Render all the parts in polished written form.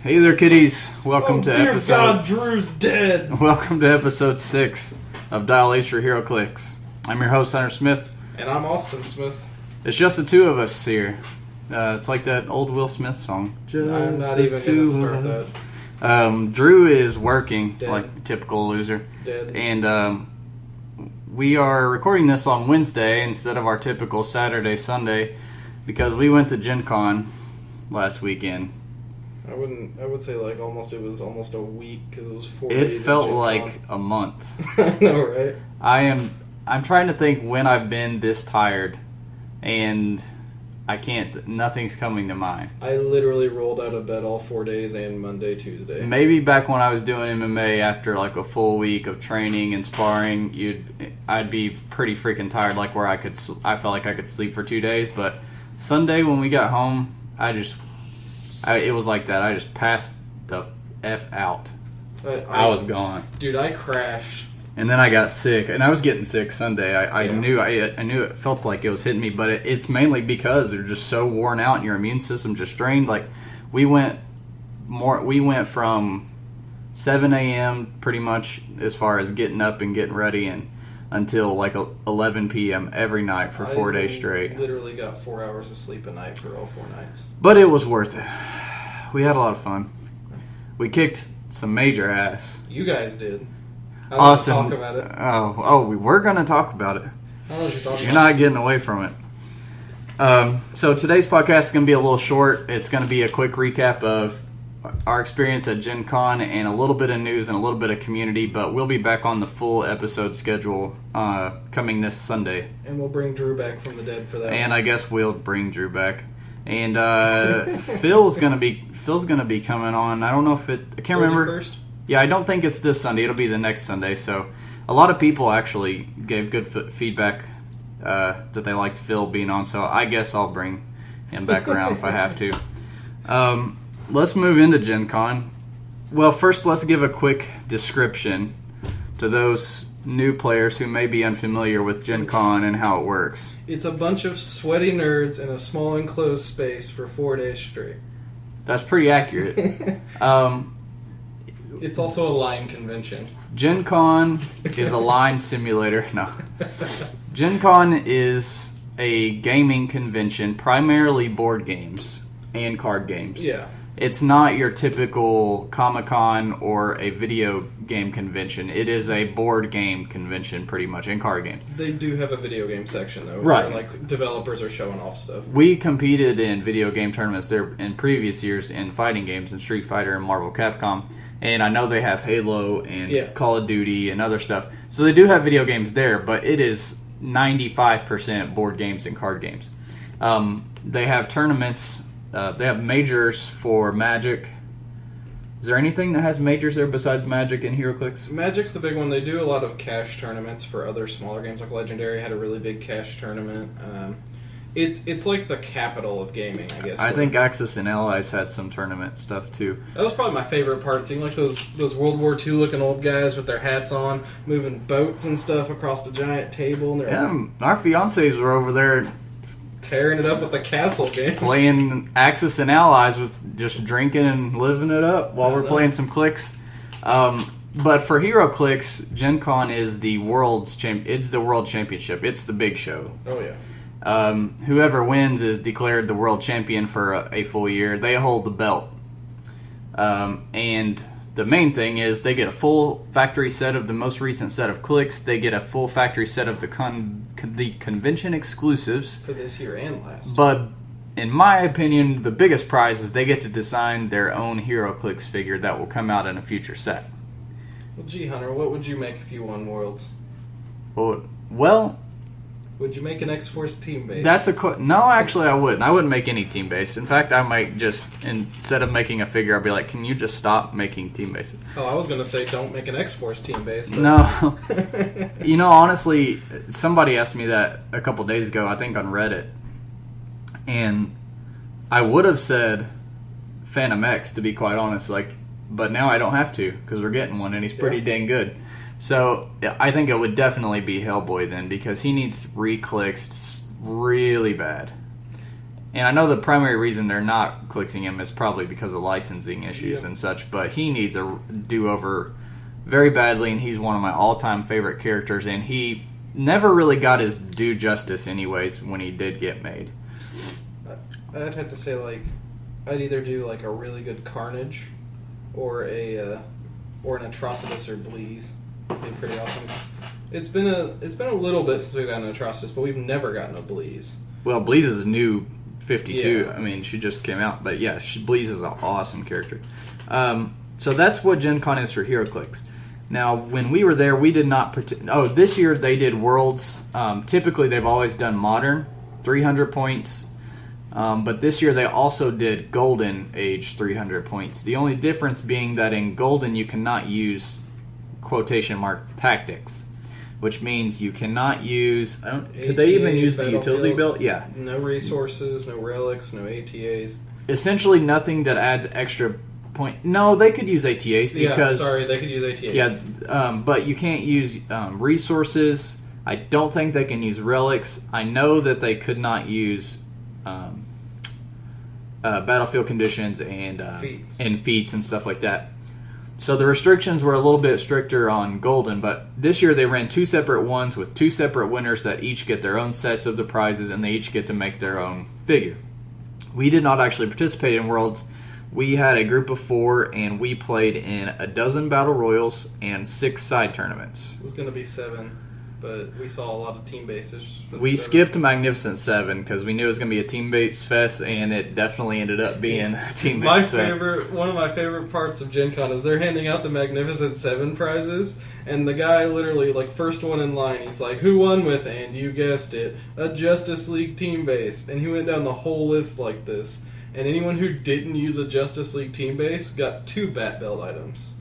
Hey there, kiddies. Welcome to dear episode... God, Drew's dead. Welcome to episode 6 of H For Heroclix. I'm your host, Hunter Smith. And I'm Austin Smith. It's just the two of us here. It's like that old Will Smith song. I'm not even going to start that. Drew is working, Dead. like typical loser. Dead. And we are recording this on Wednesday instead of our typical Saturday, Sunday, because we went to Gencon last weekend. I would say like it was almost a week because it was 4 days. It felt like a month. I know, right? I'm trying to think when I've been this tired, and I can't. Nothing's coming to mind. I literally rolled out of bed all 4 days and Monday, Tuesday. Maybe back when I was doing MMA after like a full week of training and sparring, I'd be pretty freaking tired, like where I felt like I could sleep for 2 days. But Sunday when we got home, it was like that. I just passed the F out. I was gone. Dude, I crashed. And then I got sick, and I was getting sick Sunday. I knew it felt like it was hitting me, but it's mainly because they're just so worn out and your immune system just drained. Like we went from 7 a.m. pretty much as far as getting up and getting ready and until like 11 p.m. every night for 4 days straight. Literally got 4 hours of sleep a night for all 4 nights. But it was worth it. We had a lot of fun. We kicked some major ass. You guys did. I Awesome. want to talk about it. Oh, we were going to talk about it. You're not getting away from it. So today's podcast is going to be a little short. It's going to be a quick recap of our experience at Gen Con and a little bit of news and a little bit of community, but we'll be back on the full episode schedule coming this Sunday. And we'll bring Drew back from the dead for that. And I guess we'll bring Drew back. And Phil's gonna be coming on. I don't know if I can't remember. First? Yeah, I don't think it's this Sunday. It'll be the next Sunday. So a lot of people actually gave good feedback that they liked Phil being on. So I guess I'll bring him back around if I have to. Let's move into Gen Con. Well, first let's give a quick description to those new players who may be unfamiliar with Gen Con and how it works. It's a bunch of sweaty nerds in a small enclosed space for 4 days straight. That's pretty accurate. It's also a line convention. Gen Con is a line simulator. No. Gen Con is a gaming convention, primarily board games and card games. Yeah. It's not your typical Comic-Con or a video game convention. It is a board game convention, pretty much, and card games. They do have a video game section, though. Right. Where, like, developers are showing off stuff. We competed in video game tournaments there in previous years in fighting games in Street Fighter and Marvel Capcom. And I know they have Halo and Call of Duty and other stuff. So they do have video games there, but it is 95% board games and card games. They have tournaments. They have majors for Magic. Is there anything that has majors there besides Magic and HeroClix? Magic's the big one. They do a lot of cash tournaments for other smaller games. Like Legendary had a really big cash tournament. It's like the capital of gaming, I guess. I think Axis and Allies had some tournament stuff too. That was probably my favorite part, seeing like those World War II looking old guys with their hats on, moving boats and stuff across the giant table. And our fiancés were over there tearing it up with the castle game. Playing Axis and Allies with just drinking and living it up while we're playing some Clix. But for HeroClix, Gen Con is the world championship. It's the big show. Oh, yeah. Whoever wins is declared the world champion for a full year. They hold the belt. And the main thing is they get a full factory set of the most recent set of Clix. They get a full factory set of the convention exclusives. For this year and last. But in my opinion, the biggest prize is they get to design their own HeroClix figure that will come out in a future set. Well, gee, Hunter, what would you make if you won Worlds? Well... Would you make an X-Force team base? No, actually I wouldn't. I wouldn't make any team base. In fact, I might just, instead of making a figure, I'd be like, can you just stop making team bases? Oh, I was going to say don't make an X-Force team base. But... No. Honestly, somebody asked me that a couple days ago, I think on Reddit. And I would have said Phantom X, to be quite honest. But now I don't have to, because we're getting one, and he's pretty dang good. So I think it would definitely be Hellboy then, because he needs re-clixed really bad. And I know the primary reason they're not Clixing him is probably because of licensing issues and such, but he needs a do-over very badly, and he's one of my all-time favorite characters, and he never really got his due justice anyways when he did get made. I'd have to say, like, I'd either do, like, a really good Carnage or an Atrocitus or Bleeze. It'd be pretty awesome. It's been a little bit since we've gotten an Atrocitus, but we've never gotten a Bleeze. Well, Bleeze is new 52. I mean, she just came out. But yeah, Bleeze is an awesome character. So that's what Gencon is for HeroClix. Now, when we were there, we did not... this year they did Worlds. Typically, they've always done Modern, 300 points. But this year they also did Golden Age, 300 points. The only difference being that in Golden you cannot use quotation mark tactics, which means you cannot use... could they even use the utility belt? Yeah. No resources, no relics, no ATAs. Essentially nothing that adds extra point. No, they could use ATAs because... Yeah, sorry, they could use ATAs. Yeah, but you can't use resources. I don't think they can use relics. I know that they could not use battlefield conditions and feats and stuff like that. So the restrictions were a little bit stricter on Golden, but this year they ran 2 separate ones with 2 separate winners that each get their own sets of the prizes, and they each get to make their own figure. We did not actually participate in Worlds. We had a group of 4, and we played in 12 Battle Royals and 6 side tournaments. It was going to be 7, but we saw a lot of team bases. We skipped Magnificent 7 because we knew it was going to be a team-based fest, and it definitely ended up being a team-based fest. One of my favorite parts of Gen Con is they're handing out the Magnificent 7 prizes, and the guy literally, like, first one in line, he's like, who won with, and you guessed it, a Justice League team base. And he went down the whole list like this. And anyone who didn't use a Justice League team base got 2 Bat Belt items,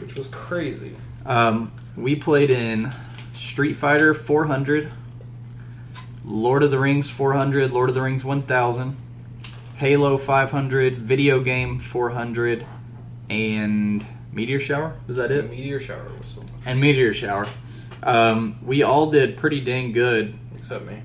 which was crazy. We played in Street Fighter 400, Lord of the Rings 400, Lord of the Rings 1000, Halo 500, Video Game 400, and Meteor Shower. Was that it? Meteor Shower was so much. And Meteor Shower. We all did pretty dang good. Except me.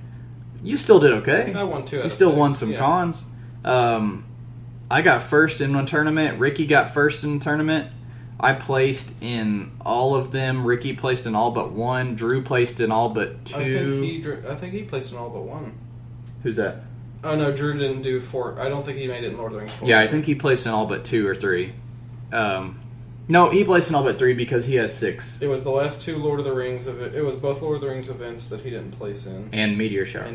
You still did okay. I won 2 out of 6. You still won some cons. I got first in one tournament. Ricky got first in the tournament. I placed in all of them. Ricky placed in all but 1. Drew placed in all but 2. I think he placed in all but 1. Who's that? Oh no, Drew didn't do 4. I don't think he made it in Lord of the Rings 4. Yeah, I think he placed in all but 2 or 3. No, he placed in all but 3 because he has 6. It was the last 2 Lord of the Rings it was both Lord of the Rings events that he didn't place in. And Meteor Shower.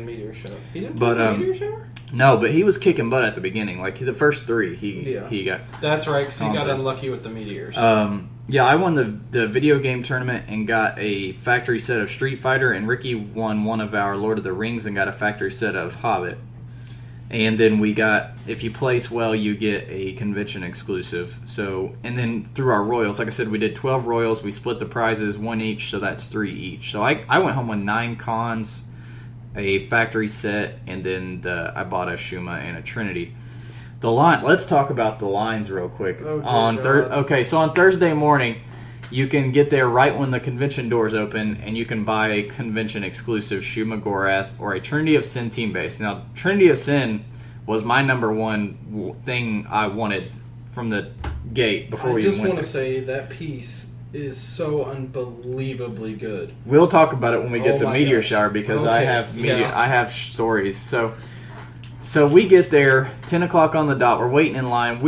He didn't place in Meteor Shower? No, but he was kicking butt at the beginning. Like the first 3, he got. That's right, because he got unlucky with the meteors. Yeah, I won the video game tournament and got a factory set of Street Fighter, and Ricky won one of our Lord of the Rings and got a factory set of Hobbit. And then we got, if you place well, you get a convention exclusive. So, and then through our Royals, like I said, we did 12 Royals. We split the prizes 1 each, so that's 3 each. So I went home with 9 cons, a factory set, and then I bought a Shuma and a Trinity. The line. Let's talk about the lines real quick. So on Thursday morning, you can get there right when the convention doors open, and you can buy a convention exclusive Shuma Gorath or a Trinity of Sin team base. Now, Trinity of Sin was my number 1 thing I wanted from the gate before we even went. I just want to say that piece is so unbelievably good. We'll talk about it when we get to Meteor Shower because I have stories. So we get there 10 o'clock on the dot. We're waiting in line.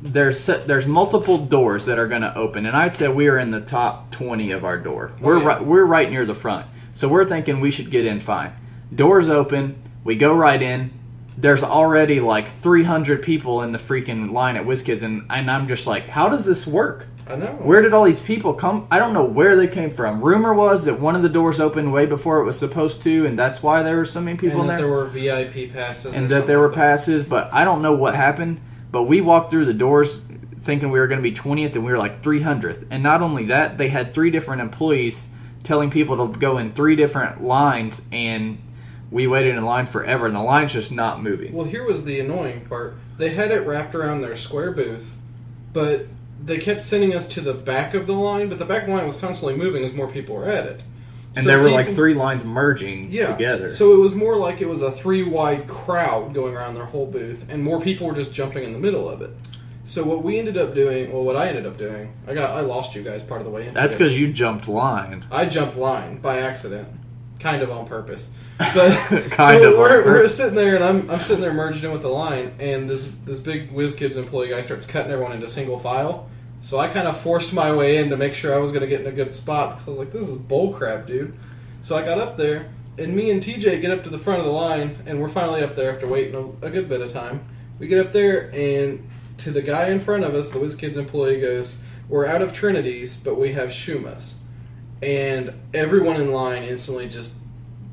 There's multiple doors that are going to open, and I'd say we are in the top 20 of our door. We're right near the front, so we're thinking we should get in fine. Doors open, we go right in. There's already like 300 people in the freaking line at WizKids, and I'm just like, how does this work? I know. Where did all these people come? I don't know where they came from. Rumor was that one of the doors opened way before it was supposed to, and that's why there were so many people in there. And that there were VIP passes. And that there were passes, but I don't know what happened. But we walked through the doors thinking we were going to be 20th, and we were like 300th. And not only that, they had 3 different employees telling people to go in 3 different lines, and we waited in line forever, and the line's just not moving. Well, here was the annoying part. They had it wrapped around their square booth, but they kept sending us to the back of the line, but the back of the line was constantly moving as more people were at it. And there were like 3 lines merging together. So it was more like it was a 3-wide crowd going around their whole booth, and more people were just jumping in the middle of it. So what we ended up doing, what I ended up doing, I lost you guys part of the way into That's because you jumped line. I jumped line by accident, kind of on purpose. But we're sitting there, and I'm sitting there merged in with the line, and this big WizKids employee guy starts cutting everyone into single file. So I kind of forced my way in to make sure I was going to get in a good spot, because I was like, this is bullcrap, dude. So I got up there, and me and TJ get up to the front of the line, and we're finally up there after waiting a good bit of time. We get up there, and to the guy in front of us, the WizKids employee goes, we're out of Trinities, but we have Shumas. And everyone in line instantly just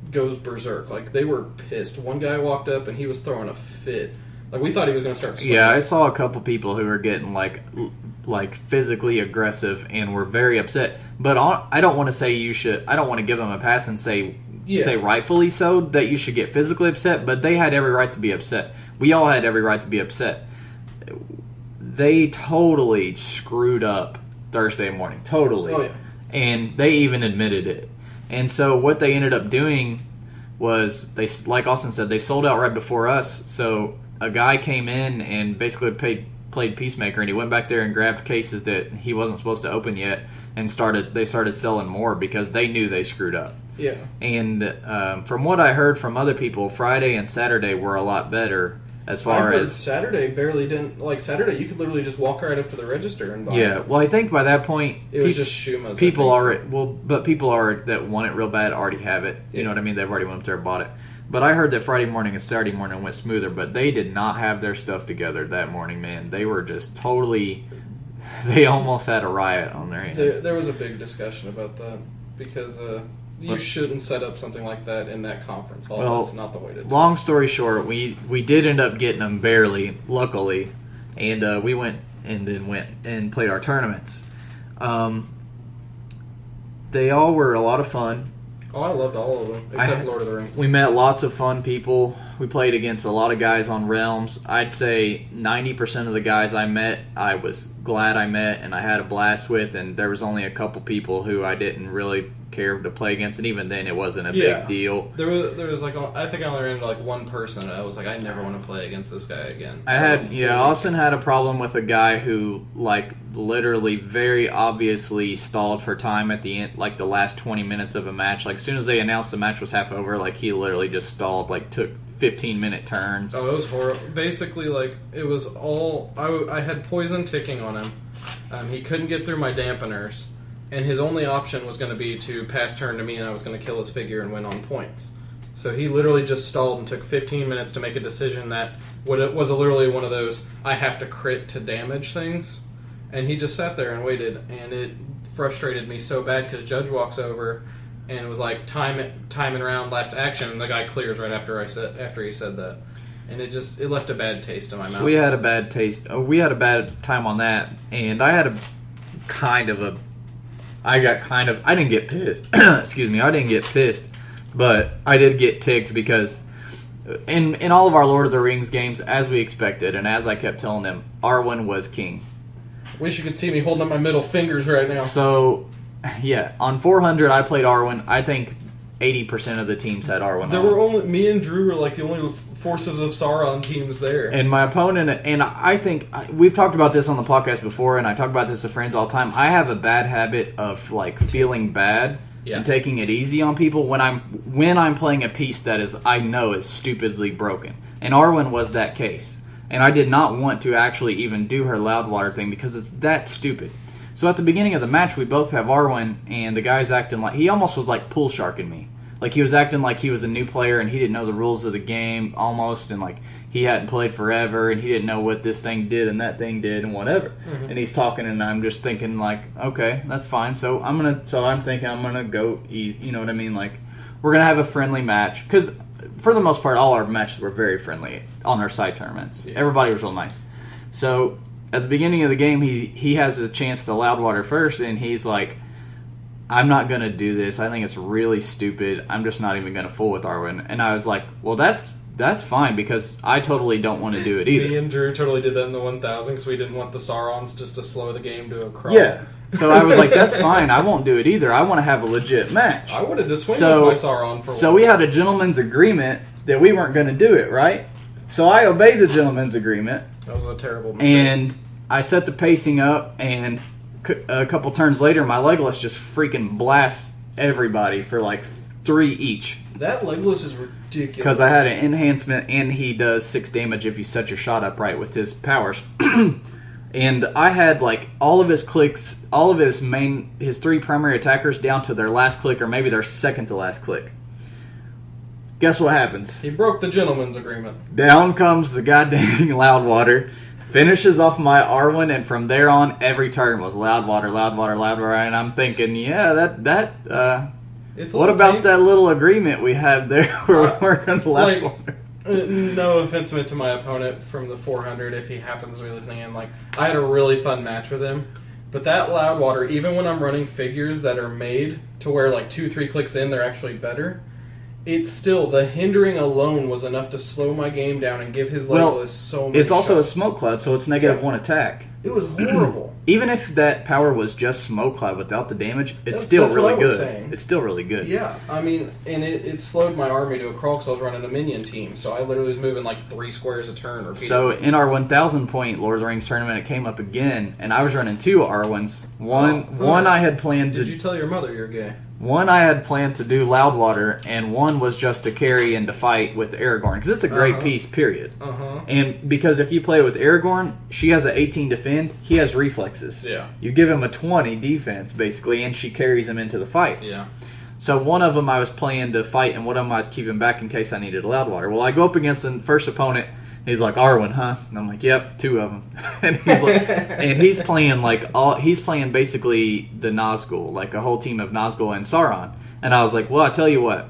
goes berserk. Like, they were pissed. One guy walked up, and he was throwing a fit. Like, we thought he was going to start sweating. Yeah, I saw a couple people who were getting, like physically aggressive and were very upset. But I don't want to say you should... I don't want to give them a pass and say rightfully so that you should get physically upset, but they had every right to be upset. We all had every right to be upset. They totally screwed up Thursday morning. Totally. Oh, yeah. And they even admitted it. And so what they ended up doing was, they, like Austin said, they sold out right before us. So a guy came in and basically played Peacemaker, and he went back there and grabbed cases that he wasn't supposed to open yet, and they started selling more because they knew they screwed up. Yeah. And from what I heard from other people, Friday and Saturday were a lot better. As far as Saturday barely didn't Saturday, you could literally just walk right up to the register and buy. Yeah, well, I think by that point it was just Shumas. People that want it real bad already have it. You know what I mean? They've already went up there and bought it. But I heard that Friday morning and Saturday morning went smoother, but they did not have their stuff together that morning. Man, they were just totally. They almost had a riot on their hands. There was a big discussion about that because. You shouldn't set up something like that in that conference hall. Well, that's not the way to do it. Long story short, we did end up getting them barely, luckily, and we went and played our tournaments. They all were a lot of fun. Oh, I loved all of them, except Lord of the Rings. We met lots of fun people. We played against a lot of guys on Realms. I'd say 90% of the guys I met, I was glad I met and I had a blast with, and there was only a couple people who I didn't really care to play against, and even then it wasn't a big deal. There was like, I think I only ran into like one person, and I was like, I never want to play against this guy again. Austin had a problem with a guy who like literally very obviously stalled for time at the end, like the last 20 minutes of a match. Like as soon as they announced the match was half over, like he literally just stalled, like took 15-minute turns. Oh, it was horrible. Basically, like, it was all... I had poison ticking on him. He couldn't get through my dampeners, and his only option was going to be to pass turn to me, and I was going to kill his figure and win on points. So he literally just stalled and took 15 minutes to make a decision that was literally one of those, I have to crit to damage things. And he just sat there and waited, and it frustrated me so bad, because Judge walks over... And it was like timing around last action, and the guy clears right after he said that, and it left a bad taste in my mouth. So we had a bad taste. We had a bad time on that, and I had I didn't get pissed. Excuse me, I didn't get pissed, but I did get ticked because in all of our Lord of the Rings games, as we expected, and as I kept telling them, Arwen was king. Wish you could see me holding up my middle fingers right now. So. Yeah, on 400 I played Arwen. I think 80% of the teams had Arwen. There were only me and Drew were like the only Forces of Sauron teams there. And my opponent, and I think we've talked about this on the podcast before, and I talk about this to friends all the time. I have a bad habit of like feeling bad and taking it easy on people when I'm playing a piece that I know is stupidly broken. And Arwen was that case, and I did not want to actually even do her Loudwater thing because it's that stupid. So at the beginning of the match, we both have Arwen, and the guy's acting like... He almost was like pool sharking me. Like, he was acting like he was a new player, and he didn't know the rules of the game, almost, and like, he hadn't played forever, and he didn't know what this thing did, and that thing did, and whatever. Mm-hmm. And he's talking, and I'm just thinking, like, okay, that's fine. So I'm thinking I'm gonna go eat, you know what I mean? Like, we're gonna have a friendly match. Because, for the most part, all our matches were very friendly on our side tournaments. Yeah. Everybody was real nice. So... At the beginning of the game, he has a chance to Loudwater first, and he's like, I'm not going to do this. I think it's really stupid. I'm just not even going to fool with Arwen. And I was like, well, that's that's fine because I totally don't want to do it either. Me and Drew totally did that in the 1000 because we didn't want the Saurons just to slow the game to a crawl. Yeah. So I was like, that's fine. I won't do it either. I want to have a legit match. I wanted to swing with my Sauron for once. So we had a gentleman's agreement that we weren't going to do it, right? So I obeyed the gentleman's agreement. That was a terrible mistake. And I set the pacing up, and a couple turns later, my Legolas just freaking blasts everybody for like 3 each. That Legolas is ridiculous. Because I had an enhancement, and he does 6 damage if you set your shot up right with his powers. And I had like all of his clicks, all of his 3 primary attackers down to their last click or maybe their second to last click. Guess what happens? He broke the gentleman's agreement. Down comes the goddamn Loudwater, finishes off my Arwen, and from there on, every turn was Loudwater, Loudwater, Loudwater, and I'm thinking, what about that little agreement we had there where we're going to Loudwater? No offense meant to my opponent from the 400 if he happens to be listening in. Like, I had a really fun match with him. But that Loudwater, even when I'm running figures that are made to where like 2-3 clicks in, they're actually better, it's still, the hindering alone was enough to slow my game down and give his Legolas so many It's also shots. a smoke cloud, so it's -1 attack. It was horrible. Even if that power was just smoke cloud without the damage, it's still really good. It's still really good. Yeah, I mean, and it slowed my army to a crawl because I was running a minion team, so I literally was moving like 3 squares a turn repeatedly. So in our 1,000 point Lord of the Rings tournament, it came up again, and I was running 2 Arwens. One I had planned to... Did you tell your mother you're gay? One I had planned to do Loudwater, and one was just to carry and to fight with Aragorn, because it's a great piece, period. And because if you play with Aragorn, she has an 18 defend, he has reflexes. Yeah. You give him a 20 defense, basically, and she carries him into the fight. Yeah. So one of them I was playing to fight, and one of them I was keeping back in case I needed a Loudwater. Well, I go up against the first opponent. He's like, Arwen, huh? And I'm like, yep, 2 of them. And he's like, and he's playing basically the Nazgul, like a whole team of Nazgul and Sauron. And I was like, well, I tell you what,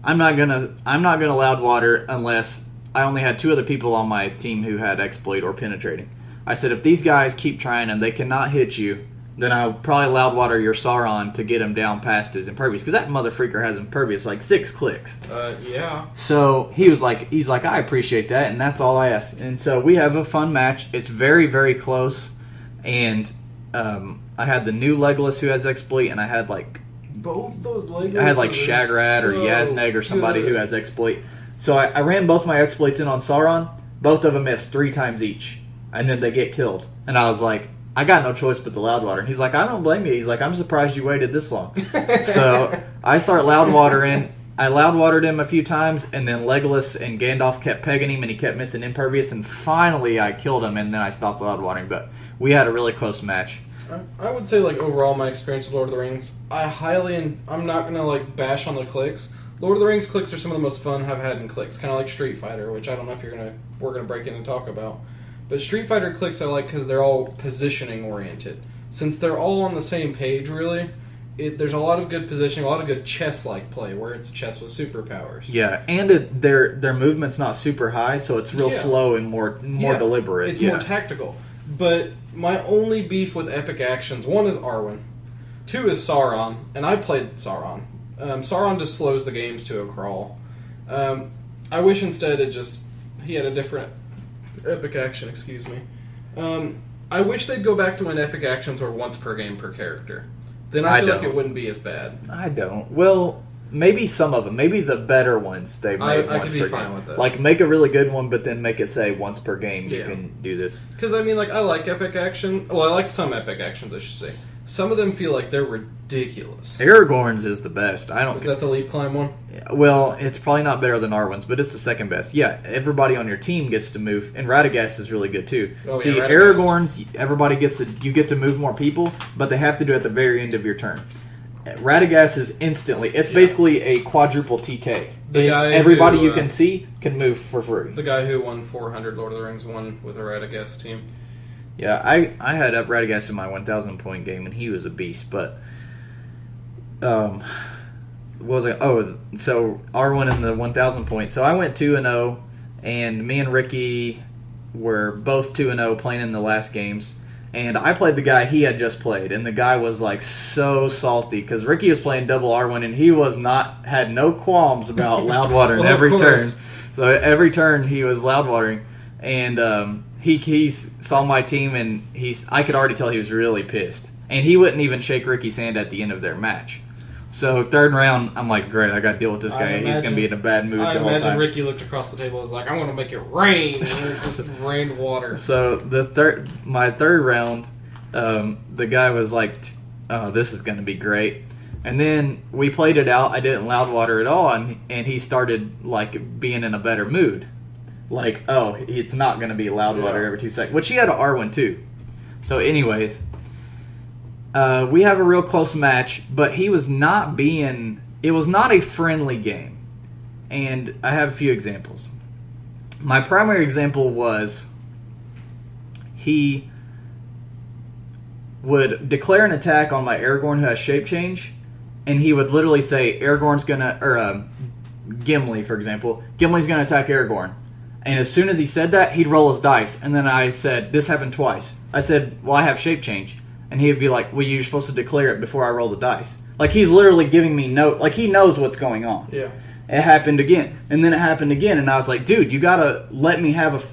I'm not gonna Loudwater unless I only had 2 other people on my team who had exploit or penetrating. I said, if these guys keep trying and they cannot hit you, then I'll probably Loudwater your Sauron to get him down past his impervious. Because that motherfreaker has impervious like 6 clicks. Yeah. So he's like, I appreciate that, and that's all I ask. And so we have a fun match. It's very, very close. And I had the new Legolas who has exploit, and I had like... Both those Legolas I had like Shagrat or Yazneg or somebody who has exploit. So I ran both my exploits in on Sauron. Both of them missed 3 times each. And then they get killed. And I was like... I got no choice but the Loudwater. And he's like, I don't blame you. He's like, I'm surprised you waited this long. So I start Loudwatering. I Loudwatered him a few times, and then Legolas and Gandalf kept pegging him, and he kept missing impervious, and finally I killed him, and then I stopped Loudwatering. But we had a really close match. I would say, like, overall, my experience with Lord of the Rings, I'm not going to, like, bash on the clicks. Lord of the Rings clicks are some of the most fun I've had in clicks, kind of like Street Fighter, which I don't know if we're going to break in and talk about. But Street Fighter clicks I like because they're all positioning oriented. Since they're all on the same page, really, there's a lot of good positioning, a lot of good chess-like play where it's chess with superpowers. Yeah, and their movement's not super high, so it's real slow and more deliberate. It's more tactical. But my only beef with epic actions, 1 is Arwen, 2 is Sauron, and I played Sauron. Sauron just slows the games to a crawl. I wish instead he had a different epic action, excuse me. I wish they'd go back to when epic actions were once per game per character. Then I feel like it wouldn't be as bad. I don't. Well, maybe some of them. Maybe the better ones they've made I once could be per fine game. with that. Like, make a really good one, but then make it say once per game you can do this. Because, I mean, like, I like epic action. Well, I like some epic actions, I should say. Some of them feel like they're ridiculous. Aragorn's is the best. Is that the leap climb one? Well, it's probably not better than Arwen's, but it's the second best. Yeah, everybody on your team gets to move, and Radagast is really good too. See, Aragorn's, you get to move more people, but they have to do it at the very end of your turn. Radagast is instantly. It's basically a quadruple TK. Everybody you can see can move for free. The guy who won 400 Lord of the Rings won with a Radagast team. Yeah, I had up Radagast in my 1,000 point game, and he was a beast. But what was it? Oh, so Arwen in the 1,000 points. So I went 2-0, and me and Ricky were both 2-0 playing in the last games. And I played the guy he had just played, and the guy was like so salty because Ricky was playing double Arwen, and he had no qualms about Loudwater every turn. So every turn he was Loudwatering, and he saw my team, and I could already tell he was really pissed, and he wouldn't even shake Ricky's hand at the end of their match. So third round, I'm like, great, I got to deal with this guy. He's going to be in a bad mood the whole time. I imagine Ricky looked across the table and was like, I'm going to make it rain. And it just rained water. So my third round, the guy was like, oh, this is going to be great. And then we played it out. I didn't Loudwater at all, and he started like being in a better mood. Like, oh, it's not going to be Loudwater every 2 seconds. Which he had an R1 too. So anyways... we have a real close match, but it was not a friendly game. And I have a few examples. My primary example was he would declare an attack on my Aragorn who has shape change, and he would literally say, Gimli, for example, Gimli's gonna attack Aragorn. And as soon as he said that, he'd roll his dice. And then I said, this happened twice. I said, well, I have shape change. And he would be like, well, you're supposed to declare it before I roll the dice. Like, he's literally giving me like, he knows what's going on. Yeah. It happened again. And then it happened again. And I was like, dude, you gotta let me have a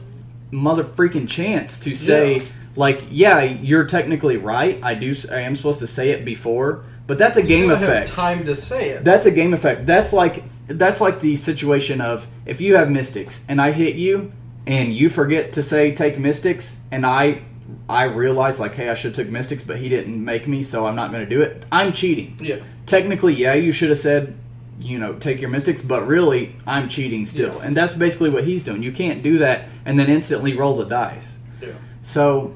mother freaking chance to say, like, yeah, you're technically right. I am supposed to say it before. But that's a game effect. Have time to say it. That's a game effect. That's like the situation of, if you have mystics, and I hit you, and you forget to say take mystics, and I realized, like, hey, I should have took mystics, but he didn't make me, so I'm not going to do it. I'm cheating. Yeah. Technically, yeah, you should have said, take your mystics, but really, I'm cheating still. Yeah. And that's basically what he's doing. You can't do that and then instantly roll the dice. Yeah. So,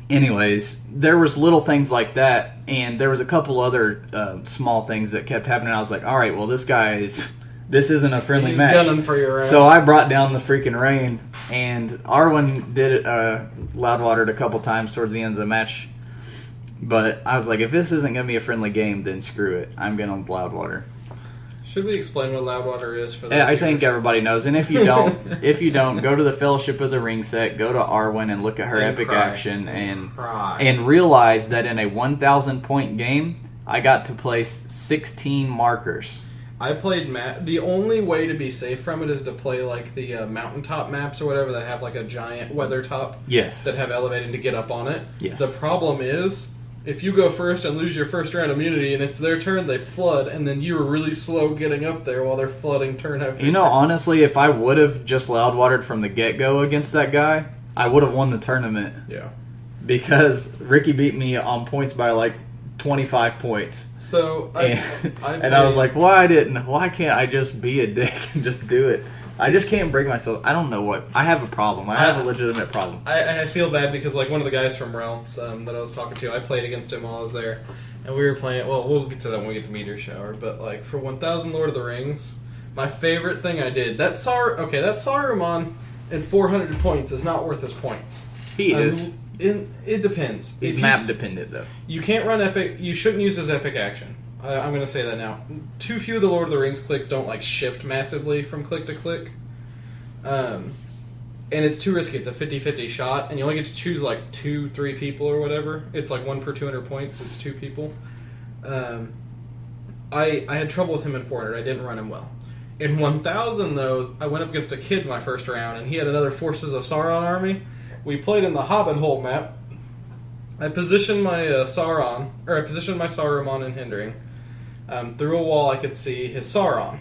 anyways, there was little things like that, and there was a couple other small things that kept happening. I was like, all right, well, this isn't a friendly match. He's gunning for your ass. So I brought down the freaking rain, and Arwen did it, Loudwatered a couple times towards the end of the match. But I was like, if this isn't going to be a friendly game, then screw it. I'm going to Loudwater. Should we explain what Loudwater is for the I think everybody knows. And if you don't, go to the Fellowship of the Ring set, go to Arwen and look at her epic action and realize that in a 1,000 point game, I got to place 16 markers. I played the only way to be safe from it is to play like the mountaintop maps or whatever that have like a giant weather top. Yes. That have elevating to get up on it. Yes. The problem is, if you go first and lose your first round immunity and it's their turn, they flood, and then you were really slow getting up there while they're flooding turn after turn. Honestly, if I would have just Loudwatered from the get-go against that guy, I would have won the tournament. Yeah. Because Ricky beat me on points by like 25 points. So I was like, why can't I just be a dick and just do it? I just can't bring myself. I don't know what. I have a problem. I have a legitimate problem. I feel bad because like one of the guys from Realms that I was talking to, I played against him while I was there, and we were playing. Well, we'll get to that when we get to Meteor Shower. But like for 1,000 Lord of the Rings, my favorite thing I did that Saruman in 400 points is not worth his points. He is. It depends. He's map dependent though. You can't run epic. You shouldn't use his epic action. I'm going to say that now. Too few of the Lord of the Rings clicks don't like shift massively from click to click. And it's too risky. It's a 50-50 shot, and you only get to choose like 2-3 people or whatever. It's like 1 per 200 points. It's 2 people. I had trouble with him in 400. I didn't run him well. In 1,000, though, I went up against a kid my first round, and he had another Forces of Sauron army. We played in the Hobbit Hole map. I positioned my Saruman in Hindering. Through a wall, I could see his Sauron,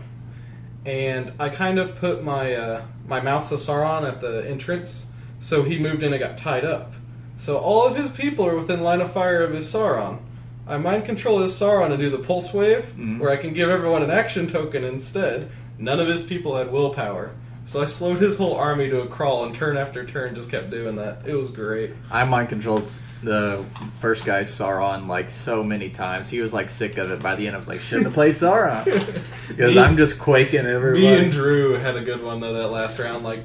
and I kind of put my Mouths of Sauron at the entrance, so he moved in and got tied up. So all of his people are within line of fire of his Sauron. I mind control his Sauron and do the pulse wave, where I can give everyone an action token instead. None of his people had willpower. So I slowed his whole army to a crawl, and turn after turn just kept doing that. It was great. I mind controlled the first guy Sauron like so many times. He was like sick of it. By the end I was like, shouldn't have played Sauron. Because I'm just quaking everybody. Me and Drew had a good one though that last round. Like,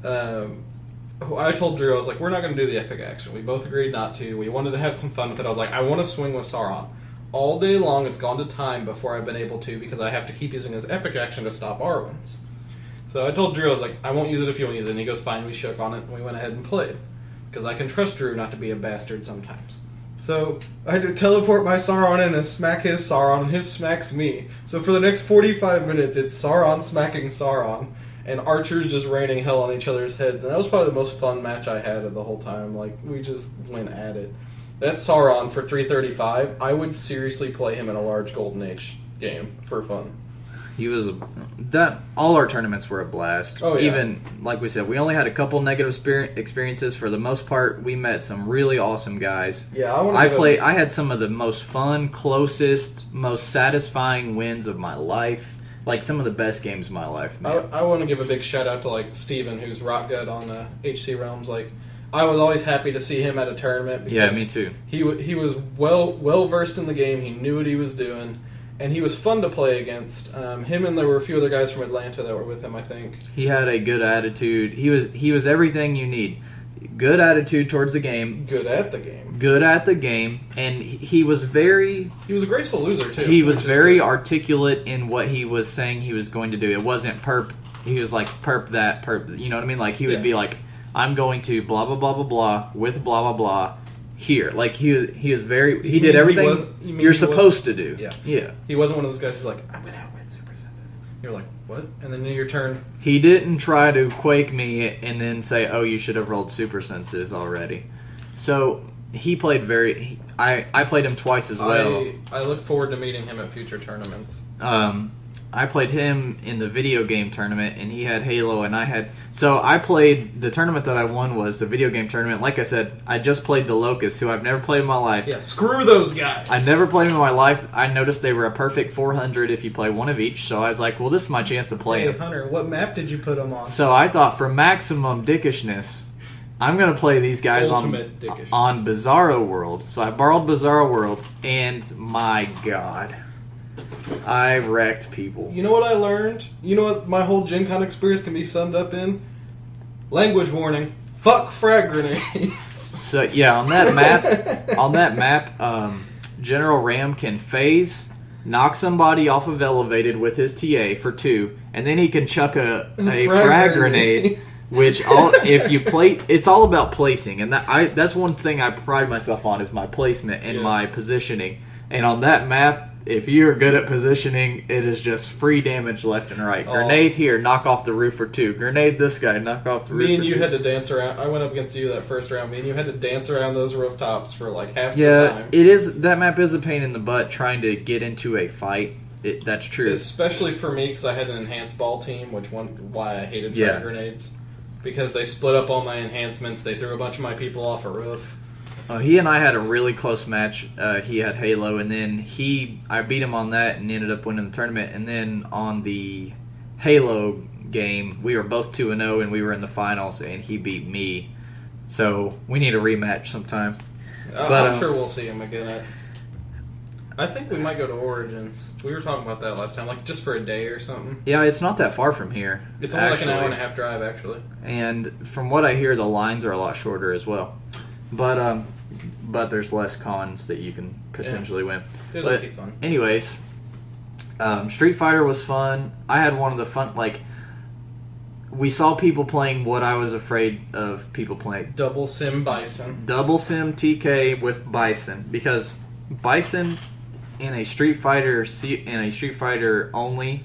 I told Drew, I was like, we're not going to do the epic action. We both agreed not to. We wanted to have some fun with it. I was like, I want to swing with Sauron. All day long it's gone to time before I've been able to, because I have to keep using his epic action to stop Arwen's. So I told Drew, I was like, I won't use it if you won't use it. And he goes, fine, we shook on it, and we went ahead and played. because I can trust Drew not to be a bastard sometimes. So I had to teleport my Sauron in and smack his Sauron, and his smacks me. So for the next 45 minutes, it's Sauron smacking Sauron, and archers just raining hell on each other's heads. And that was probably the most fun match I had of the whole time. Like, we just went at it. That's Sauron for 335. I would seriously play him in a large Golden Age game for fun. He was all our tournaments were a blast. Oh, yeah. Even like we said, we only had a couple negative experiences. For the most part, we met some really awesome guys. Yeah, I had some of the most fun, closest, most satisfying wins of my life. Like some of the best games of my life. Man. I want to give a big shout out to like Steven, who's rock good on HC Realms. Like, I was always happy to see him at a tournament. Because yeah, me too. He was well versed in the game. He knew what he was doing. And he was fun to play against. Him and there were a few other guys from Atlanta that were with him, I think. He had a good attitude. He was everything you need. Good attitude towards the game. Good at the game. Good at the game. And he was very... He was a graceful loser, too. He was very articulate in what he was saying he was going to do. It wasn't perp. He was like, perp that, perp... You know what I mean? Like, he would be like, I'm going to blah, blah, blah, blah, blah, with blah, blah, blah. Here, like he was very. He did everything you're supposed to do. Yeah. He wasn't one of those guys who's like, I'm gonna outwit super senses. You're like, what? And then your turn. He didn't try to quake me and then say, oh, you should have rolled super senses already. So he played very. I played him twice as well. I look forward to meeting him at future tournaments. I played him in the video game tournament, and he had Halo, and I had... So I played... The tournament that I won was the video game tournament. Like I said, I just played the Locust, who I've never played in my life. Yeah, screw those guys! I never played them in my life. I noticed they were a perfect 400 if you play one of each, so I was like, well, this is my chance to play them. Hey, Hunter, what map did you put them on? So I thought, for maximum dickishness, I'm going to play these guys on Bizarro World. So I borrowed Bizarro World, and my God... I wrecked people. You know what I learned? You know what my whole Gen Con experience can be summed up in? Language warning. Fuck frag grenades. So yeah, on that map, General Ram can phase, knock somebody off of elevated with his TA for 2, and then he can chuck a frag grenade. Which if you play, it's all about placing, and that's one thing I pride myself on is my placement and my positioning. And on that map, if you're good at positioning, it is just free damage left and right. Grenade here, knock off the roof for 2. Grenade this guy, knock off the roof for 2. Me and you had to dance around. I went up against you that first round. Me and you had to dance around those rooftops for like half the time. Yeah, that map is a pain in the butt trying to get into a fight. That's true. Especially for me, because I had an enhanced ball team, why I hated frag grenades. Because they split up all my enhancements. They threw a bunch of my people off a roof. He and I had a really close match. He had Halo, and then I beat him on that and ended up winning the tournament. And then on the Halo game, we were both 2-0, and we were in the finals, and he beat me. So we need a rematch sometime. I'm sure we'll see him again. I think we might go to Origins. We were talking about that last time, like just for a day or something. Yeah, it's not that far from here. It's only like an hour and a half drive, actually. And from what I hear, the lines are a lot shorter as well. But there's less cons that you can potentially win. It'll be fun. Anyways, Street Fighter was fun. I had one of the fun, we saw people playing what I was afraid of people playing. Double Sim Bison. Double Sim TK with Bison. Because Bison in a Street Fighter only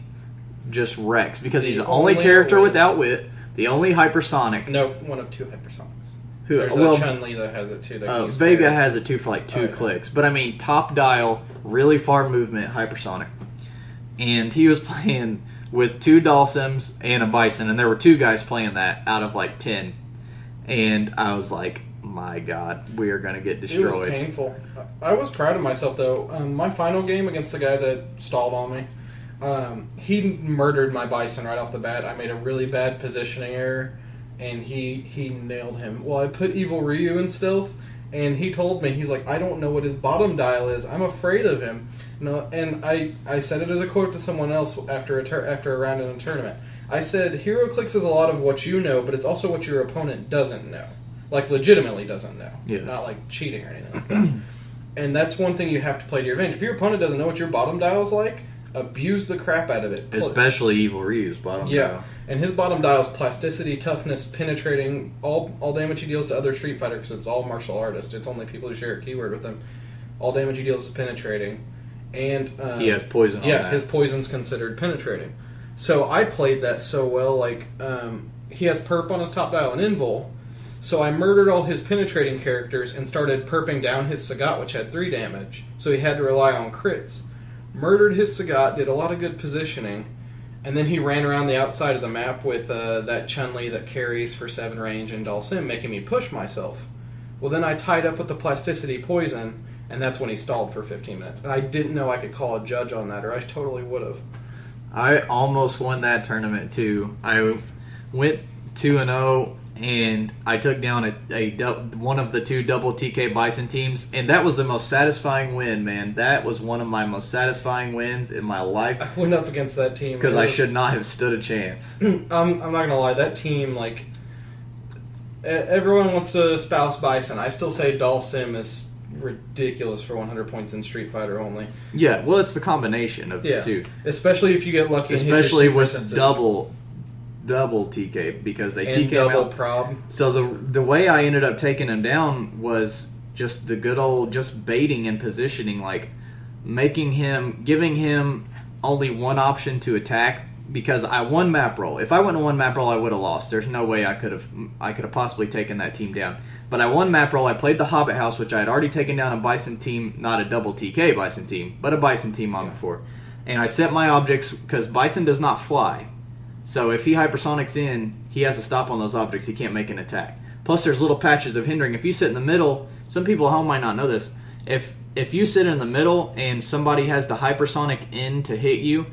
just wrecks. Because he's the only character without wit, the only hypersonic. No, one of 2 hypersonics. There's a Chun-Li that has it too. Vega has it too for like 2 clicks. But I mean, top dial, really far movement, hypersonic. And he was playing with 2 Dalsims and a Bison, and there were 2 guys playing that out of like 10. And I was like, my God, we are going to get destroyed. It was painful. I was proud of myself, though. My final game against the guy that stalled on me, he murdered my Bison right off the bat. I made a really bad positioning error. And he nailed him. Well, I put Evil Ryu in stealth, and he told me, he's like, I don't know what his bottom dial is. I'm afraid of him. No, and I said it as a quote to someone else after a round in a tournament. I said, HeroClix is a lot of what you know, but it's also what your opponent doesn't know. Like, legitimately doesn't know. Yeah. Not like cheating or anything like that. And that's one thing you have to play to your advantage. If your opponent doesn't know what your bottom dial is like, abuse the crap out of it. Especially Evil Ryu's bottom dial. And his bottom dial is plasticity, toughness, penetrating, all damage he deals to other Street Fighter, because it's all martial artists. It's only people who share a keyword with him. All damage he deals is penetrating. And he has poison on that. His poison's considered penetrating. So I played that so well, like, he has perp on his top dial and invul, so I murdered all his penetrating characters and started perping down his Sagat, which had 3 damage, so he had to rely on crits. Murdered his Sagat, did a lot of good positioning, and then he ran around the outside of the map with that Chun-Li that carries for 7 range and Dhalsim, making me push myself. Well, then I tied up with the plasticity poison, and that's when he stalled for 15 minutes. And I didn't know I could call a judge on that, or I totally would have. I almost won that tournament, too. I went 2-0, and I took down one of the 2 double TK Bison teams, and that was the most satisfying win, man. That was one of my most satisfying wins in my life. I went up against that team. Because I should not have stood a chance. I'm not going to lie, that team, like, everyone wants to espouse Bison. I still say Dhalsim is ridiculous for 100 points in Street Fighter only. Yeah, well, it's the combination of the 2. Especially if you get lucky. Especially with double TK, because they and TK double out. prob. So the way I ended up taking him down was just the good old just baiting and positioning, like giving him only one option to attack, because I won map roll. If I wouldn't have won map roll, I would have lost. There's no way I could have possibly taken that team down. But I won map roll. I played the Hobbit House, which I had already taken down a Bison team, not a double TK Bison team, but a Bison team on before. And I set my objects, because Bison does not fly. So if he hypersonics in, he has to stop on those objects. He can't make an attack. Plus, there's little patches of hindering. If you sit in the middle, some people at home might not know this. If you sit in the middle and somebody has the hypersonic in to hit you,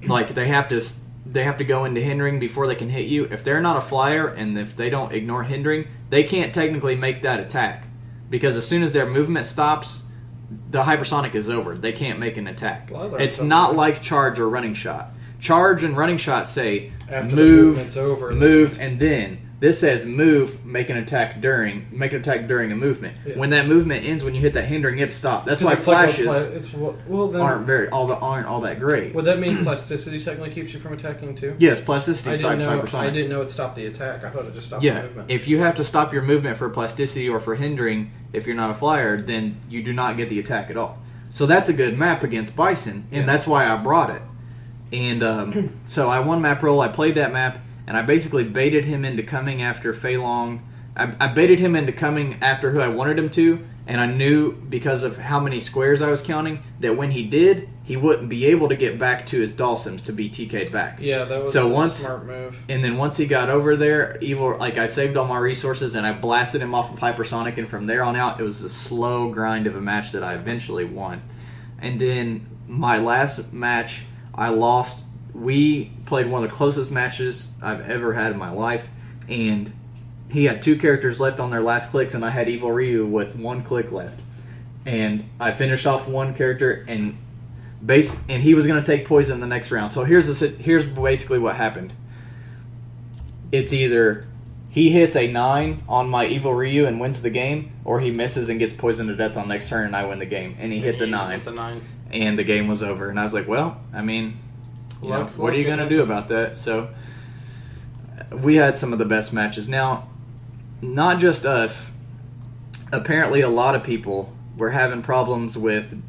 like they have to go into hindering before they can hit you. If they're not a flyer and if they don't ignore hindering, they can't technically make that attack, because as soon as their movement stops, the hypersonic is over. They can't make an attack. It's not like charge or running shot. Charge and running shot say after move, the and then. This says move, make an attack during a movement. Yeah. When that movement ends, when you hit that hindering, it stops. That's why flashes aren't all that great. Would that mean plasticity technically keeps you from attacking too? Yes, plasticity stops hypersonic. I didn't know it stopped the attack. I thought it just stopped the movement. If you have to stop your movement for plasticity or for hindering, if you're not a flyer, then you do not get the attack at all. So that's a good map against Bison, and that's why I brought it. And so I won map roll. I played that map, and I basically baited him into coming after Fei Long. I baited him into coming after who I wanted him to, and I knew, because of how many squares I was counting, that when he did, he wouldn't be able to get back to his Dhalsims to be TK'd back. Yeah, that was a smart move. And then once he got over there, I saved all my resources, and I blasted him off of Hypersonic, and from there on out, it was a slow grind of a match that I eventually won. And then my last match, I lost. We played one of the closest matches I've ever had in my life, and he had 2 characters left on their last clicks, and I had Evil Ryu with 1 click left. And I finished off 1 character, and he was going to take poison the next round. So here's basically what happened. It's either he hits a 9 on my Evil Ryu and wins the game, or he misses and gets poisoned to death on next turn, and I win the game. And he hit the 9. And the game was over. And I was like, well, I mean, what are you going to do about that? So we had some of the best matches. Now, not just us. Apparently, a lot of people were having problems with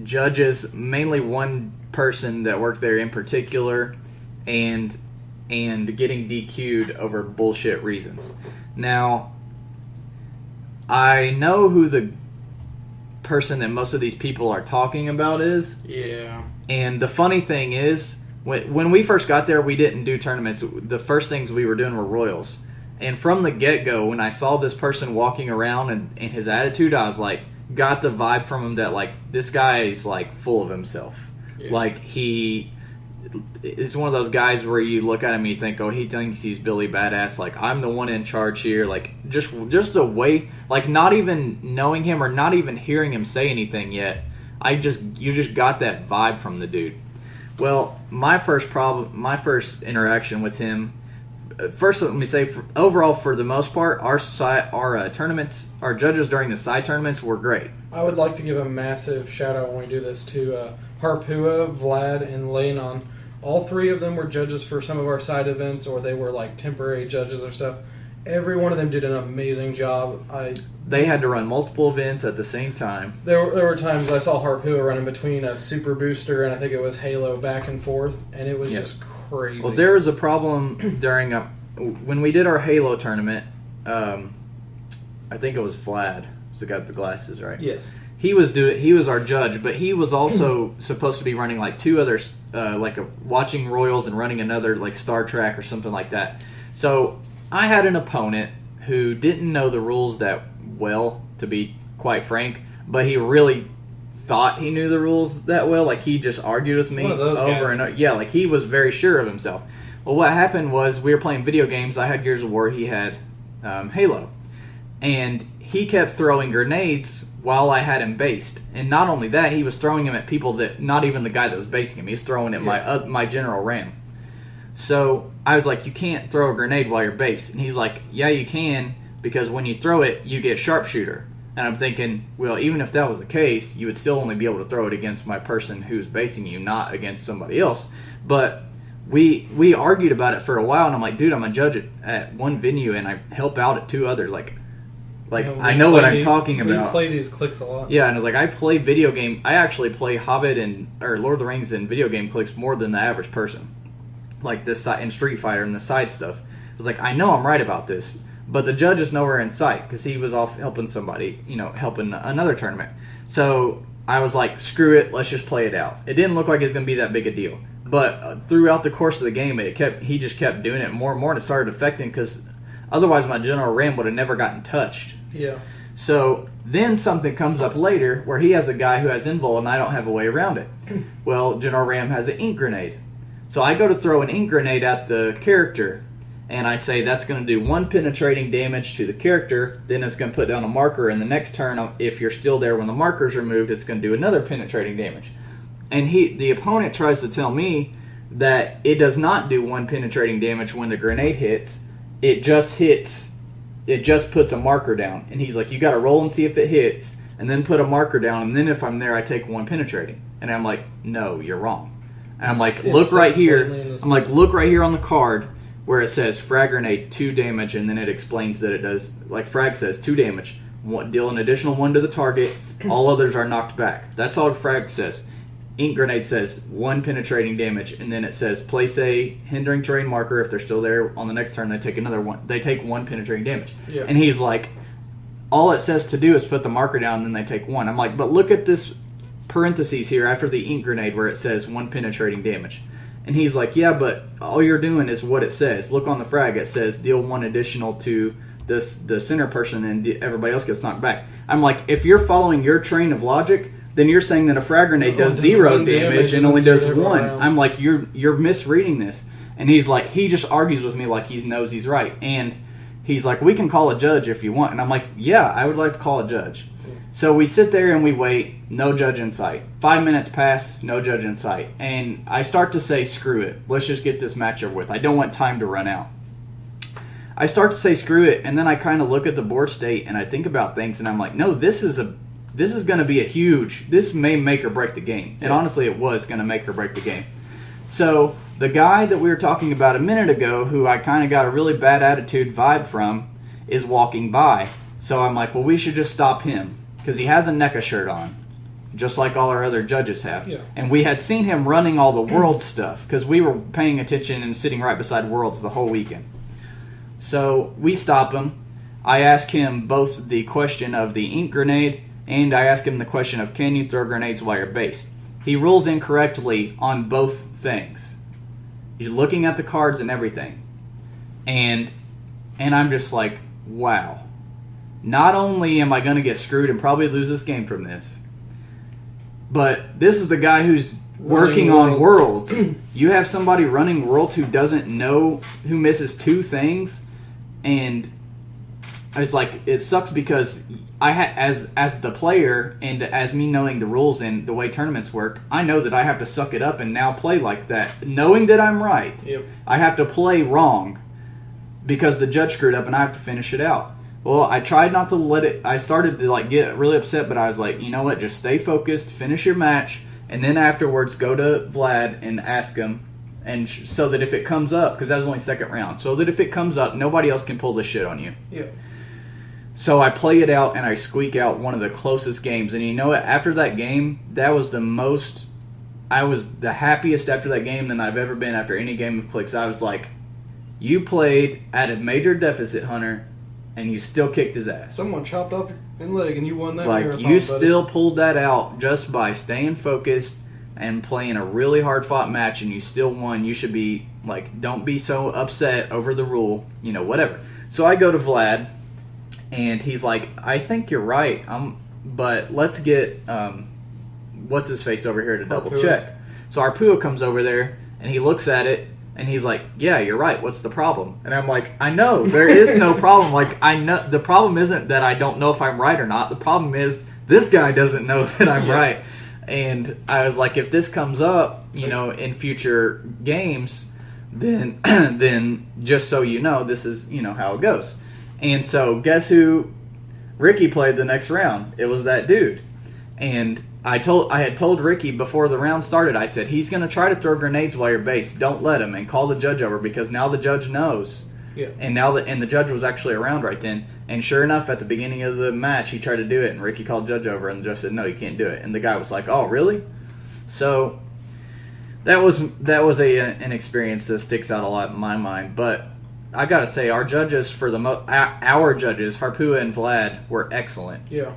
judges, mainly one person that worked there in particular, and getting DQ'd over bullshit reasons. Now, I know who the person that most of these people are talking about is. Yeah. And the funny thing is, when we first got there, we didn't do tournaments. The first things we were doing were Royals. And from the get-go, when I saw this person walking around and his attitude, I was like, got the vibe from him that, like, this guy is, like, full of himself. Yeah. Like, it's one of those guys where you look at him and you think, oh, he thinks he's Billy Badass. Like, I'm the one in charge here. Like, just the way, like, not even knowing him or not even hearing him say anything yet, you just got that vibe from the dude. Well, my first interaction with him, first let me say, overall, for the most part, our tournaments, our judges during the side tournaments were great. I would like to give a massive shout out when we do this to Harpua, Vlad, and Leonon. All three of them were judges for some of our side events, or they were like temporary judges or stuff. Every one of them did an amazing job. They had to run multiple events at the same time. There were times I saw Harpua running between a Super Booster and I think it was Halo back and forth, and it was just crazy. Well, there was a problem during when we did our Halo tournament. I think it was Vlad. Who's the guy with the glasses, right? Yes. He was our judge, but he was also supposed to be running like two others, watching Royals and running another like Star Trek or something like that. So I had an opponent who didn't know the rules that well, to be quite frank, but he really thought he knew the rules that well. Like, he just argued with me over and over. Yeah, like, he was very sure of himself. Well, what happened was we were playing video games. I had Gears of War. He had Halo. And he kept throwing grenades while I had him based. And not only that, he was throwing them at people that, not even the guy that was basing him. He was throwing at my General Ram. So I was like, you can't throw a grenade while you're based. And he's like, yeah, you can, because when you throw it, you get sharpshooter. And I'm thinking, well, even if that was the case, you would still only be able to throw it against my person who's basing you, not against somebody else. But we argued about it for a while, and I'm like, dude, I'm a judge at one venue, and I help out at two others. Like I know what I'm talking about. We play these Clix a lot. Yeah, and I was like, I play video game. I actually play Hobbit or Lord of the Rings and video game Clix more than the average person. Like this side, and Street Fighter and the side stuff. I was like, I know I'm right about this, but the judge is nowhere in sight because he was off helping somebody, helping another tournament. So I was like, screw it, let's just play it out. It didn't look like it was going to be that big a deal. But throughout the course of the game, he just kept doing it more and more, and it started affecting because otherwise my General Ram would have never gotten touched. Yeah. So then something comes up later where he has a guy who has invul and I don't have a way around it. Well, General Ram has an ink grenade. So I go to throw an ink grenade at the character, and I say that's going to do 1 penetrating damage to the character, then it's going to put down a marker, and the next turn, if you're still there when the marker's removed, it's going to do another penetrating damage. And the opponent tries to tell me that it does not do 1 penetrating damage when the grenade hits, it just puts a marker down. And he's like, you got to roll and see if it hits, and then put a marker down, and then if I'm there, I take 1 penetrating. And I'm like, no, you're wrong. And I'm like, look right here. I'm like, look right here on the card where it says frag grenade 2 damage, and then it explains that it does, like frag says, 2 damage. Deal an additional 1 to the target. All others are knocked back. That's all frag says. Ink grenade says 1 penetrating damage, and then it says place a hindering terrain marker. If they're still there on the next turn, they take another 1. They take 1 penetrating damage. Yeah. And he's like, all it says to do is put the marker down, and then they take 1. I'm like, but look at this parentheses here after the ink grenade where it says 1 penetrating damage. And he's like, yeah, but all you're doing is what it says. Look on the frag, it says deal 1 additional to the center person, and everybody else gets knocked back. I'm like, if you're following your train of logic, then you're saying that a frag grenade does 0 damage and only does 1. I'm like, you're misreading this. And he's like, he just argues with me like he knows he's right. And he's like, we can call a judge if you want. And I'm like, yeah, I would like to call a judge. So we sit there and we wait, no judge in sight. 5 minutes pass, no judge in sight. And I start to say, screw it. Let's just get this match over with. I don't want time to run out. I start to say, screw it, and then I kind of look at the board state and I think about things, and I'm like, no, this is going to be a huge, this may make or break the game. And honestly, it was going to make or break the game. So the guy that we were talking about a minute ago, who I kind of got a really bad attitude vibe from, is walking by. So I'm like, well, we should just stop him. Because he has a NECA shirt on, just like all our other judges have. Yeah. And we had seen him running all the Worlds stuff, because we were paying attention and sitting right beside Worlds the whole weekend. So we stop him. I ask him both the question of the ink grenade, and I ask him the question of, can you throw grenades while you're based? He rules incorrectly on both things. He's looking at the cards and everything. And I'm just like, wow. Not only am I going to get screwed and probably lose this game from this, but this is the guy who's working on Worlds. You have somebody running Worlds who doesn't know, who misses 2 things, and I was like, it sucks because as the player and as me knowing the rules and the way tournaments work, I know that I have to suck it up and now play like that, knowing that I'm right. Yep. I have to play wrong because the judge screwed up and I have to finish it out. Well, I tried not to let it. I started to like get really upset, but I was like, you know what? Just stay focused, finish your match, and then afterwards go to Vlad and ask him, and so that if it comes up, because that was only second round, so that if it comes up, nobody else can pull this shit on you. Yeah. So I play it out and I squeak out one of the closest games, and you know what? After that game, that was the most. I was the happiest after that game than I've ever been after any game of Clix. I was like, you played at a major deficit, Hunter. And you still kicked his ass. Someone chopped off your leg and you won that marathon. Like, you still pulled that out just by staying focused and playing a really hard-fought match, and you still won. You should be, like, don't be so upset over the rule, you know, whatever. So I go to Vlad, and he's like, I think you're right, but let's get, what's-his-face over here to double-check. So Arpua comes over there, and he looks at it, and he's like, yeah, you're right. What's the problem? And I'm like, I know. There is no problem. Like, I know. The problem isn't that I don't know if I'm right or not. The problem is this guy doesn't know that I'm right. And I was like, if this comes up, you know, in future games, then then just so you know, this is, you know, how it goes. And so guess who Ricky played the next round? It was that dude. And I had told Ricky before the round started, I said, he's going to try to throw grenades while you're base. Don't let him, and call the judge over, because now the judge knows. Yeah. And the judge was actually around right then. And sure enough, at the beginning of the match, he tried to do it, and Ricky called the judge over, and the judge said, no, you can't do it. And the guy was like, oh, really? So that was an experience that sticks out a lot in my mind. But I got to say, our judges, our judges, Harpua and Vlad, were excellent. Yeah.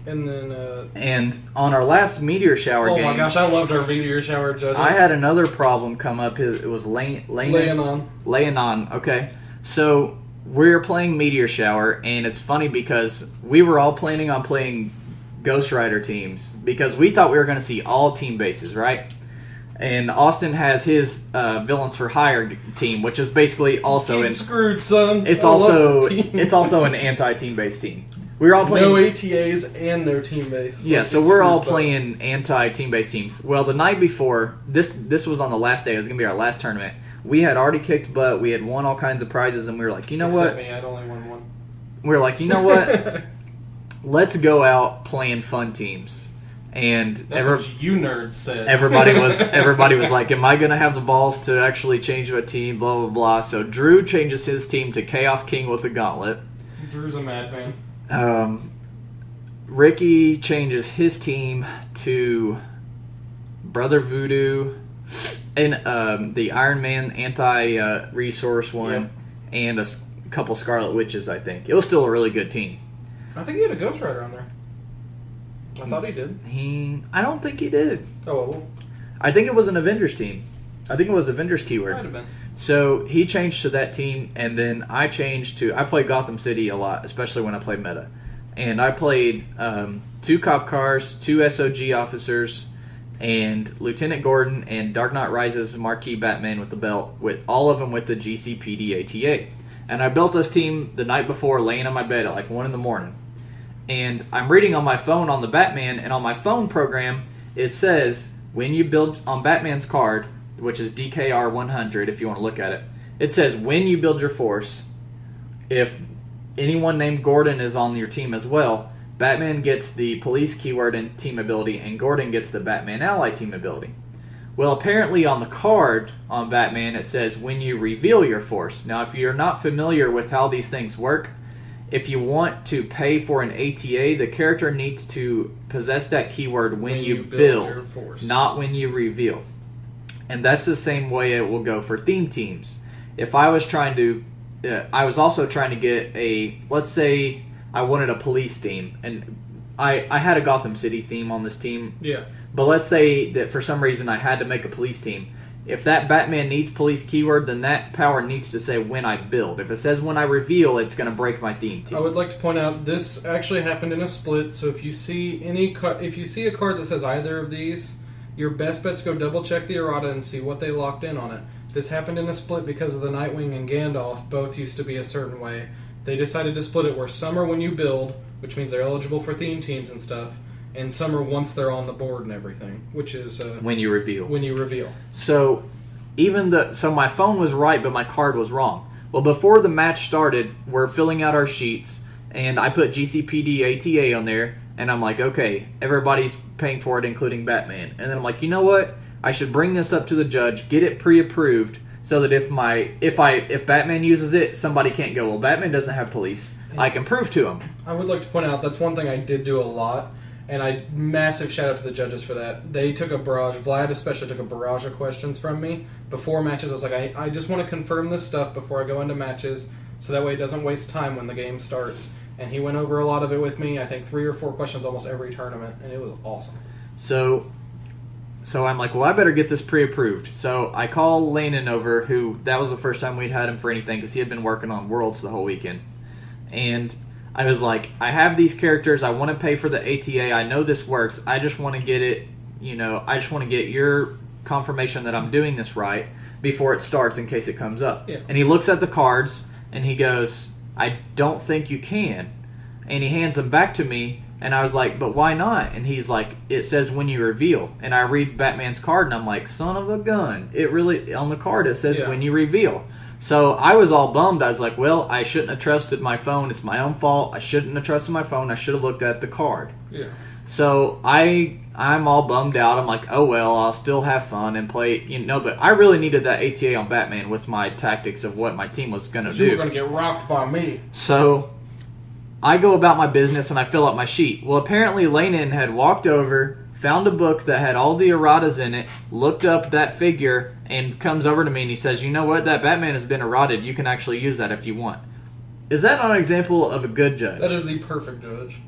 And then, and on our last meteor shower game... Oh my gosh, I loved our meteor shower judges. I had another problem come up. It was laying on. Okay. So, we're playing meteor shower, and it's funny because we were all planning on playing Ghost Rider teams, because we thought we were going to see all team bases, right? And Austin has his Villains for Hire team, which is basically also... screwed, son. It's also an anti-team based team. We were all playing no ATAs and no team base. Yeah, so we're all playing anti-team based teams. Well, the night before, this was on the last day. It was going to be our last tournament. We had already kicked butt. We had won all kinds of prizes, and we were like, you know what? Except me, I'd only won one. We were like, you know what? Let's go out playing fun teams. And that's what you nerds said. Everybody was like, am I going to have the balls to actually change my team? Blah, blah, blah. So Drew changes his team to Chaos King with a gauntlet. Drew's a madman. Ricky changes his team to Brother Voodoo and the Iron Man anti-resource one, and a couple Scarlet Witches, I think. It was still a really good team. I think he had a Ghost Rider on there. I thought he did. I don't think he did. Oh, well. I think it was an Avengers team. I think it was Avengers keyword. Might have been. So he changed to that team, and then I changed to... I play Gotham City a lot, especially when I play meta. And I played 2 cop cars, 2 SOG officers, and Lieutenant Gordon and Dark Knight Rises Marquee Batman with the belt, with all of them with the GCPD ATA. And I built this team the night before, laying on my bed at like 1 in the morning. And I'm reading on my phone on the Batman, and on my phone program, it says, when you build on Batman's card, which is DKR 100 if you want to look at it, it says when you build your force, if anyone named Gordon is on your team as well, Batman gets the police keyword and team ability, and Gordon gets the Batman ally team ability. Well, apparently on the card on Batman, it says when you reveal your force. Now, if you're not familiar with how these things work, if you want to pay for an ATA, the character needs to possess that keyword when you build your force, not when you reveal. And that's the same way it will go for theme teams. If I was trying to... I was also trying to get a... Let's say I wanted a police theme, and I had a Gotham City theme on this team. Yeah. But let's say that for some reason I had to make a police team. If that Batman needs police keyword, then that power needs to say when I build. If it says when I reveal, it's going to break my theme team. I would like to point out this actually happened in a split. So if you see a card that says either of these, your best bet's go double check the errata and see what they locked in on it. This happened in a split because of the Nightwing and Gandalf. Both used to be a certain way. They decided to split it where some are when you build, which means they're eligible for theme teams and stuff, and some are once they're on the board and everything, which is when you reveal. When you reveal. So my phone was right, but my card was wrong. Well, before the match started, we're filling out our sheets, and I put GCPD ATA on there, and I'm like, okay, everybody's paying for it, including Batman. And then I'm like, you know what? I should bring this up to the judge, get it pre-approved, so that if Batman uses it, somebody can't go, well, Batman doesn't have police. I can prove to him. I would like to point out that's one thing I did do a lot, and massive shout out to the judges for that. They took a barrage. Vlad especially took a barrage of questions from me before matches. I was like, I just want to confirm this stuff before I go into matches, so that way it doesn't waste time when the game starts. And he went over a lot of it with me. I think 3 or 4 questions almost every tournament, and it was awesome. So I'm like, well, I better get this pre-approved. So I call Lanen over, who that was the first time we'd had him for anything because he had been working on Worlds the whole weekend. And I was like, I have these characters. I want to pay for the ATA. I know this works. I just want to get it, I just want to get your confirmation that I'm doing this right before it starts in case it comes up. Yeah. And he looks at the cards and he goes, I don't think you can. And he hands them back to me. And I was like, but why not? And he's like, it says when you reveal. And I read Batman's card and I'm like, son of a gun. It really, on the card it says when you reveal. So I was all bummed. I was like, well, I shouldn't have trusted my phone. It's my own fault. I shouldn't have trusted my phone. I should have looked at the card. Yeah. So I'm all bummed out. I'm like, oh, well, I'll still have fun and play, but I really needed that ATA on Batman with my tactics of what my team was going to do. You were going to get rocked by me. So I go about my business and I fill out my sheet. Well, apparently Lanen had walked over, found a book that had all the erratas in it, looked up that figure, and comes over to me and he says, you know what, that Batman has been errated. You can actually use that if you want. Is that not an example of a good judge? That is the perfect judge.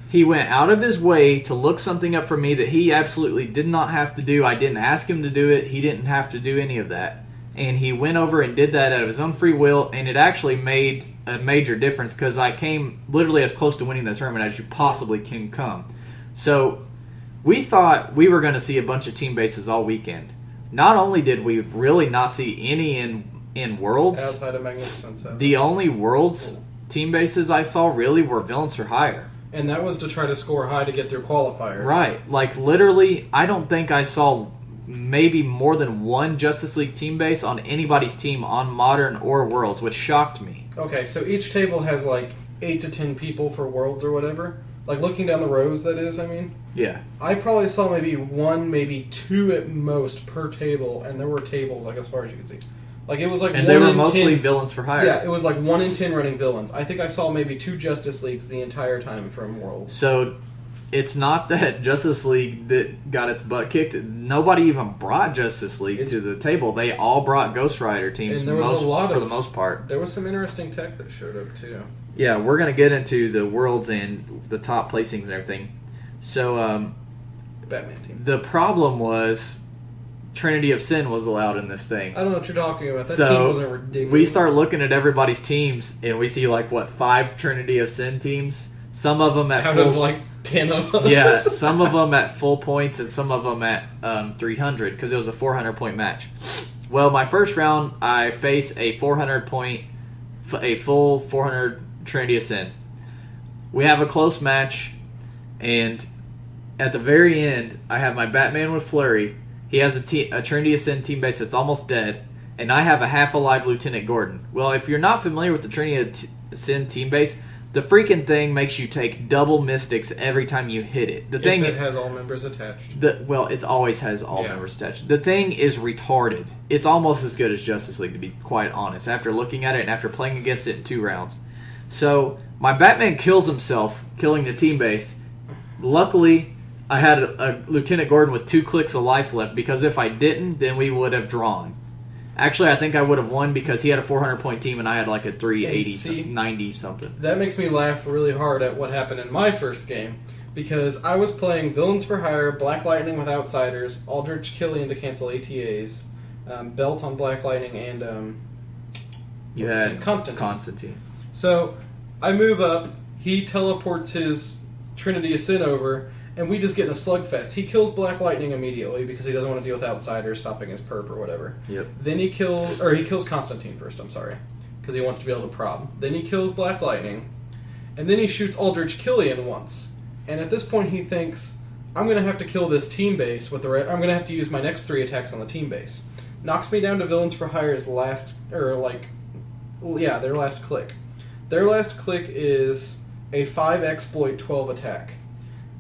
He went out of his way to look something up for me that he absolutely did not have to do. I didn't ask him to do it. He didn't have to do any of that. And he went over and did that out of his own free will, and it actually made a major difference because I came literally as close to winning the tournament as you possibly can come. So we thought we were going to see a bunch of team bases all weekend. Not only did we really not see any in Worlds, outside of Magnificent 7. The only Worlds team bases I saw really were Villains for Hire. And that was to try to score high to get through qualifiers. Right. Like, literally, I don't think I saw maybe more than one Justice League team base on anybody's team on Modern or Worlds, which shocked me. Okay, so each table has 8 to 10 people for Worlds or whatever. Looking down the rows, that is, I mean. Yeah. I probably saw maybe 1, maybe 2 at most per table, and there were tables, as far as you can see. It was and they were mostly Villains for Hire. Yeah, it was 1 in 10 running Villains. I think I saw maybe 2 Justice Leagues the entire time from Worlds. So it's not that Justice League that got its butt kicked. Nobody even brought Justice League to the table. They all brought Ghost Rider teams and there was for the most part. There was some interesting tech that showed up too. Yeah, we're going to get into the Worlds and the top placings and everything. So Batman team. The problem was Trinity of Sin was allowed in this thing. I don't know what you're talking about. That team wasn't ridiculous. We start looking at everybody's teams, and we see 5 Trinity of Sin teams. Some of them at out of 10 of us. Yeah, some of them at full points, and some of them at 300 because it was a 400-point match. Well, my first round, I face a 400-point, a full 400 Trinity of Sin. We have a close match, and at the very end, I have my Batman with Flurry. He has a Trinity of Sin team base that's almost dead, and I have a half-alive Lieutenant Gordon. Well, if you're not familiar with the Trinity of Sin team base, the freaking thing makes you take double mystics every time you hit it. The thing it has all members attached. It always has all members attached. The thing is retarded. It's almost as good as Justice League, to be quite honest, after looking at it and after playing against it in 2 rounds. So, my Batman kills himself, killing the team base. Luckily, I had a Lieutenant Gordon with 2 clicks of life left, because if I didn't, then we would have drawn. Actually, I think I would have won because he had a 400-point team and I had a 380, 90 something. That makes me laugh really hard at what happened in my first game, because I was playing Villains for Hire, Black Lightning with Outsiders, Aldrich Killian to cancel ATAs, Belt on Black Lightning, and you had Constantine. So I move up, he teleports his Trinity of Sin over, and we just get in a slugfest. He kills Black Lightning immediately because he doesn't want to deal with Outsiders stopping his perp or whatever. Yep. Then he kills Constantine first, I'm sorry, because he wants to be able to prob. Then he kills Black Lightning, and then he shoots Aldrich Killian once. And at this point he thinks, I'm going to have to kill this team base with I'm going to have to use my next 3 attacks on the team base. knocks me down to Villains for Hire's last, their last click. Their last click is a 5 exploit, 12 attack.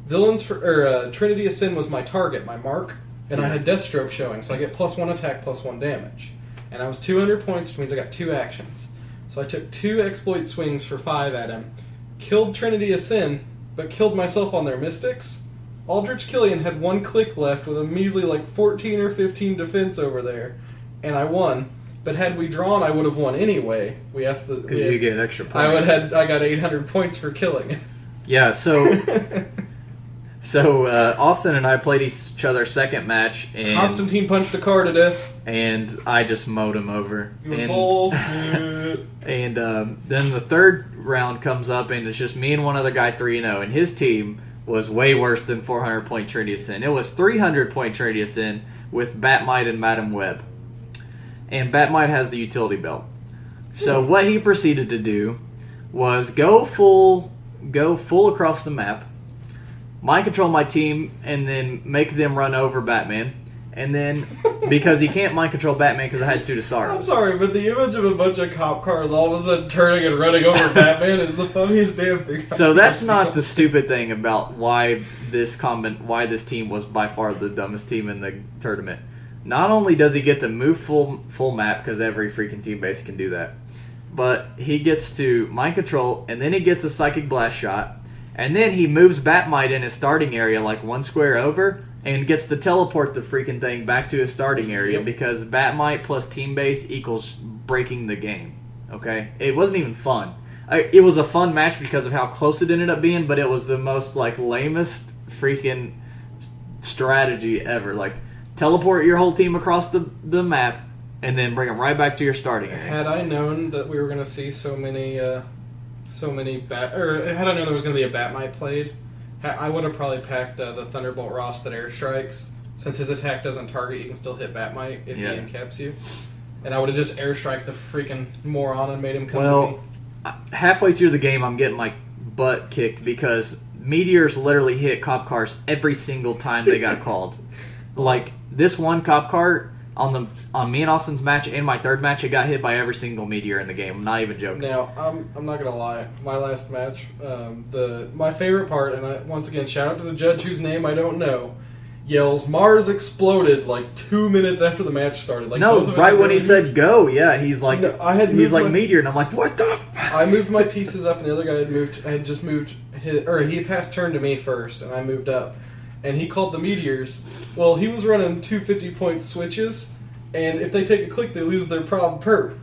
Trinity of Sin was my target, my mark, and I had Deathstroke showing, so I get +1 attack, +1 damage. And I was 200 points, which means I got 2 actions. So I took 2 exploit swings for 5 at him, killed Trinity of Sin, but killed myself on their Mystics. Aldrich Killian had 1 click left with a measly 14 or 15 defense over there, and I won. But had we drawn, I would have won anyway. Because you get extra points. I got 800 points for killing. Yeah, so Austin and I played each other's second match, and Constantine punched a car to death, and I just mowed him over. Bullshit. And then the third round comes up, and it's just me and one other guy 3-0, and his team was way worse than 400 point Trinity of Sin. It was 300 point Trinity of Sin with Batmite and Madam Web. And Batmite has the utility belt. So what he proceeded to do was go full across the map, mind control my team, and then make them run over Batman. And then, because he can't mind control Batman because I had Suit of Sorrow. I'm sorry, but the image of a bunch of cop cars all of a sudden turning and running over Batman is the funniest damn thing. So that's not the stupid thing about why this team was by far the dumbest team in the tournament. Not only does he get to move full map, because every freaking team base can do that, but he gets to mind control, and then he gets a Psychic Blast shot, and then he moves Batmite in his starting area 1 square over, and gets to teleport the freaking thing back to his starting area, because Batmite plus team base equals breaking the game. Okay? It wasn't even fun. It was a fun match because of how close it ended up being, but it was the most lamest freaking strategy ever. Teleport your whole team across the map, and then bring them right back to your starting area. Had I known that we were going to see had I known there was going to be a Batmite played, I would have probably packed the Thunderbolt Ross that airstrikes. Since his attack doesn't target, you can still hit Batmite if he encaps you. And I would have just airstriked the freaking moron and made him come to me. Halfway through the game, I'm getting butt kicked because meteors literally hit cop cars every single time they got called. This one cop car on me and Austin's match and my third match, it got hit by every single meteor in the game. I'm not even joking. Now, I'm not gonna lie. My last match, my favorite part, and once again, shout out to the judge whose name I don't know, yells, "Mars exploded!" 2 minutes after the match started. Right when he said go, yeah, he's like, meteor, and I'm like, what the? I moved my pieces up, and the other guy had just moved he passed turn to me first, and I moved up. And he called the meteors. Well, he was running 250-point switches, and if they take a click, they lose their prob perp.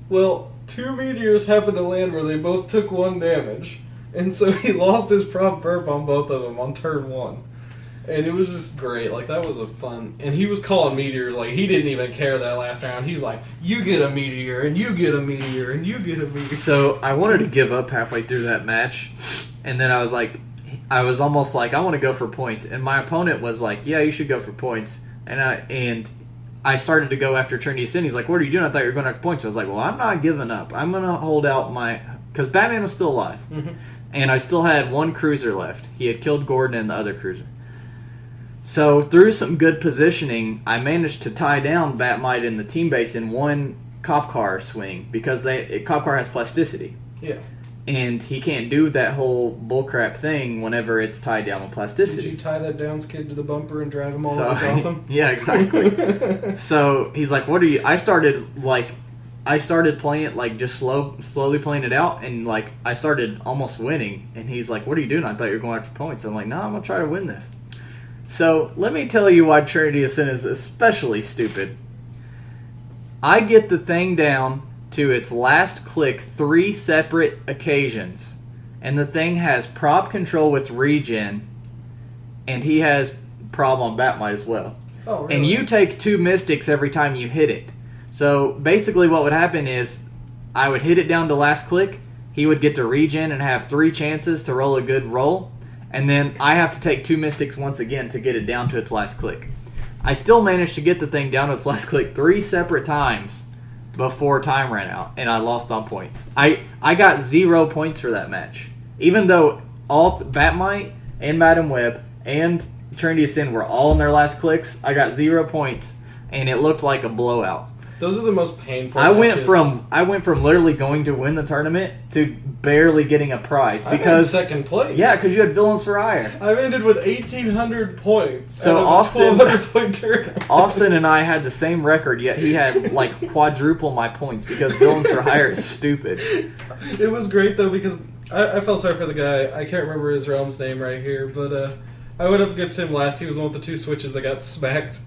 Well, 2 meteors happened to land where they both took 1 damage, and so he lost his prob perp on both of them on turn 1. And it was just great. That was a fun. And he was calling meteors he didn't even care that last round. He's like, you get a meteor, and you get a meteor, and you get a meteor. So I wanted to give up halfway through that match, and then I was almost I want to go for points. And my opponent was yeah, you should go for points. And I started to go after Trinity of Sin. He's like, what are you doing? I thought you were going after points. So I was like, well, I'm not giving up. I'm going to hold out because Batman was still alive. Mm-hmm. And I still had 1 cruiser left. He had killed Gordon and the other cruiser. So through some good positioning, I managed to tie down Batmite in the team base in 1 cop car swing, because cop car has plasticity. Yeah. And he can't do that whole bullcrap thing whenever it's tied down with plasticity. Did you tie that Downs kid to the bumper and drive him all over Gotham? Yeah, exactly. So he's like, what are you... I started playing just slowly playing it out, and I started almost winning. And he's like, what are you doing? I thought you were going after points. I'm like, no, I'm going to try to win this. So let me tell you why Trinity of Sin is especially stupid. I get the thing down to its last click 3 separate occasions, and the thing has prob control with regen, and he has prob on Batmite as well. Oh, really? And you take 2 mystics every time you hit it. So basically what would happen is I would hit it down to last click, he would get to regen and have 3 chances to roll a good roll, and then I have to take 2 mystics once again to get it down to its last click. I still managed to get the thing down to its last click 3 separate times before time ran out, and I lost on points. I got 0 points for that match. Even though all Batmite and Madam Web and Trinity of Sin were all in their last clicks, I got 0 points. and it looked like a blowout. Those are the most painful matches. I went from literally going to win the tournament to barely getting a prize because I had second place. Yeah, because you had Villains for Hire. I ended with 1,800 points. So Austin, 1,200-point tournament. Austin and I had the same record, yet he had like quadruple my points because Villains for Hire is stupid. It was great though because I felt sorry for the guy. I can't remember his realm's name right here, but I went up against him last. He was the one with the 2 switches that got smacked.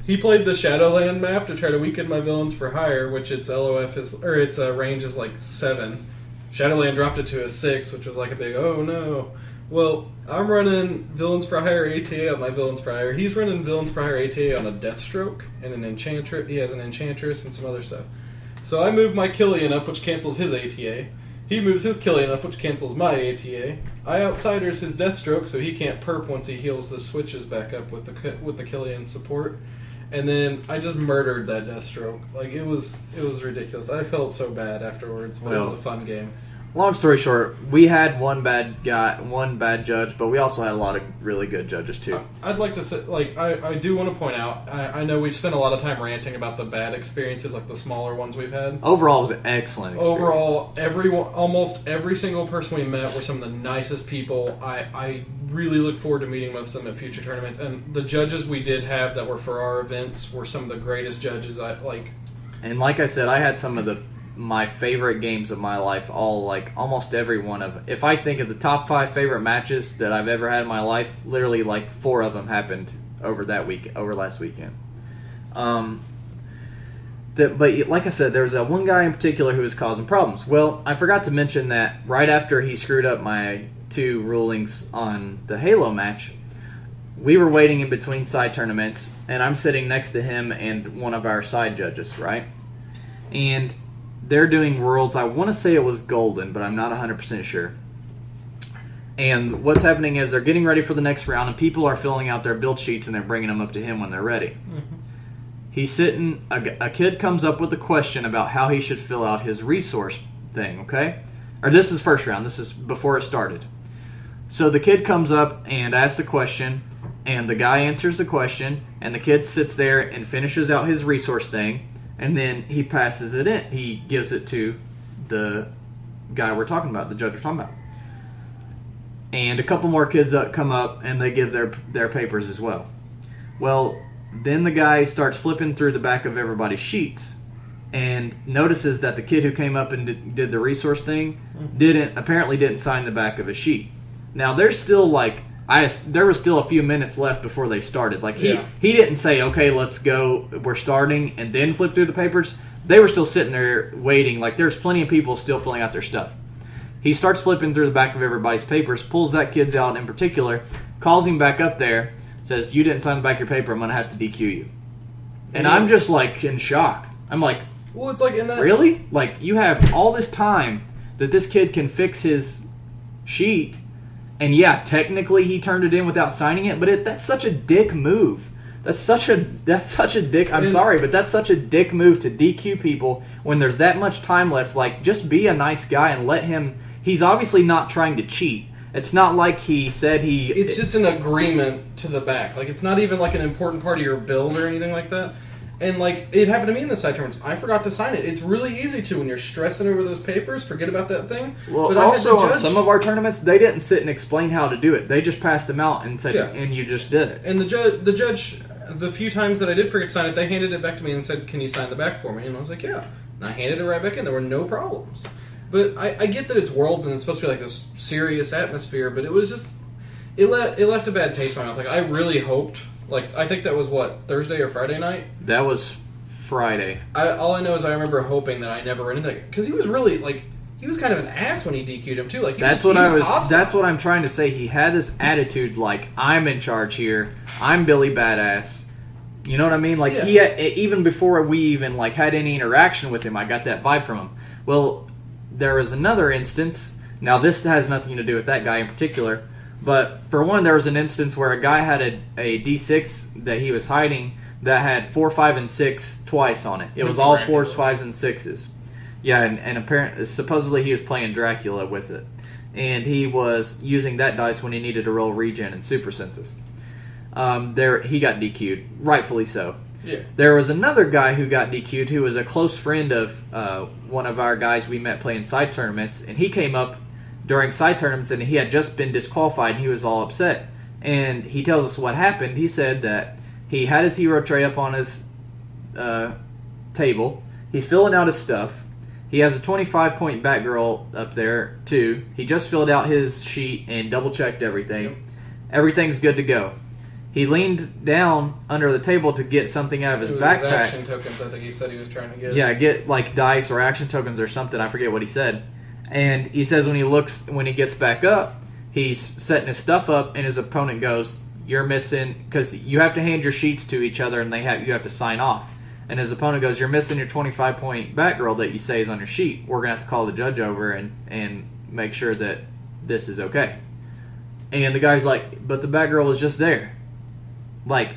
He played the Shadowland map to try to weaken my Villains for Hire, which its LOF is, or its range is like 7. Shadowland dropped it to a 6, which was like a big, oh no. Well, I'm running Villains for Hire ATA on my Villains for Hire. He's running Villains for Hire ATA on a Deathstroke and an Enchantress. He has an Enchantress and some other stuff. So I move my Killian up, which cancels his ATA. He moves his Killian up, which cancels my ATA. I outsiders his Deathstroke, so he can't perp once he heals the switches back up with the Killian support. And then I just murdered that Deathstroke. Like, it was ridiculous. I felt so bad afterwards, but it was a fun game. Long story short, we had one bad judge, but we also had a lot of really good judges too. I'd like to say, like, I do want to point out, I know we've spent a lot of time ranting about the bad experiences, like the smaller ones we've had. Overall, it was an excellent experience. Overall, almost every single person we met were some of the nicest people. I really look forward to meeting most of them at future tournaments. And the judges we did have that were for our events were some of the greatest judges I like. And like I said, I had some of my favorite games of my life, almost every one of them. If I think of the top 5 favorite matches that I've ever had in my life, literally like 4 of them happened over last weekend. But like I said, there was one guy in particular who was causing problems. Well, I forgot to mention that right after he screwed up my 2 rulings on the Halo match, we were waiting in between side tournaments, and I'm sitting next to him and one of our side judges, right? And they're doing Worlds. I want to say it was Golden, but I'm not 100% sure. And what's happening is they're getting ready for the next round, and people are filling out their build sheets, and they're bringing them up to him when they're ready. Mm-hmm. He's sitting. A kid comes up with a question about how he should fill out his resource thing, okay? Or this is first round. This is before it started. So the kid comes up and asks the question, and the guy answers the question, and the kid sits there and finishes out his resource thing. And then he passes it in. He gives it to the guy we're talking about, the judge we're talking about. And a couple more kids come up, and they give their papers as well. Well, then the guy starts flipping through the back of everybody's sheets and notices that the kid who came up and did the resource thing apparently didn't sign the back of a sheet. Now, there's still there was still a few minutes left before they started. Like he didn't say, "Okay, let's go. We're starting," and then flip through the papers. They were still sitting there waiting. Like there's plenty of people still filling out their stuff. He starts flipping through the back of everybody's papers, pulls that kid's out in particular, calls him back up there, says, "You didn't sign the back of your paper. I'm going to have to DQ you." And I'm just like in shock. I'm like, "Well, it's like in that really? Like you have all this time that this kid can fix his sheet." And yeah, technically he turned it in without signing it, but that's such a dick move. That's such a dick. I'm sorry, but that's such a dick move to DQ people when there's that much time left. Like, just be a nice guy and let him. He's obviously not trying to cheat. It's not like he said he. It's just an agreement to the back. Like, it's not even like an important part of your build or anything like that. And, like, it happened to me in the side tournaments. I forgot to sign it. It's really easy to when you're stressing over those papers. Forget about that thing. Well, but also on some of our tournaments, they didn't sit and explain how to do it. They just passed them out and said, and you just did it. And the judge, the few times that I did forget to sign it, they handed it back to me and said, "Can you sign the back for me?" And I was like, "Yeah." And I handed it right back in. There were no problems. But I get that it's Worlds and it's supposed to be like this serious atmosphere, but it was just... It left a bad taste in my mouth. Like, I really hoped... Like, I think that was, Thursday or Friday night? That was Friday. All I know is I remember hoping that I never ran into that. Because he was really, he was kind of an ass when he DQ'd him, too. Like, that's what I'm trying to say. He had this attitude, like, I'm in charge here. I'm Billy Badass. You know what I mean? Like, he had, even before we even, had any interaction with him, I got that vibe from him. Well, there was another instance. Now, this has nothing to do with that guy in particular. But for one, there was an instance where a guy had a D6 that he was hiding that had 4, 5, and 6 twice on it. It was all 4s, 5s, and 6s. Yeah, and apparently, supposedly he was playing Dracula with it. And he was using that dice when he needed to roll regen and super senses. He got DQ'd, rightfully so. Yeah. There was another guy who got DQ'd who was a close friend of one of our guys we met playing side tournaments, and he came up during side tournaments and he had just been disqualified and he was all upset. And he tells us what happened. He said that he had his hero tray up on his table. He's filling out his stuff. He has a 25-point Batgirl up there, too. He just filled out his sheet and double-checked everything. Yep. Everything's good to go. He leaned down under the table to get something out of his backpack. His action tokens, I think he said he was trying to get. Yeah, get like dice or action tokens or something. I forget what he said. And he says when he gets back up, he's setting his stuff up, and his opponent goes, "You're missing," because you have to hand your sheets to each other, and you have to sign off. And his opponent goes, "You're missing your 25-point Batgirl that you say is on your sheet. We're gonna have to call the judge over and make sure that this is okay." And the guy's like, "But the Batgirl was just there." Like,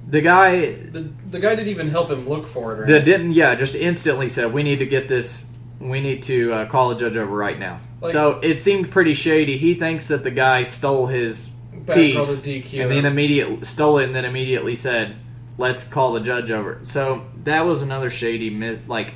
the guy... The guy didn't even help him look for it, right? Just instantly said, we need to get this... We need to call the judge over right now. Like, so it seemed pretty shady. He thinks that the guy stole his piece and then immediately said, let's call the judge over. So that was another shady myth. Like,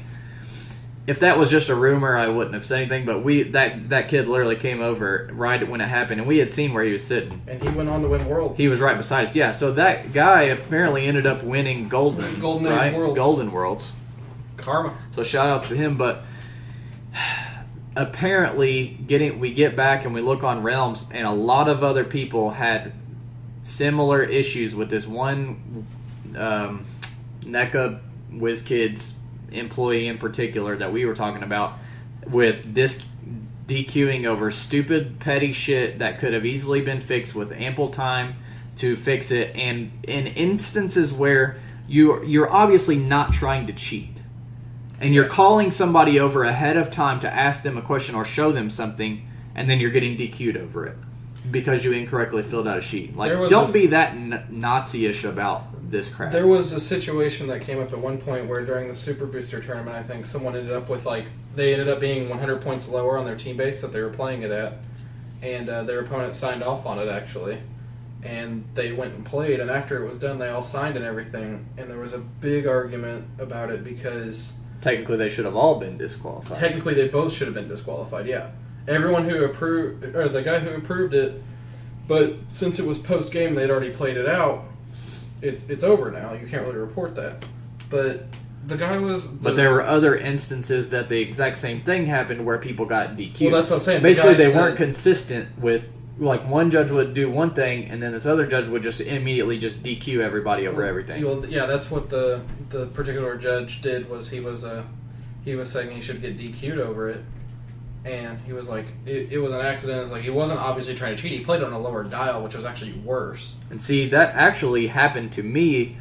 if that was just a rumor, I wouldn't have said anything. But that kid literally came over right when it happened, and we had seen where he was sitting. And he went on to win Worlds. He was right beside us. Yeah, so that guy apparently ended up winning Golden Age Worlds. Golden Worlds. Karma. So shout outs to him. But apparently, we get back and we look on Realms, and a lot of other people had similar issues with this one NECA WizKids employee in particular that we were talking about, with this DQing over stupid petty shit that could have easily been fixed with ample time to fix it, and in instances where you're obviously not trying to cheat and you're calling somebody over ahead of time to ask them a question or show them something, and then you're getting DQ'd over it because you incorrectly filled out a sheet. Like, don't be that Nazi-ish about this crap. There was a situation that came up at one point where during the Super Booster tournament, I think someone ended up with, they ended up being 100 points lower on their team base that they were playing it at, and their opponent signed off on it, actually. And they went and played, and after it was done, they all signed and everything, and there was a big argument about it because... Technically, they should have all been disqualified. Technically, they both should have been disqualified, yeah. Everyone who approved, or the guy who approved it, but since it was post-game, they'd already played it out, it's over now. You can't really report that. But the guy was... But there were other instances that the exact same thing happened where people got DQ'd. Well, that's what I'm saying. Basically, they weren't consistent with... Like, one judge would do one thing, and then this other judge would just immediately just DQ everybody over everything. Well, yeah, that's what the particular judge did. Was he was saying he should get DQ'd over it, and he was like, it was an accident. It's like he wasn't obviously trying to cheat. He played on a lower dial, which was actually worse. And see, that actually happened to me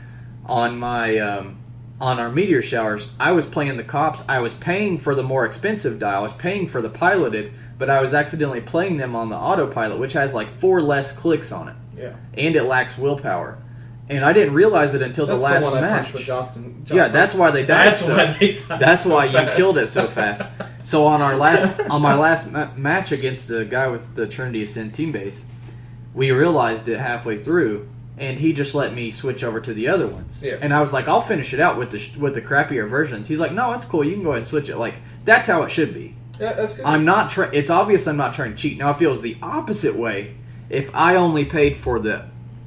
on my on our meteor showers. I was playing the cops. I was paying for the more expensive dial. I was paying for the piloted. But I was accidentally playing them on the autopilot, which has like 4 less clicks on it. Yeah. And it lacks willpower. And I didn't realize it until the last one match. I punched with John that's why they died. That's why you fast. killed it so fast. So on my last match against the guy with the Trinity Ascend team base, we realized it halfway through, and he just let me switch over to the other ones. Yeah. And I was like, I'll finish it out with the crappier versions. He's like, no, that's cool. You can go ahead and switch it. Like, that's how it should be. Yeah, that's good. It's obvious I'm not trying to cheat. Now, if it was the opposite way, if I only paid for the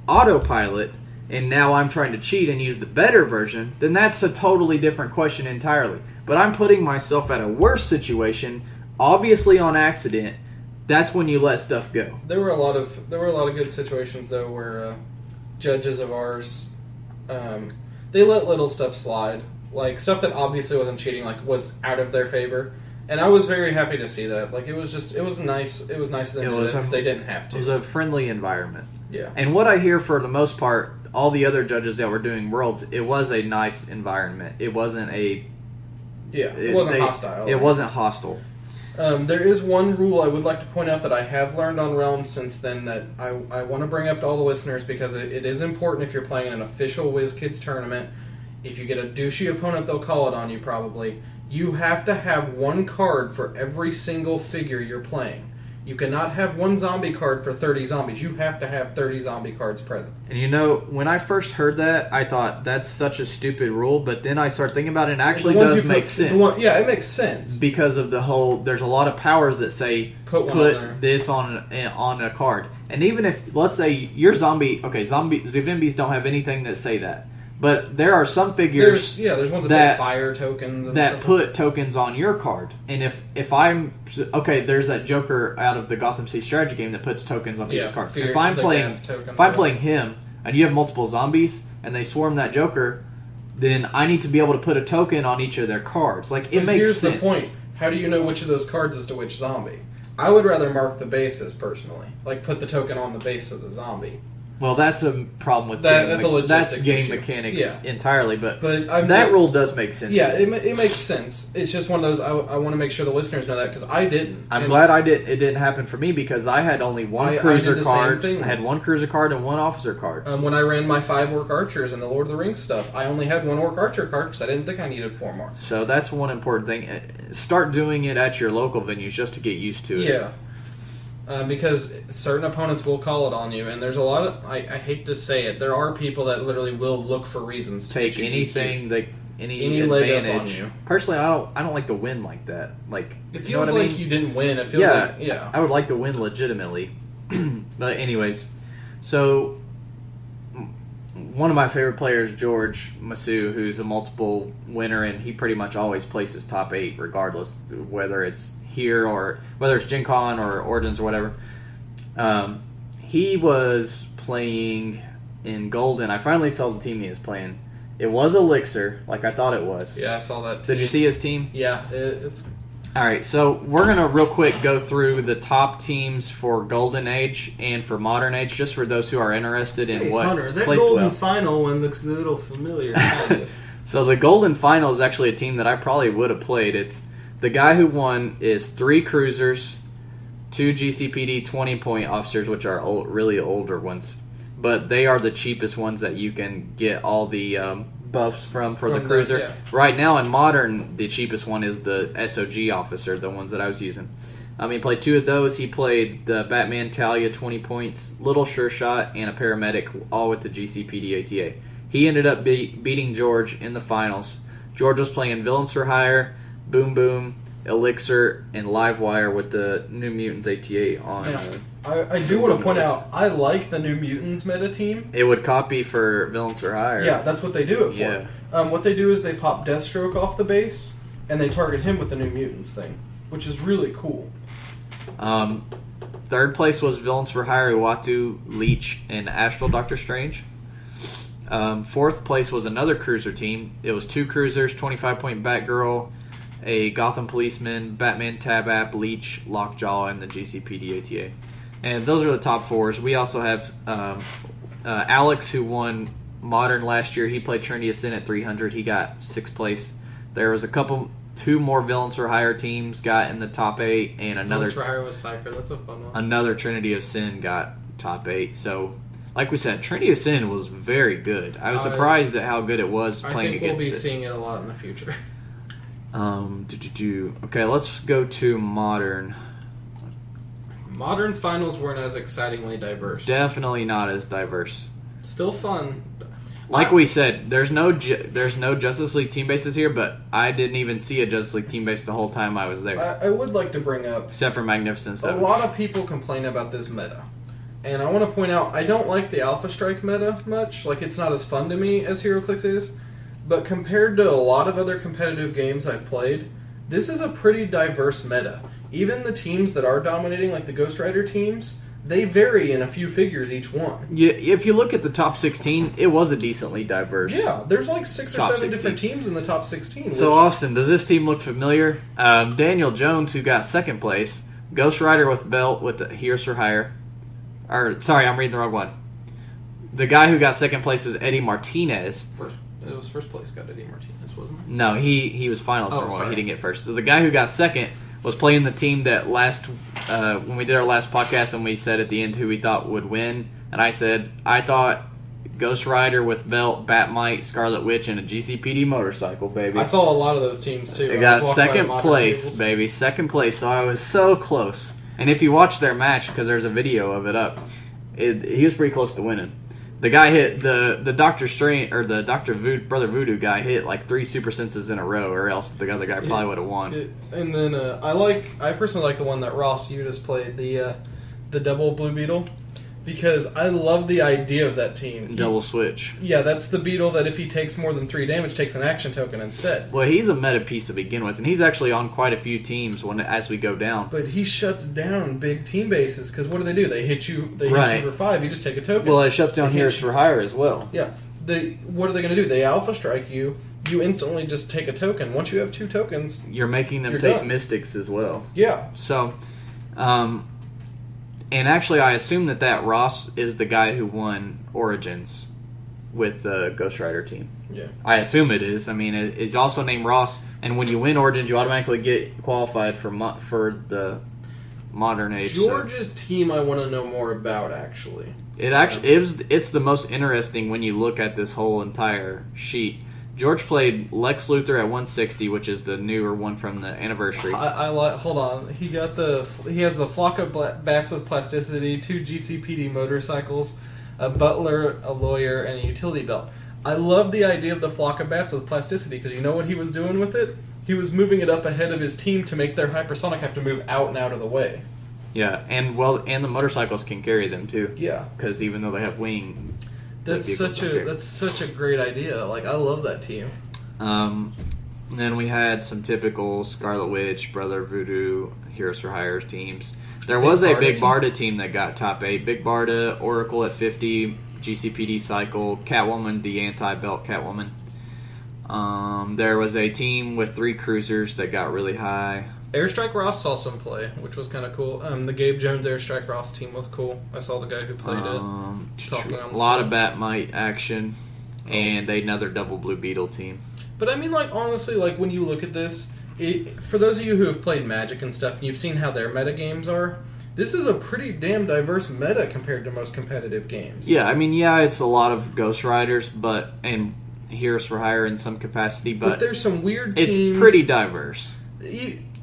autopilot and now I'm trying to cheat and use the better version, then that's a totally different question entirely. But I'm putting myself at a worse situation, obviously on accident. That's when you let stuff go. There were a lot of good situations though where judges of ours they let little stuff slide, like stuff that obviously wasn't cheating, like was out of their favor. And I was very happy to see that. Like, it was nice. It was nice of them because they didn't have to. It was a friendly environment. Yeah. And what I hear for the most part, all the other judges that were doing Worlds, it was a nice environment. It wasn't a... Yeah, it wasn't hostile. It wasn't hostile. There is one rule I would like to point out that I have learned on Realms since then that I want to bring up to all the listeners because it is important if you're playing in an official WizKids tournament. If you get a douchey opponent, they'll call it on you probably. You have to have one card for every single figure you're playing. You cannot have one zombie card for 30 zombies. You have to have 30 zombie cards present. And when I first heard that, I thought that's such a stupid rule, but then I started thinking about it, and it actually does make sense. It makes sense. Because of there's a lot of powers that say, put this on a card. And even if, let's say, your Zombies don't have anything that say that. But there are some figures there's ones that put fire tokens and that put tokens on your card. And if I'm there's that Joker out of the Gotham City strategy game that puts tokens on people's cards. If I'm playing him and you have multiple zombies and they swarm that Joker, then I need to be able to put a token on each of their cards. Like, it makes sense. Here's the point. How do you know which of those cards is to which zombie? I would rather mark the bases personally. Like, put the token on the base of the zombie. Well, that's a problem with that's game mechanics entirely, but that rule does make sense. Yeah, it makes sense. It's just one of those. I want to make sure the listeners know that because I didn't. I'm glad it didn't happen for me because I had only one cruiser card. I had one cruiser card and one officer card. When I ran my 5 orc archers and the Lord of the Rings stuff, I only had one orc archer card because I didn't think I needed 4 more. So that's one important thing. Start doing it at your local venues just to get used to it. Yeah. Because certain opponents will call it on you, and there's a lot of, I hate to say it, there are people that literally will look for reasons to take anything any advantage. Leg up on you. Personally, I don't like to win like that. Like, it feels like you didn't win. It feels I would like to win legitimately. But anyways, so one of my favorite players, George Masu, who's a multiple winner, and he pretty much always places top 8 regardless, whether it's here or whether it's Gencon or Origins or whatever. He was playing in Golden. I finally saw the team he was playing. It was Elixir, like I thought it was. Yeah, I saw that too. Did you see his team? Yeah, it's... Alright, so we're going to real quick go through the top teams for Golden Age and for Modern Age, just for those who are interested in what Hunter, that placed Golden Final one looks a little familiar. So the Golden Final is actually a team that I probably would have played. It's the guy who won is 3 cruisers, 2 GCPD 20-point officers, which are really older ones. But they are the cheapest ones that you can get all the buffs from the cruiser. Yeah. Right now in Modern, the cheapest one is the SOG officer, the ones that I was using. He played 2 of those. He played the Batman Talia 20 points, Little Sure Shot, and a Paramedic, all with the GCPD ATA. He ended up beating George in the finals. George was playing Villains for Hire, Boom Boom, Elixir, and Livewire with the New Mutants ATA on. I do want to point out, I like the New Mutants meta team. It would copy for Villains for Hire. Yeah, that's what they do it for. Yeah. What they do is they pop Deathstroke off the base, and they target him with the New Mutants thing, which is really cool. Third place was Villains for Hire, Uatu, Leech, and Astral Doctor Strange. Fourth place was another cruiser team. It was 2 cruisers, 25-point Batgirl, a Gotham Policeman, Batman Tab-App, Leech, Lockjaw, and the GCPD ATA. And those are the top 4s. We also have Alex, who won Modern last year. He played Trinity of Sin at 300. He got 6th place. There was 2 more Villains for Hire teams got in the top 8, and another Villains for Hire was Cypher. That's a fun one. Another Trinity of Sin got top 8. So, like we said, Trinity of Sin was very good. I was surprised at how good it was playing against it. I think we'll be seeing it a lot in the future. Okay, let's go to Modern. Modern's finals weren't as excitingly diverse. Definitely not as diverse. Still fun. Like we said, there's no Justice League team bases here, but I didn't even see a Justice League team base the whole time I was there. I would like to bring up, except for Magnificent Seven. A lot of people complain about this meta. And I want to point out, I don't like the Alpha Strike meta much. Like, it's not as fun to me as HeroClix is. But compared to a lot of other competitive games I've played, this is a pretty diverse meta. Even the teams that are dominating, like the Ghost Rider teams, they vary in a few figures each one. Yeah, if you look at the top 16, it was a decently diverse. Yeah, there's like 6 or 7 different teams in the top 16. So, Austin, does this team look familiar? Daniel Jones, who got 2nd place, Ghost Rider with belt with the Heroes for Hire. Sorry, I'm reading the wrong one. The guy who got 2nd place was Eddie Martinez. It was 1st place got Eddie Martinez, wasn't it? No, he was finalist for one. He didn't get 1st. So the guy who got 2nd was playing the team that when we did our last podcast, and we said at the end who we thought would win. And I said, I thought Ghost Rider with belt, Batmite, Scarlet Witch, and a GCPD motorcycle, baby. I saw a lot of those teams, too. They got 2nd place, baby. 2nd place. So I was so close. And if you watch their match, because there's a video of it up, he was pretty close to winning. The guy hit the Dr. Strange or the Brother Voodoo guy hit like 3 super senses in a row, or else the other guy probably would have won. And then I personally like the one that Ross Udis played, the double Blue Beetle, because I love the idea of that team. Double switch. Yeah, that's the Beetle that if he takes more than 3 damage, takes an action token instead. Well, he's a meta piece to begin with, and he's actually on quite a few teams as we go down. But he shuts down big team bases, because what do? They hit you for 5, you just take a token. Well, it shuts down Heroes for Hire as well. Yeah. What are they going to do? They Alpha Strike you. You instantly just take a token. Once you have 2 tokens, you're making them take done. Mystics as well. Yeah. So, and actually, I assume that Ross is the guy who won Origins with the Ghost Rider team. Yeah. I assume it is. I mean, it's also named Ross, and when you win Origins, you automatically get qualified for the Modern Age. George's team I want to know more about, actually. It's the most interesting when you look at this whole entire sheet. George played Lex Luthor at 160, which is the newer one from the anniversary. Hold on. He has the flock of bats with plasticity, 2 GCPD motorcycles, a butler, a lawyer, and a utility belt. I love the idea of the flock of bats with plasticity, because you know what he was doing with it? He was moving it up ahead of his team to make their hypersonic have to move out and out of the way. Yeah, and the motorcycles can carry them too. Yeah, because even though they have wing. That's such a great idea. Like, I love that team. Then we had some typical Scarlet Witch, Brother Voodoo, Heroes for Hire teams. There was a Big Barda team that got top 8. Big Barda, Oracle at 50, GCPD Cycle, Catwoman, the anti-belt Catwoman. There was a team with 3 cruisers that got really high. Airstrike Ross saw some play, which was kind of cool. The Gabe Jones Airstrike Ross team was cool. I saw the guy who played it. A lot of Batmite action, and another double Blue Beetle team. But I mean, like, honestly, like, when you look at this, for those of you who have played Magic and stuff, and you've seen how their meta games are, this is a pretty damn diverse meta compared to most competitive games. Yeah, I mean, it's a lot of Ghost Riders, and Heroes for Hire in some capacity, but there's some weird teams. It's pretty diverse.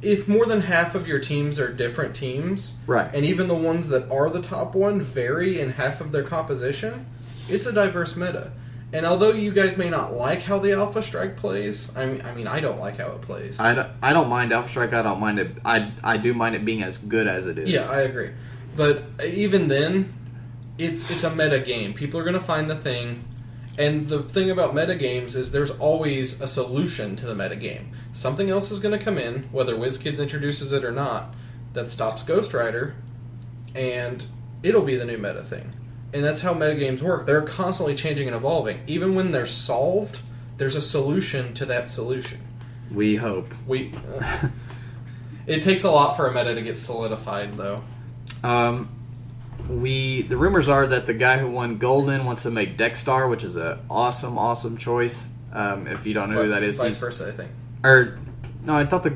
If more than half of your teams are different teams, right, and even the ones that are the top one vary in half of their composition, it's a diverse meta. And although you guys may not like how the Alpha Strike plays, I mean, I don't like how it plays. I don't mind Alpha Strike. I don't mind it. I do mind it being as good as it is. Yeah, I agree. But even then, it's a meta game. People are going to find the thing. And the thing about metagames is there's always a solution to the metagame. Something else is going to come in, whether WizKids introduces it or not, that stops Ghost Rider, and it'll be the new meta thing. And that's how metagames work. They're constantly changing and evolving. Even when they're solved, there's a solution to that solution. We hope. It takes a lot for a meta to get solidified, though. The rumors are that the guy who won Golden wants to make Dexstar, which is an awesome choice. If you don't know who that is, vice versa, I think. No, I thought the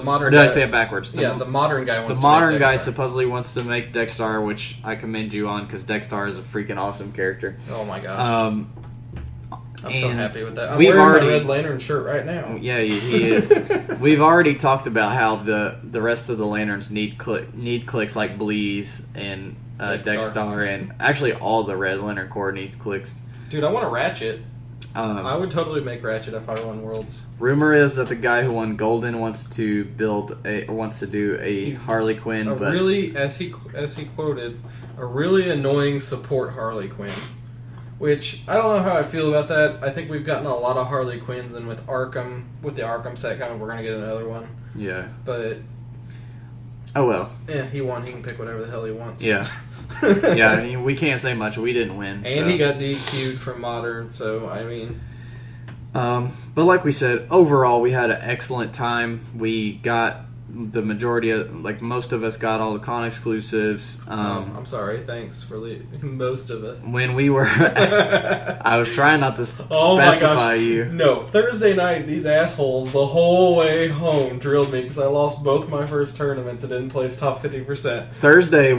modern. Or did I say it backwards? The modern guy wants. The modern guy supposedly wants to make Dexstar, which I commend you on because Dexstar is a freaking awesome character. Oh my gosh! I'm so happy with that. I'm wearing my Red Lantern shirt right now. Yeah, he is. We've already talked about how the rest of the lanterns need Clix like Bleeze and Dexstar, and actually all the Red Lantern Corps needs Clix. Dude, I want a Ratchet. I would totally make Ratchet if I won Worlds. Rumor is that the guy who won Golden wants to do a Harley Quinn, really, as he quoted, a really annoying support Harley Quinn. Which I don't know how I feel about that. I think we've gotten a lot of Harley Quinns, and with the Arkham set coming, we're gonna get another one. Yeah, but oh well. Yeah, he won. He can pick whatever the hell he wants. Yeah. Yeah, I mean, we can't say much. We didn't win. And he got DQ'd from Modern, so, I mean... But like we said, overall, we had an excellent time. We got the majority of... Like, most of us got all the con exclusives. I'm sorry. Thanks for leaving. Most of us. When we were... I was trying not to specify you. No, Thursday night, these assholes, the whole way home, drilled me because I lost both my first tournaments and didn't place top 50%. Thursday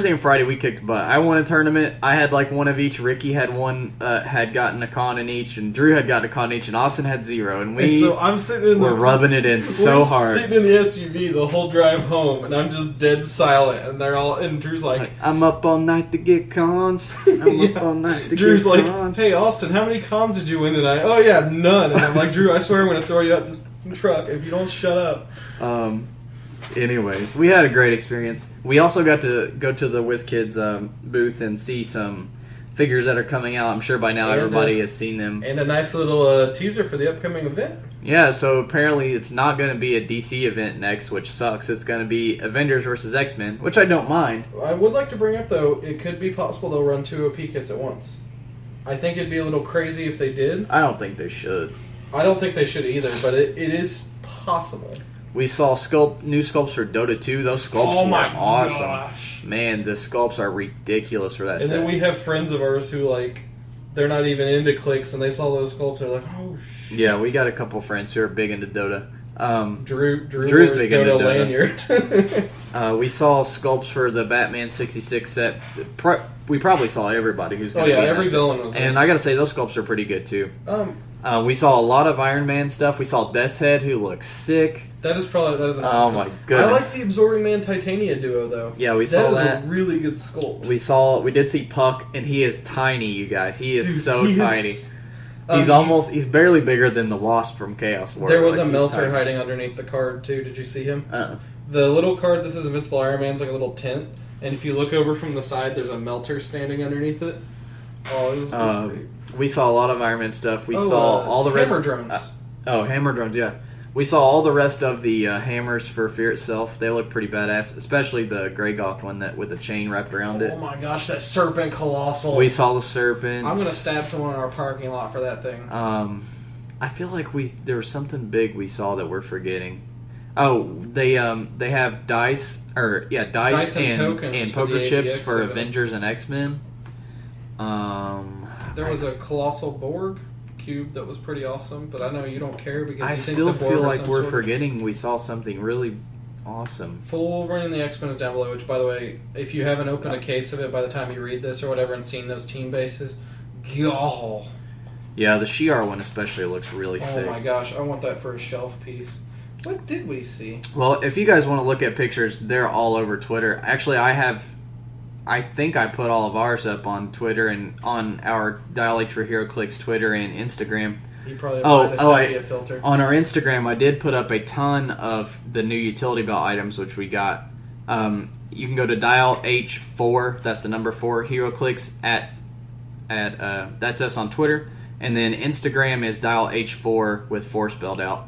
and Friday we kicked butt. I won a tournament. I had like one of each. Ricky had one, had gotten a con in each, and Drew had gotten a con in each, and Austin had 0. And so I'm sitting in rubbing it in so hard. hard. Sitting in the SUV the whole drive home, and I'm just dead silent, and they're all, and Drew's like, I'm up all night to get cons. I'm up all night to Drew's get like, cons. hey Austin, how many cons did you win tonight? Oh yeah, none. And I'm like, Drew, I swear I'm going to throw you out this truck if you don't shut up. Anyways, we had a great experience. We also got to go to the WizKids booth and see some figures that are coming out. I'm sure by now everybody has seen them. And a nice little teaser for the upcoming event. Yeah, so apparently it's not going to be a DC event next, which sucks. It's going to be Avengers versus X-Men, which I don't mind. I would like to bring up, though, it could be possible they'll run 2 OP kits at once. I think it'd be a little crazy if they did. I don't think they should. I don't think they should either, but it is possible. We saw new sculpts for Dota 2. Those sculpts were awesome. Gosh. Man, the sculpts are ridiculous for that set. And then we have friends of ours who, like, they're not even into Clix, and they saw those sculpts, they're like, oh, shit. Yeah, we got a couple friends who are big into Dota. Drew's big Dota lanyard. We saw sculpts for the Batman 66 set. We probably saw everybody who's going to be in every that villain set. was there. And I got to say, those sculpts are pretty good, too. We saw a lot of Iron Man stuff. We saw Death's Head, who looks sick. That is an awesome Oh my goodness! I like the Absorbing Man Titania duo though. Yeah, we saw that. That is a really good sculpt. We did see Puck, and he is tiny, you guys. He is tiny. He's barely bigger than the Wasp from Chaos War. There was a Melter hiding underneath the card too. Did you see him? The little card. This is Invincible Iron Man's like a little tent, and if you look over from the side, there's a Melter standing underneath it. Oh, it's great. We saw a lot of Iron Man stuff. We saw all the rest. Hammer drones. Hammer drones. Yeah. We saw all the rest of the hammers for Fear itself. They look pretty badass, especially the Grey Goth one that with the chain wrapped around it. Oh my gosh, that Serpent Colossal! We saw the Serpent. I'm gonna stab someone in our parking lot for that thing. I feel like there was something big we saw that we're forgetting. Oh, they have dice and poker chips for Avengers and X-Men. There was a Colossal Borg cube that was pretty awesome, but I know you don't care because I still feel like we're forgetting we saw something really awesome. Full Wolverine and the X-Men is down below, which, by the way, if you haven't opened a case of it by the time you read this or whatever and seen those team bases, y'all. Yeah, the Shi'ar one especially looks really sick. Oh my gosh, I want that for a shelf piece. What did we see? Well, if you guys want to look at pictures, they're all over Twitter. Actually, I think I put all of ours up on Twitter and on our Dial H For Heroclix Twitter and Instagram. You probably applied the sepia filter. On our Instagram, I did put up a ton of the new utility belt items, which we got. You can go to Dial H4, that's the number 4, Heroclix at that's us on Twitter. And then Instagram is Dial H4 with 4 spelled out.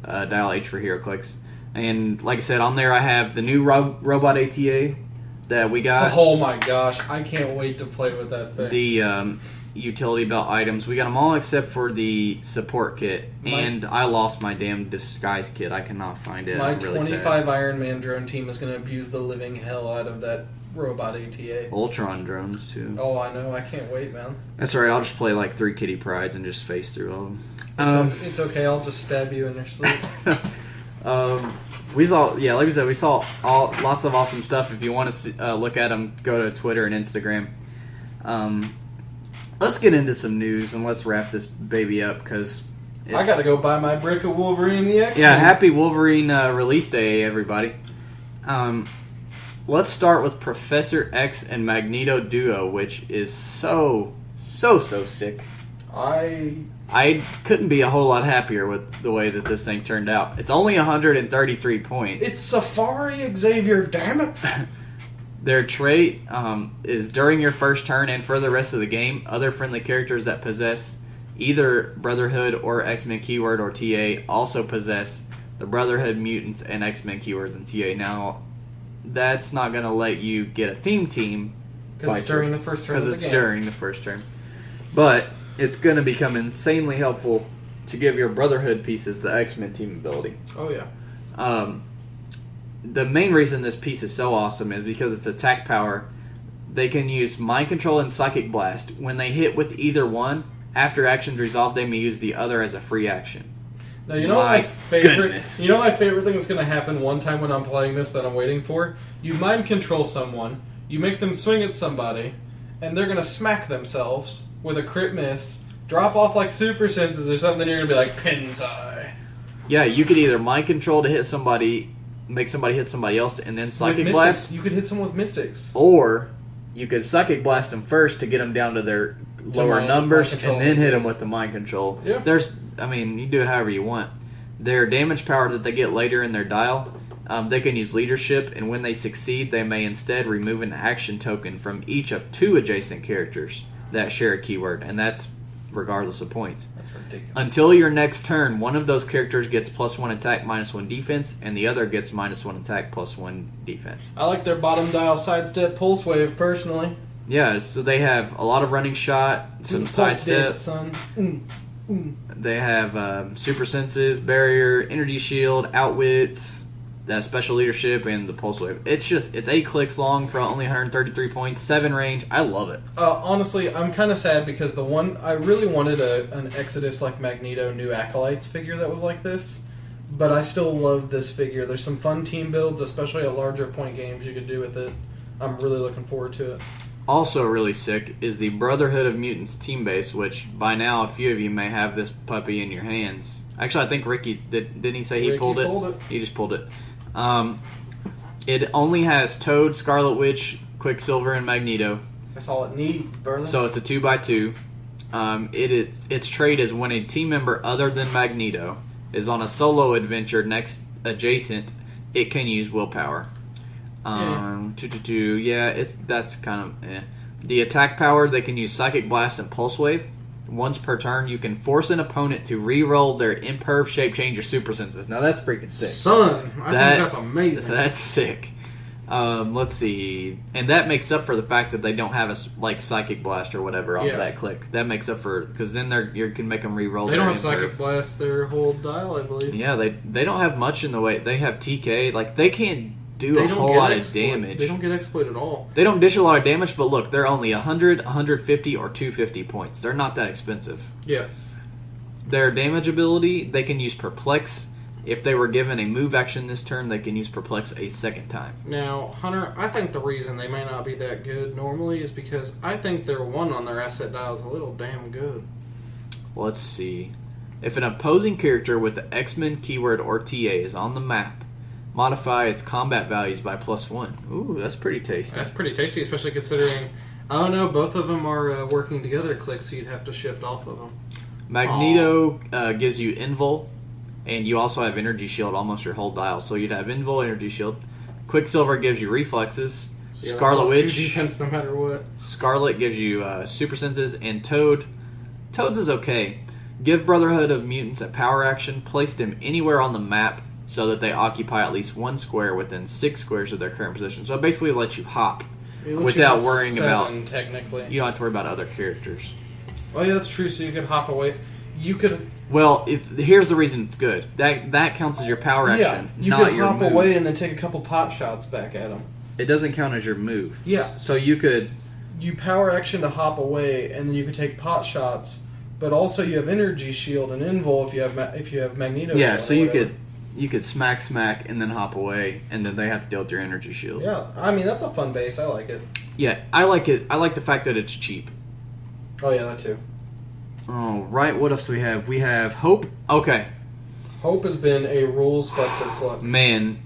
Dial H For Heroclix. And like I said, on there I have the new robot ATA that we got. Oh my gosh, I can't wait to play with that thing. The utility belt items, we got them all except for the support kit. And I lost my damn disguise kit. I cannot find it. My I'm really 25 sad. Iron Man drone team is going to abuse the living hell out of that robot ATA. Ultron drones too. Oh, I know. I can't wait, man. That's alright. I'll just play like 3 kitty prides and just face through all of them. It's okay. I'll just stab you in your sleep. We saw, like we said, we saw lots of awesome stuff. If you want to look at them, go to Twitter and Instagram. Let's get into some news and let's wrap this baby up because I gotta go buy my brick of Wolverine and the X-Men. Yeah, happy Wolverine release day, everybody. Let's start with Professor X and Magneto duo, which is so sick. I couldn't be a whole lot happier with the way that this thing turned out. It's only 133 points. It's Safari Xavier, damn it! Their trait is during your first turn and for the rest of the game, other friendly characters that possess either Brotherhood or X-Men keyword or TA also possess the Brotherhood mutants and X-Men keywords and TA. Now, that's not going to let you get a theme team. Because it's during the first turn of the game. Because it's during the first turn. But it's going to become insanely helpful to give your Brotherhood pieces the X-Men team ability. Oh, yeah. The main reason this piece is so awesome is because it's attack power. They can use Mind Control and Psychic Blast. When they hit with either one, after actions resolve, they may use the other as a free action. Now, you know my favorite thing that's going to happen one time when I'm playing this that I'm waiting for? You Mind Control someone, you make them swing at somebody, and they're going to smack themselves with a crit miss, drop off like super senses or something, and you're going to be like, Pinsai. Yeah, you could either mind control to hit somebody, make somebody hit somebody else, and then Psychic Blast. You could hit someone with Mystics. Or you could Psychic Blast them first to get them down to their lower numbers, and then hit them with the mind control. Yeah. You do it however you want. Their damage power that they get later in their dial, they can use Leadership, and when they succeed, they may instead remove an action token from each of 2 adjacent characters that share a keyword, and that's regardless of points. That's ridiculous. Until your next turn, one of those characters gets +1 attack, -1 defense, and the other gets -1 attack, +1 defense. I like their bottom dial sidestep pulse wave, personally. Yeah, so they have a lot of running shot, some sidestep. They have super senses, barrier, energy shield, outwits, that special leadership, and the pulse wave. It's 8 clicks long for only 133 points, 7 range. I love it. Honestly, I'm kind of sad because I really wanted an Exodus like Magneto New Acolytes figure that was like this, but I still love this figure. There's some fun team builds, especially at larger point games you could do with it. I'm really looking forward to it. Also really sick is the Brotherhood of Mutants team base, which by now a few of you may have this puppy in your hands. Actually, I think Ricky, didn't he say he pulled it? He just pulled it. It only has Toad, Scarlet Witch, Quicksilver, and Magneto. That's all it needs, brother. So it's a 2x2. Its trait is when a team member other than Magneto is on a solo adventure adjacent, it can use willpower. That's kind of The attack power, they can use Psychic Blast and Pulse Wave. Once per turn, you can force an opponent to re-roll their imperv, shape change, or super senses. Now that's freaking sick. Son, I think that's amazing. That's sick. Let's see, and that makes up for the fact that they don't have Psychic Blast or whatever on that click. That makes up for because then you can make them re-roll. They don't have Psychic Blast their whole dial, I believe. Yeah, they don't have much in the way. They have TK. They can't do a whole lot of damage. They don't get exploit at all. They don't dish a lot of damage, but look, they're only 100, 150, or 250 points. They're not that expensive. Yeah. Their damage ability, they can use Perplex. If they were given a move action this turn, they can use Perplex a second time. Now, Hunter, I think the reason they may not be that good normally is because I think their 1 on their asset dial is a little damn good. Let's see. If an opposing character with the X-Men keyword or TA is on the map, modify its combat values by +1. Ooh, that's pretty tasty. That's pretty tasty, especially considering, I don't know, both of them are working together, Clix, so you'd have to shift off of them. Magneto gives you Invul, and you also have Energy Shield almost your whole dial. So you'd have Invul, Energy Shield. Quicksilver gives you Reflexes. So Scarlet Witch. Defense no matter what. Scarlet gives you Super Senses, and Toad's is okay. Give Brotherhood of Mutants a power action. Place them anywhere on the map so that they occupy at least 1 square within 6 squares of their current position. So it basically lets you hop without worrying about. Technically, you don't have to worry about other characters. Oh yeah, that's true. So you could hop away. You could. Well, here's the reason it's good. That counts as your power action. You not could your hop move. away and then take a couple pot shots back at them. It doesn't count as your move. Yeah. So you could. You power action to hop away, and then you could take pot shots. But also you have Energy Shield and Invul if you have Magneto. Yeah. So you could smack, and then hop away, and then they have to deal with your Energy Shield. Yeah. I mean, that's a fun base. I like it. Yeah, I like it. I like the fact that it's cheap. Oh yeah, that too. Oh, right. What else do we have? We have Hope. Okay. Hope has been a rules clusterfuck. Man,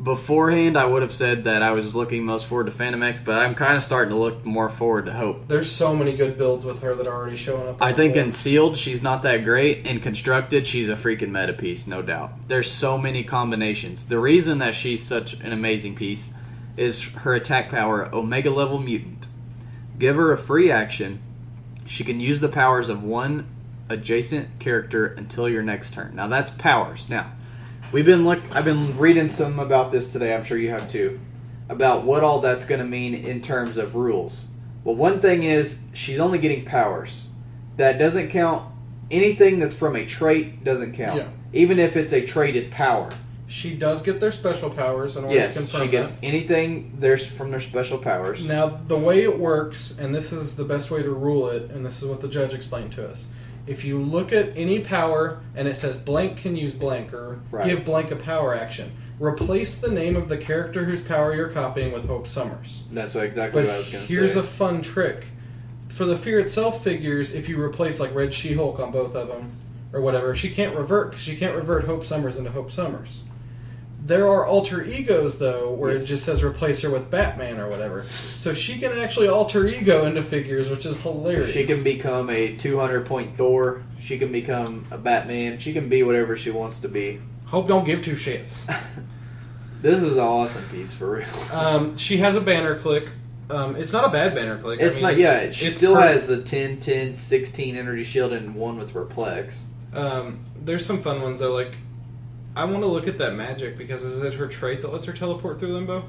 beforehand I would have said that I was looking most forward to Phantom X, but I'm kind of starting to look more forward to Hope. There's so many good builds with her that are already showing up. I think in Sealed, she's not that great. In Constructed, she's a freaking meta piece, no doubt. There's so many combinations. The reason that she's such an amazing piece is her attack power, Omega level mutant. Give her a free action. She can use the powers of one adjacent character until your next turn. Now that's powers. Now, I've been reading some about this today. I'm sure you have too, about what all that's going to mean in terms of rules. Well, one thing is she's only getting powers. That doesn't count. Anything that's from a trait doesn't count, even if it's a traded power. She does get their special powers in order to confirm she gets anything from their special powers. Now, the way it works, and this is the best way to rule it, and this is what the judge explained to us. If you look at any power and it says blank can use blank or give blank a power action, replace the name of the character whose power you're copying with Hope Summers. That's exactly what I was going to say. Here's a fun trick. For the Fear Itself figures, if you replace like Red She-Hulk on both of them, or whatever, she can't revert because she can't revert Hope Summers into Hope Summers. There are alter egos, though, where it just says replace her with Batman or whatever. So she can actually alter ego into figures, which is hilarious. She can become a 200-point Thor. She can become a Batman. She can be whatever she wants to be. Hope don't give two shits. This is an awesome piece, for real. She has a banner click. It's not a bad banner click. It's not, yeah. She still has a 10, 10, 16 energy shield and one with Perplex. There's some fun ones, though, like... I want to look at that magic, because is it her trait that lets her teleport through limbo?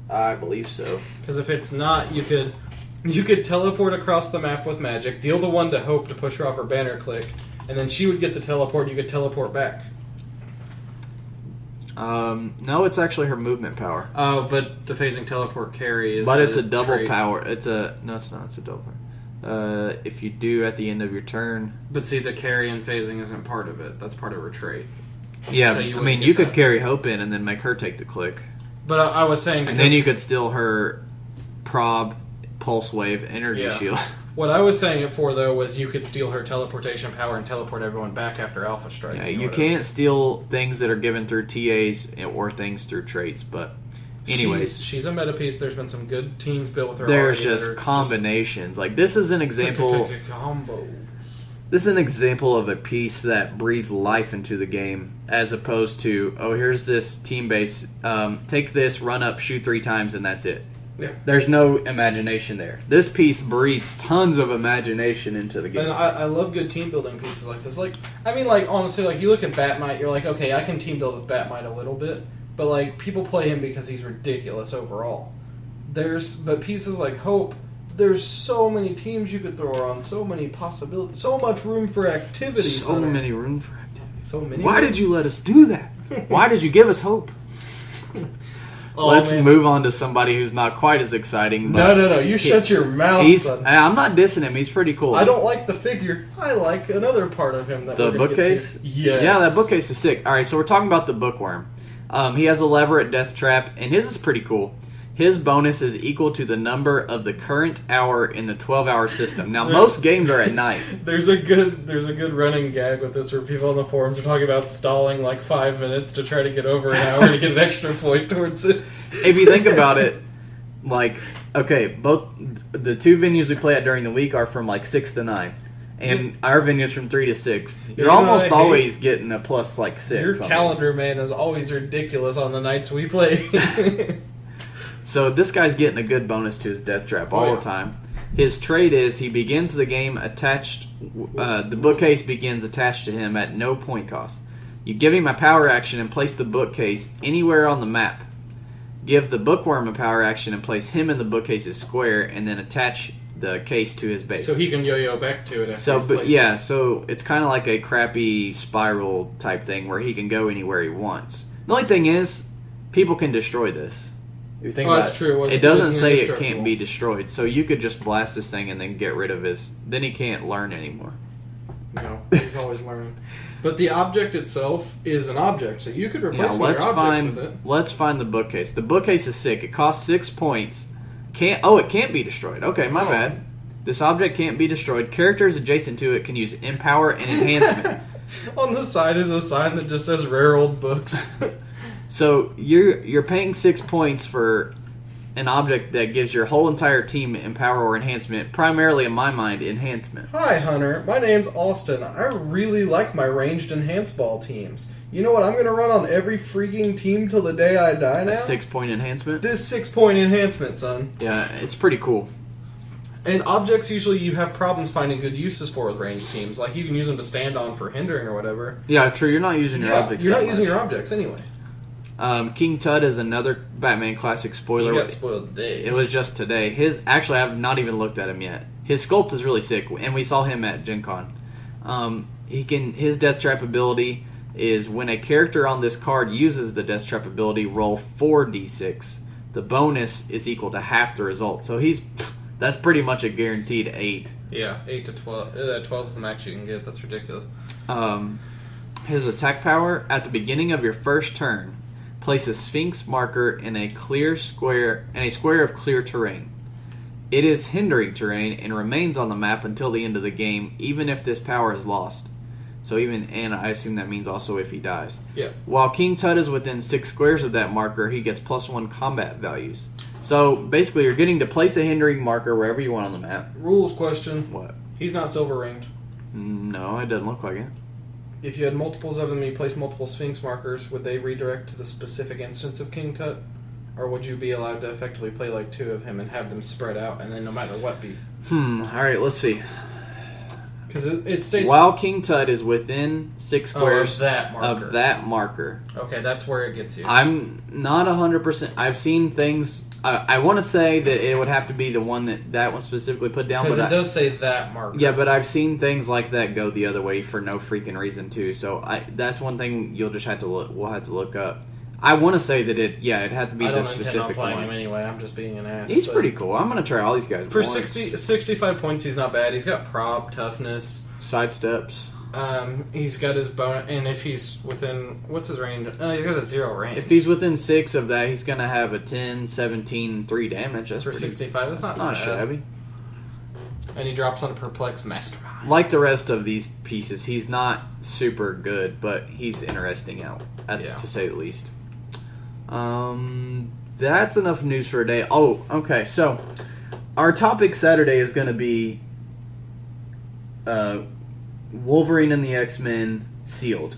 I believe so. Because if it's not, you could teleport across the map with magic, deal the one to Hope to push her off her banner click, and then she would get the teleport and you could teleport back. No, it's actually her movement power. Oh, but the phasing teleport carry is... But it's a double trait. Power. No, it's not. It's a double power. If you do at the end of your turn... But see, the carry and phasing isn't part of it. That's part of her trait. Yeah, so you could carry Hope in and then make her take the click. But I was saying... And then you could steal her prob, pulse wave, energy shield. What I was saying it for, though, was you could steal her teleportation power and teleport everyone back after Alpha Strike. Yeah, you can't steal things that are given through TAs or things through traits, but... Anyways, she's a meta piece. There's been some good teams built with her. There's just combinations. Like, this is an example... Combos. This is an example of a piece that breathes life into the game, as opposed to, oh, here's this team base, take this, run up, shoot 3 times, and that's it. Yeah. There's no imagination there. This piece breathes tons of imagination into the game. And I love good team building pieces like this. Like, I mean, like, honestly, like, you look at Batmite, you're like, okay, I can team build with Batmite a little bit, but, like, people play him because he's ridiculous overall. But pieces like Hope... There's so many teams you could throw her on, so many possibilities, so much room for activities. So many room for activities. So many. Why did you let us do that? Why did you give us Hope? Let's move on to somebody who's not quite as exciting. But no. You shut your mouth. I'm not dissing him. He's pretty cool. I don't like the figure. I like another part of him. The bookcase? Yes. Yeah, that bookcase is sick. All right, so we're talking about the bookworm. He has elaborate death trap, and his is pretty cool. His bonus is equal to the number of the current hour in the 12-hour system. Now, most games are at night. There's a good running gag with this where people on the forums are talking about stalling like 5 minutes to try to get over an hour to get an extra point towards it. If you think about it, like, okay, both the 2 venues we play at during the week are from like 6 to 9. And our venue's from 3 to 6. You're almost always getting a plus like 6. Your calendar, man, is always ridiculous on the nights we play. So this guy's getting a good bonus to his death trap all the time. His trait is he begins the game attached. The bookcase begins attached to him at no point cost. You give him a power action and place the bookcase anywhere on the map. Give the bookworm a power action and place him in the bookcase's square, and then attach the case to his base. So he can yo-yo back to it. So it's kind of like a crappy spiral type thing where he can go anywhere he wants. The only thing is, people can destroy this. You think that's true. It doesn't say it can't be destroyed, so you could just blast this thing and then get rid of his. Then he can't learn anymore. No, he's always learning. But the object itself is an object, so you could replace your objects with it. Let's find the bookcase. The bookcase is sick. It costs 6 points. It can't be destroyed. Okay, my bad. This object can't be destroyed. Characters adjacent to it can use Empower and Enhancement. On the side is a sign that just says Rare Old Books. So you're paying 6 points for an object that gives your whole entire team Empower or Enhancement, primarily in my mind, Enhancement. Hi, Hunter. My name's Austin. I really like my ranged enhance ball teams. You know what I'm going to run on every freaking team till the day I die now? A 6-point enhancement? This 6-point enhancement, son. Yeah, it's pretty cool. And objects, usually you have problems finding good uses for with ranged teams. Like, you can use them to stand on for hindering or whatever. Yeah, true. You're not using your objects. You're not using your objects anyway. King Tut is another Batman Classic spoiler. He got spoiled today. It was just today. Actually, I have not even looked at him yet. His sculpt is really sick, and we saw him at Gencon. His Death Trap ability is when a character on this card uses the Death Trap ability, roll 4d6. The bonus is equal to half the result. So that's pretty much a guaranteed 8. Yeah, 8 to 12. 12 is the max you can get. That's ridiculous. His attack power at the beginning of your first turn. Place a Sphinx marker in a square of clear terrain. It is hindering terrain and remains on the map until the end of the game, even if this power is lost. So and I assume that means also if he dies. Yeah. While King Tut is within 6 squares of that marker, he gets +1 combat values. So basically, you're getting to place a hindering marker wherever you want on the map. Rules question. What? He's not silver ringed. No, it doesn't look like it. If you had multiples of them and you placed multiple Sphinx markers, would they redirect to the specific instance of King Tut? Or would you be allowed to effectively play like 2 of him and have them spread out and then no matter what be? Alright, let's see. Because it states... While King Tut is within 6 squares of that marker. Okay, that's where it gets you. I'm not 100%. I've seen things... I want to say that it would have to be the one that one specifically put down. Because it does say that marker. Yeah, but I've seen things like that go the other way for no freaking reason too. So that's one thing you'll just have to look. We'll have to look up. I want to say that it had to be the specific one. I don't intend on playing him anyway. I'm just being an ass. He's pretty cool. I'm going to try all these guys. For 65 points, he's not bad. He's got prob, toughness, sidesteps. He's got his bonus, and if he's within, what's his range? He's got a 0 range. If he's within 6 of that, he's going to have a 10, 17, 3 damage. That's for 65. That's not shabby. And he drops on a perplex mastermind. Like the rest of these pieces, he's not super good, but he's interesting to say the least. That's enough news for a day. Oh, okay. So our topic Saturday is going to be Wolverine and the X-Men sealed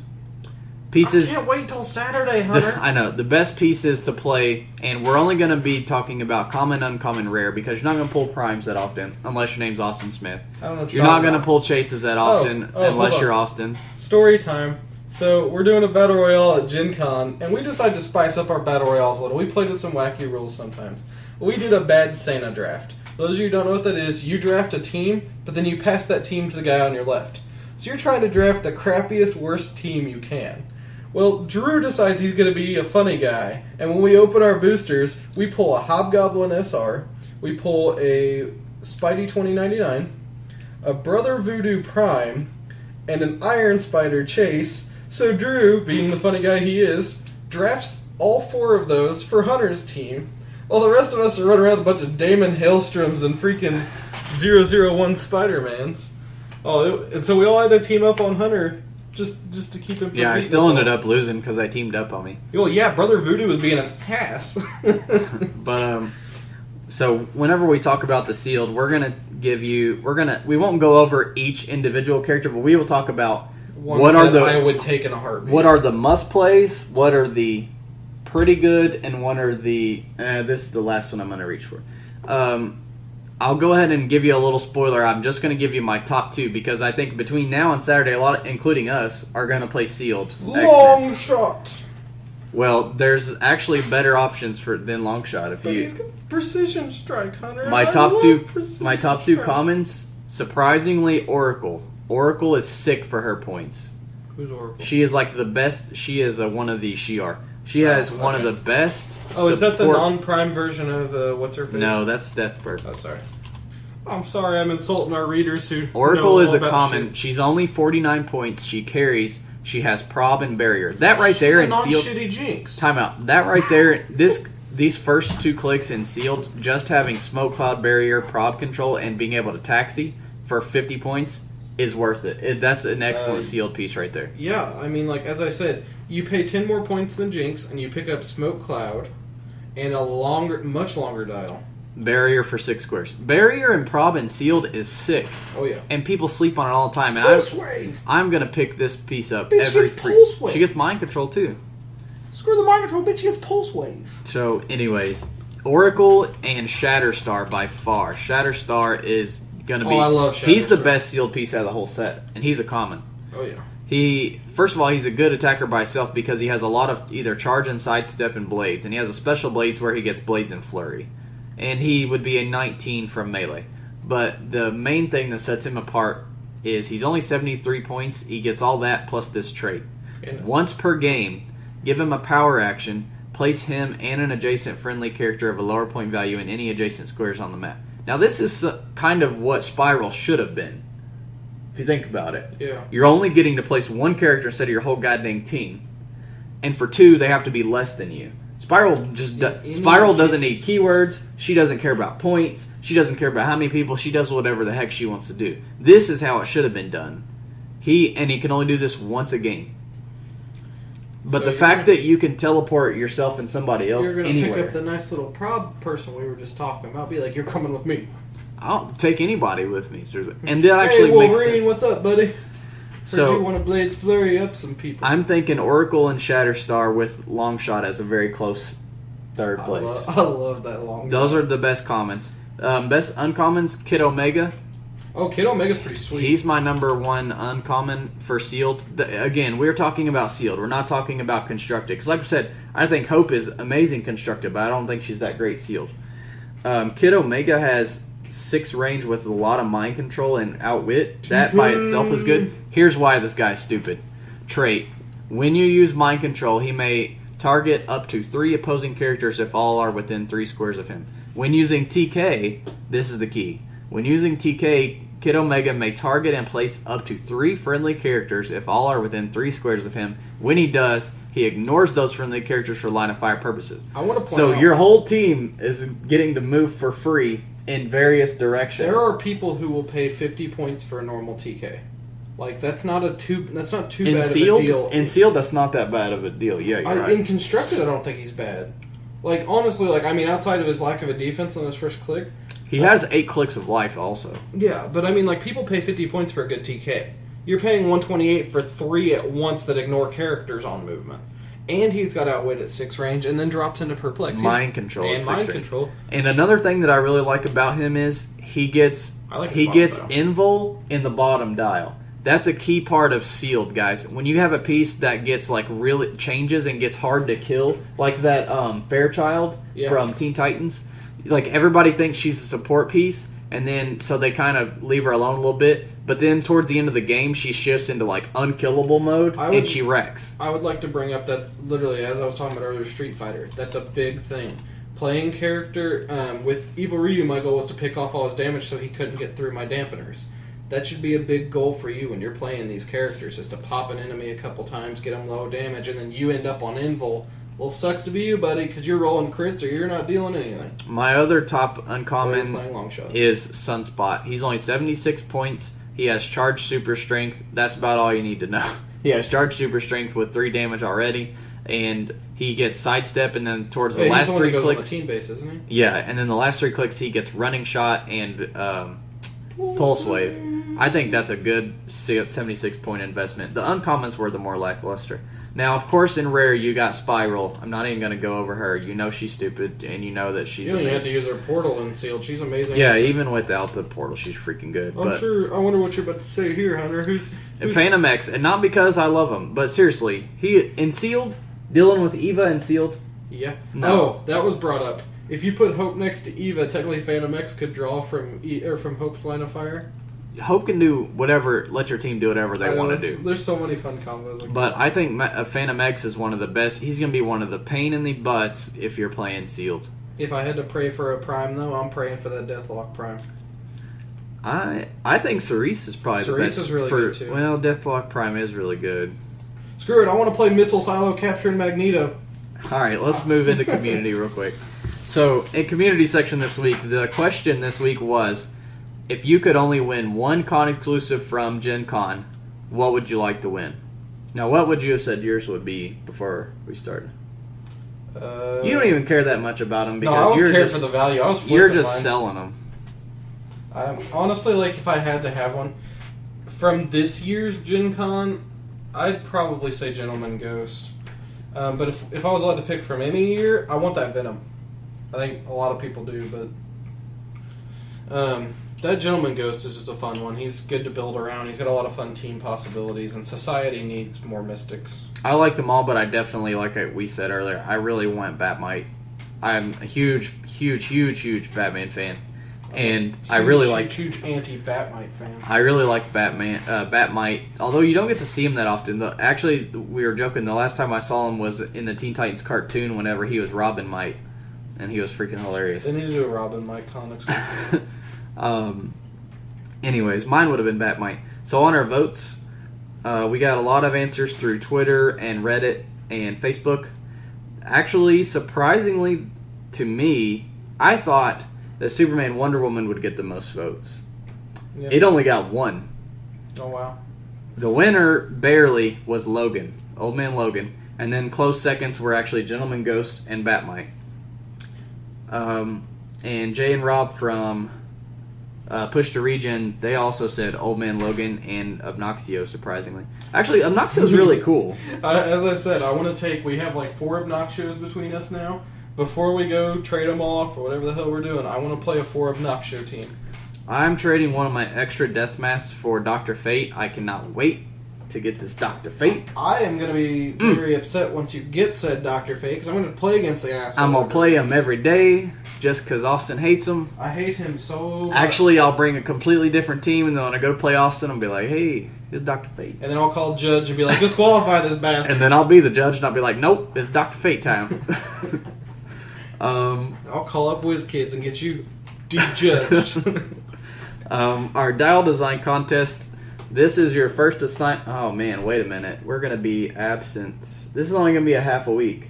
pieces. I can't wait till Saturday, Hunter. I know the best pieces to play, and we're only going to be talking about common, uncommon, rare because you're not going to pull primes that often unless your name's Austin Smith. I don't know what you're not going to pull chases that often unless you're Austin. Story time. So we're doing a battle royale at Gencon, and we decided to spice up our battle royales a little. We played with some wacky rules sometimes. We did a bad Santa draft. For those of you who don't know what that is, you draft a team, but then you pass that team to the guy on your left. So you're trying to draft the crappiest, worst team you can. Well, Drew decides he's going to be a funny guy, and when we open our boosters, we pull a Hobgoblin SR, we pull a Spidey 2099, a Brother Voodoo Prime, and an Iron Spider Chase. So Drew, being the funny guy he is, drafts all 4 of those for Hunter's team, while the rest of us are running around with a bunch of Damon Hailstroms and freaking 001 Spider-Mans. And so we all had to team up on Hunter just to keep him from I still ended up losing because I teamed up on me. Well, yeah, Brother Voodoo was being an ass. But, so whenever we talk about the sealed, we won't go over each individual character, but we will talk about I would take in a heartbeat. What are the must plays? What are the pretty good? And what are the? This is the last one I'm going to reach for. I'll go ahead and give you a little spoiler. I'm just going to give you my top 2 because I think between now and Saturday, a lot, including us, are going to play sealed. Long X-Men. Shot. Well, there's actually better options than long shot. He's got precision strike, Hunter. My top two commons, surprisingly, Oracle. Oracle is sick for her points. Who's Oracle? She is like the best. She is one of the Shi'ar. She has one of the best. Is that the non-prime version of what's her face? No, that's Deathbird. Oh, sorry. I'm sorry, I'm insulting our readers who. Oracle know is all a about common. Shit. She's only 49 points. She carries. She has prob and barrier. That right there in sealed. She's a non-shitty Jinx. Time out. That right there. These first 2 clicks in sealed, just having smoke cloud barrier, prob control, and being able to taxi for 50 points is worth it. That's an excellent sealed piece right there. Yeah, I mean, like as I said, you pay 10 more points than Jinx, and you pick up smoke cloud and a much longer dial. Barrier for 6 squares. Barrier and prob and sealed is sick. Oh yeah, and people sleep on it all the time. And Pulse Wave. I'm gonna pick this piece up bitch every. Gets Pulse Wave. She gets mind control too. Screw the mind control, bitch. She gets Pulse Wave. So, anyways, Oracle and Shatterstar by far. Shatterstar is gonna be. I love Shatterstar. He's the best sealed piece out of the whole set, and he's a common. Oh yeah. First of all, he's a good attacker by himself because he has a lot of either charge and sidestep and blades, and he has a special blades where he gets blades and flurry. And he would be a 19 from melee. But the main thing that sets him apart is he's only 73 points. He gets all that plus this trait. Once per game, give him a power action, place him and an adjacent friendly character of a lower point value in any adjacent squares on the map. Now, this is kind of what Spiral should have been, if you think about it. Yeah. You're only getting to place 1 character instead of your whole goddamn team. And for 2, they have to be less than you. Spiral doesn't need keywords. She doesn't care about points. She doesn't care about how many people. She does whatever the heck she wants to do. This is how it should have been done. He can only do this once a game. But So the fact that you can teleport yourself and somebody else you're gonna anywhere. pick up the nice little prob person we were just talking about. Be like, you're coming with me. I'll take anybody with me. And that actually hey, makes Wolverine, sense. what's up, buddy? Heard So, you want to Blades flurry up some people. I'm thinking Oracle and Shatterstar with Longshot as a very close third place. I love that long. Those are the best comments. Best uncommons, Kid Omega. Oh, Kid Omega's pretty sweet. He's my number one uncommon for sealed. Again, we're talking about sealed. We're not talking about constructed. Because like I said, I think Hope is amazing constructed, but I don't think she's that great sealed. Kid Omega has 6 range with a lot of mind control and outwit. That by itself is good. Here's why this guy's stupid. Trait. When you use mind control, he may target up to 3 opposing characters if all are within 3 squares of him. When using TK, this is the key. When using TK, Kid Omega may target and place up to 3 friendly characters if all are within 3 squares of him. When he does, he ignores those friendly characters for line of fire purposes. I want to point So out, your whole team is getting to move for free in various directions. there are people who will pay 50 points for a normal TK. Like that's not too bad sealed, of a deal. In sealed, that's not that bad of a deal. Yeah, you're right. In constructed, I don't think he's bad. Like honestly, outside of his lack of a defense on his first click, He has 8 clicks of life also. yeah. But people pay 50 points for a good TK. You're paying 128 for 3 at once that ignore characters on movement, and he's got outwit at 6 range, and then drops into perplex. Mind control at and 6 mind range. control. And another thing that I really like about him is he gets invul in the bottom dial. That's a key part of sealed, guys. When you have a piece that gets really changes and gets hard to kill, like that Fairchild from Teen Titans, like everybody thinks she's a support piece, and then so they kind of leave her alone a little bit. But then towards the end of the game, she shifts into unkillable mode and she wrecks. I would like to bring up that's literally, as I was talking about earlier, Street Fighter. That's a big thing. Playing character with Evil Ryu, my goal was to pick off all his damage so he couldn't get through my dampeners. That should be a big goal for you when you're playing these characters, is to pop an enemy a couple times, get them low damage, and then you end up on invul. Well, sucks to be you, buddy, because you're rolling crits or you're not dealing anything. My other top uncommon Longshot is Sunspot. He's only 76 points. He has charged super strength. That's about all you need to know. He has charged super strength with 3 damage already, and he gets sidestep, and then towards the last 3 clicks, on the team base, isn't he? Yeah, and then the last 3 clicks, he gets running shot and pulse wave. I think that's a good 76 point investment. The uncommons were the more lackluster. Now, of course, in rare, you got Spiral. I'm not even going to go over her. You know she's stupid, and you know that she's You don't even have to use her portal in sealed. She's amazing. Yeah, even without the portal, she's freaking good. I'm sure. I wonder what you're about to say here, Hunter. Who's Phantom X, and not because I love him, but seriously, he in sealed, dealing with Eva in sealed. Yeah. No. Oh, that was brought up. If you put Hope next to Eva, technically Phantom X could draw from Hope's line of fire. Hope can do whatever. Let your team do whatever they want to do. There's so many fun combos. But I think Phantom X is one of the best. He's going to be one of the pain in the butts if you're playing sealed. If I had to pray for a prime, though, I'm praying for that Deathlock prime. I think Cerise is probably the best. Cerise is really good too. Well, Deathlock Prime is really good. Screw it, I want to play Missile Silo Capturing Magneto. All right, let's move into community real quick. So, in community section this week, the question this week was, if you could only win one con exclusive from Gencon, what would you like to win? Now, what would you have said yours would be before we started? You don't even care that much about them because I was you're caring just for the value. I was you're flipping just mine. selling them. Honestly, if I had to have one from this year's Gen Con, I'd probably say Gentleman Ghost. But if I was allowed to pick from any year, I want that Venom. I think a lot of people do, but that Gentleman Ghost is just a fun one. He's good to build around. He's got a lot of fun team possibilities, and Society needs more Mystics. I liked them all, but I definitely, like we said earlier, I really want Batmite. I'm a huge Batman fan. And I really like huge anti-Batmite fan. I really like Batmite. Although you don't get to see him that often. Actually, we were joking. The last time I saw him was in the Teen Titans cartoon. Whenever he was Robin Mite, and he was freaking hilarious. They need to do a Robin Mite comics. Anyways, mine would have been Batmite. So on our votes, we got a lot of answers through Twitter and Reddit and Facebook. Actually, surprisingly to me, I thought that Superman Wonder Woman would get the most votes. Yeah. It only got 1. Oh, wow. The winner barely was Logan, Old Man Logan. And then close seconds were actually Gentleman Ghost and Batmite. And Jay and Rob from Push to Region, they also said Old Man Logan and Obnoxio, surprisingly. Actually, Obnoxio's really cool. As I said, we have like 4 Obnoxios between us now. Before we go trade them off or whatever the hell we're doing, I want to play a 4 Obnoxio team. I'm trading one of my extra death masks for Dr. Fate. I cannot wait to get this Dr. Fate. I am going to be very upset once you get said Dr. Fate, because I'm going to play against the asshole. I'm going to play him every day, just because Austin hates him. I hate him so much. Actually, I'll bring a completely different team, and then when I go to play Austin, I'll be like, hey, it's Dr. Fate. And then I'll call Judge and be like, disqualify this bastard. And then I'll be the judge, and I'll be like, nope, it's Dr. Fate time. I'll call up WizKids and get you de-judged. Our dial design contest. This is your first assignment. Oh, man, wait a minute. We're going to be absent. This is only going to be a half a week.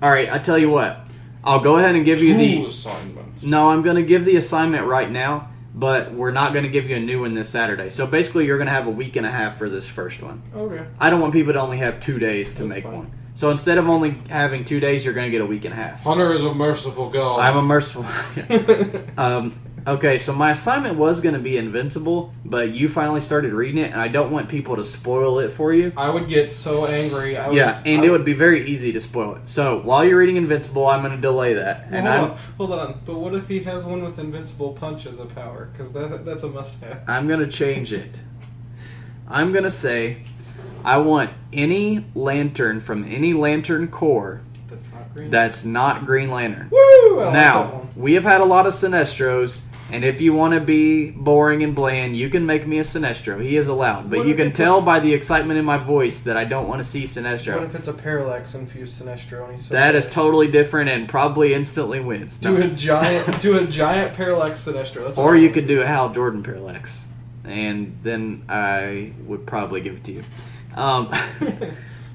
All right, I tell you what. I'll go ahead and give you the... 2 assignments. No, I'm going to give the assignment right now, but we're not going to give you a new one this Saturday. So basically, you're going to have a week and a half for this first one. Okay. I don't want people to only have 2 days to make fine. one. So instead of only having 2 days, you're going to get a week and a half. Hunter is a merciful god. I'm a merciful... Okay, so my assignment was going to be Invincible, but you finally started reading it, and I don't want people to spoil it for you. I would get so angry. It would be very easy to spoil it. So, while you're reading Invincible, I'm going to delay that. Well, hold on. But what if he has one with Invincible Punch as a power? Because that's a must-have. I'm going to change it. I'm going to say, I want any lantern from any Lantern Corps that's not Green Lantern. Woo! I Now, like that one. we have had a lot of Sinestros, and if you want to be boring and bland, you can make me a Sinestro. He is allowed. But you can tell by the excitement in my voice that I don't want to see Sinestro. What if it's a Parallax-infused Sinestro? And he's so that is totally different and probably instantly wins. Do a giant Parallax Sinestro. That's or you could do a Hal Jordan Parallax, and then I would probably give it to you.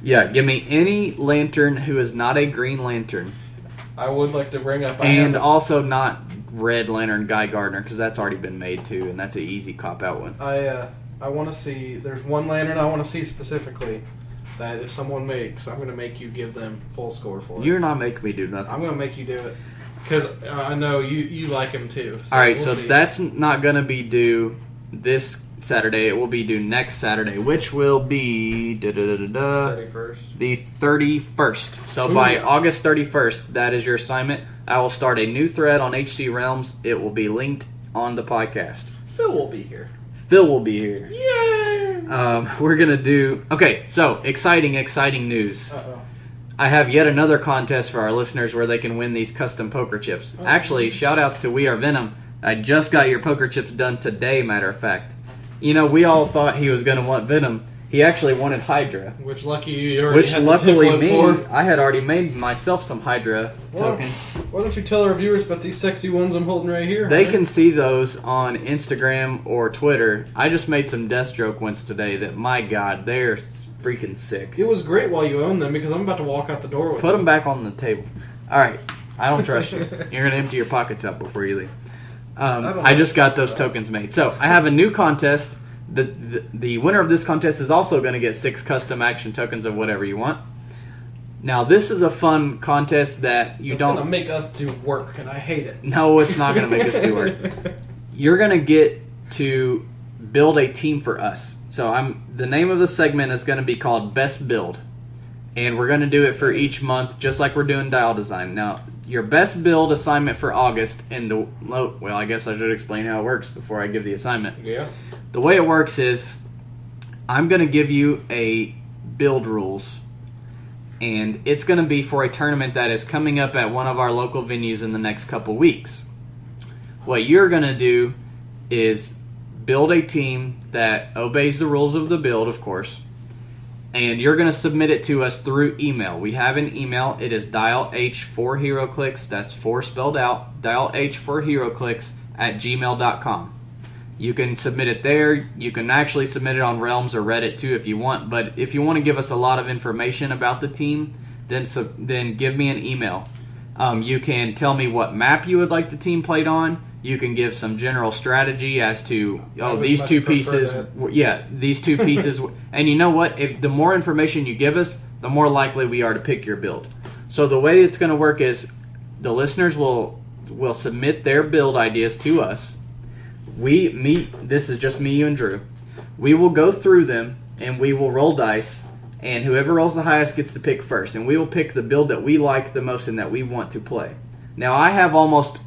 Yeah, give me any Lantern who is not a Green Lantern. I would like to bring up... And also not Red Lantern Guy Gardner, because that's already been made too, and that's an easy cop-out one. I want to see... There's one Lantern I want to see specifically that if someone makes, I'm going to make you give them full score for it. You're not making me do nothing. I'm going to make you do it. Because I know you like him too. So Alright, we'll so see. that's not going to be due this Saturday. It will be due next Saturday, which will be... 31st. The 31st. So by August 31st, that is your assignment. I will start a new thread on HC Realms. It will be linked on the podcast. Phil will be here. Phil will be here. Yay! We're going to do... Okay, so exciting news. Uh-oh. I have yet another contest for our listeners where they can win these custom poker chips. Oh. Actually, shout outs to We Are Venom. I just got your poker chips done today, matter of fact. You know, we all thought he was going to want Venom. He actually wanted Hydra. Which lucky you already had Luckily the template for. I had already made myself some Hydra tokens. Why don't you tell our viewers about these sexy ones I'm holding right here? They can see those on Instagram or Twitter. I just made some Deathstroke ones today that, my God, they're freaking sick. It was great while you owned them because I'm about to walk out the door with Put them back on the table. All right. I don't trust you. You're going to empty your pockets out before you leave. I just got those tokens made. So I have a new contest. The winner of this contest is also going to get 6 custom action tokens of whatever you want. Now, this is a fun contest that you don't... It's going to make us do work, and I hate it. No, it's not going to make us do work. You're going to get to build a team for us. So the name of the segment is going to be called Best Build. And we're going to do it for each month, just like we're doing dial design. Now, your best build assignment for August, well, I guess I should explain how it works before I give the assignment. Yeah. The way it works is, I'm going to give you a build rules, and it's going to be for a tournament that is coming up at one of our local venues in the next couple weeks. What you're going to do is build a team that obeys the rules of the build, of course, and you're going to submit it to us through email. We have an email. It is dial H For Heroclix. That's 4 spelled out. Dial H For Heroclix at gmail.com. You can submit it there. You can actually submit it on Realms or Reddit too if you want. But if you want to give us a lot of information about the team, then give me an email. You can tell me what map you would like the team played on. You can give some general strategy as to these two pieces. Yeah, these two pieces. And you know what? If the more information you give us, the more likely we are to pick your build. So the way it's going to work is the listeners will submit their build ideas to us. This is just me, you, and Drew. We will go through them and we will roll dice. And whoever rolls the highest gets to pick first. And we will pick the build that we like the most and that we want to play. Now, I have almost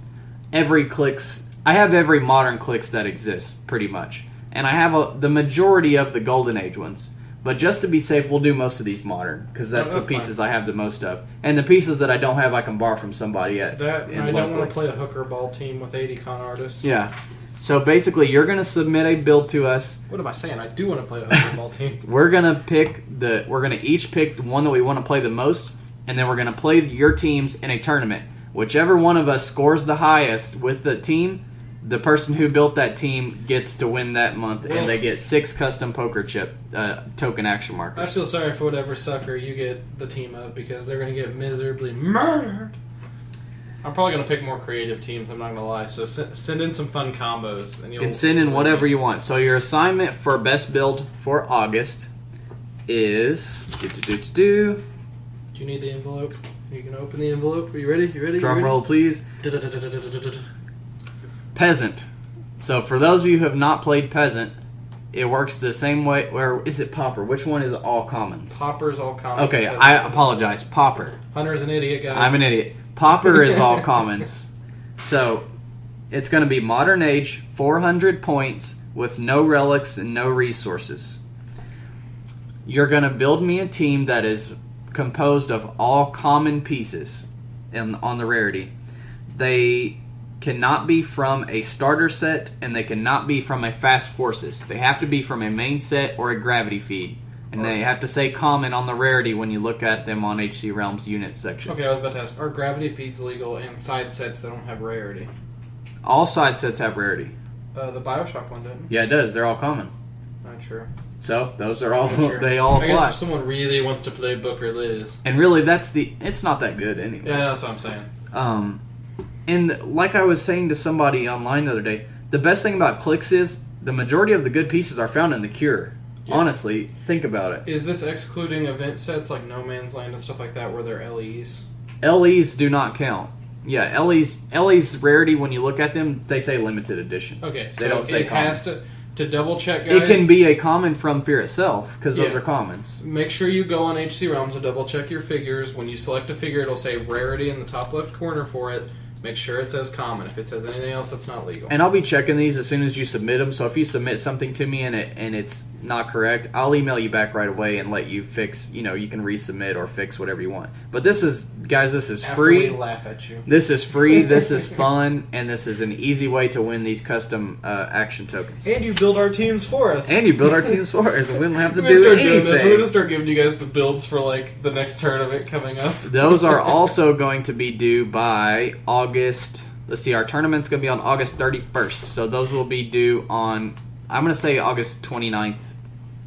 every Clix. I have every modern Clix that exists, pretty much. And I have the majority of the Golden Age ones. But just to be safe, we'll do most of these modern. Because that's the pieces fine. I have the most of. And the pieces that I don't have, I can borrow from somebody. I don't want to play a hooker ball team with 80 con artists. Yeah. So basically, you're going to submit a build to us. What am I saying? I do want to play a hooker ball team. We're going to each pick the one that we want to play the most, and then we're going to play your teams in a tournament. Whichever one of us scores the highest with the team, the person who built that team gets to win that month, and they get 6 custom poker chip token action markers. I feel sorry for whatever sucker you get the team of, because they're going to get miserably murdered. I'm probably going to pick more creative teams, I'm not going to lie. So send in some fun combos. And you can send in whatever you want. So your assignment for best build for August is... Do you need the envelope? You can open the envelope. Are you ready? Drum roll, please. Peasant. So for those of you who have not played Peasant, it works the same way. Or is it Pauper? Which one is all commons? Pauper's all commons. Okay, I apologize. Pauper. Hunter's an idiot, guys. I'm an idiot. Pauper is all commons. So it's going to be Modern Age, 400 points with no relics and no resources. You're going to build me a team that is composed of all common pieces on the rarity. They cannot be from a starter set, and they cannot be from a fast forces. They have to be from a main set or a gravity feed. And they have to say common on the rarity when you look at them on HC Realms unit section. Okay, I was about to ask, are gravity feeds legal in side sets that don't have rarity? All side sets have rarity. The Bioshock one doesn't. Yeah, it does. They're all common. Not sure. So, those are all, they all apply. I guess if someone really wants to play Book or Liz. And really, it's not that good anyway. Yeah, that's what I'm saying. And like I was saying to somebody online the other day, the best thing about Clix is the majority of the good pieces are found in the Cure. Yeah. Honestly, think about it. Is this excluding event sets like No Man's Land and stuff like that where they're LEs? LEs do not count. Yeah, LEs rarity, when you look at them, they say limited edition. Okay, they don't say common. Has to double check, guys. It can be a common from Fear itself, because those are commons. Make sure you go on HC Realms and double check your figures. When you select a figure, it'll say rarity in the top left corner for it. Make sure it says common. If it says anything else, that's not legal. And I'll be checking these as soon as you submit them. So if you submit something to me and it's not correct, I'll email you back right away and let you fix. You can resubmit or fix whatever you want. But this is free. We laugh at you. This is free. This is fun, and this is an easy way to win these custom action tokens. And you build our teams for us. And you build our teams for us. We don't have to do anything. We're going to start giving you guys the builds for like the next tournament coming up. Those are also going to be due by August. Let's see, our tournament's going to be on August 31st. So those will be due on, I'm going to say August 29th,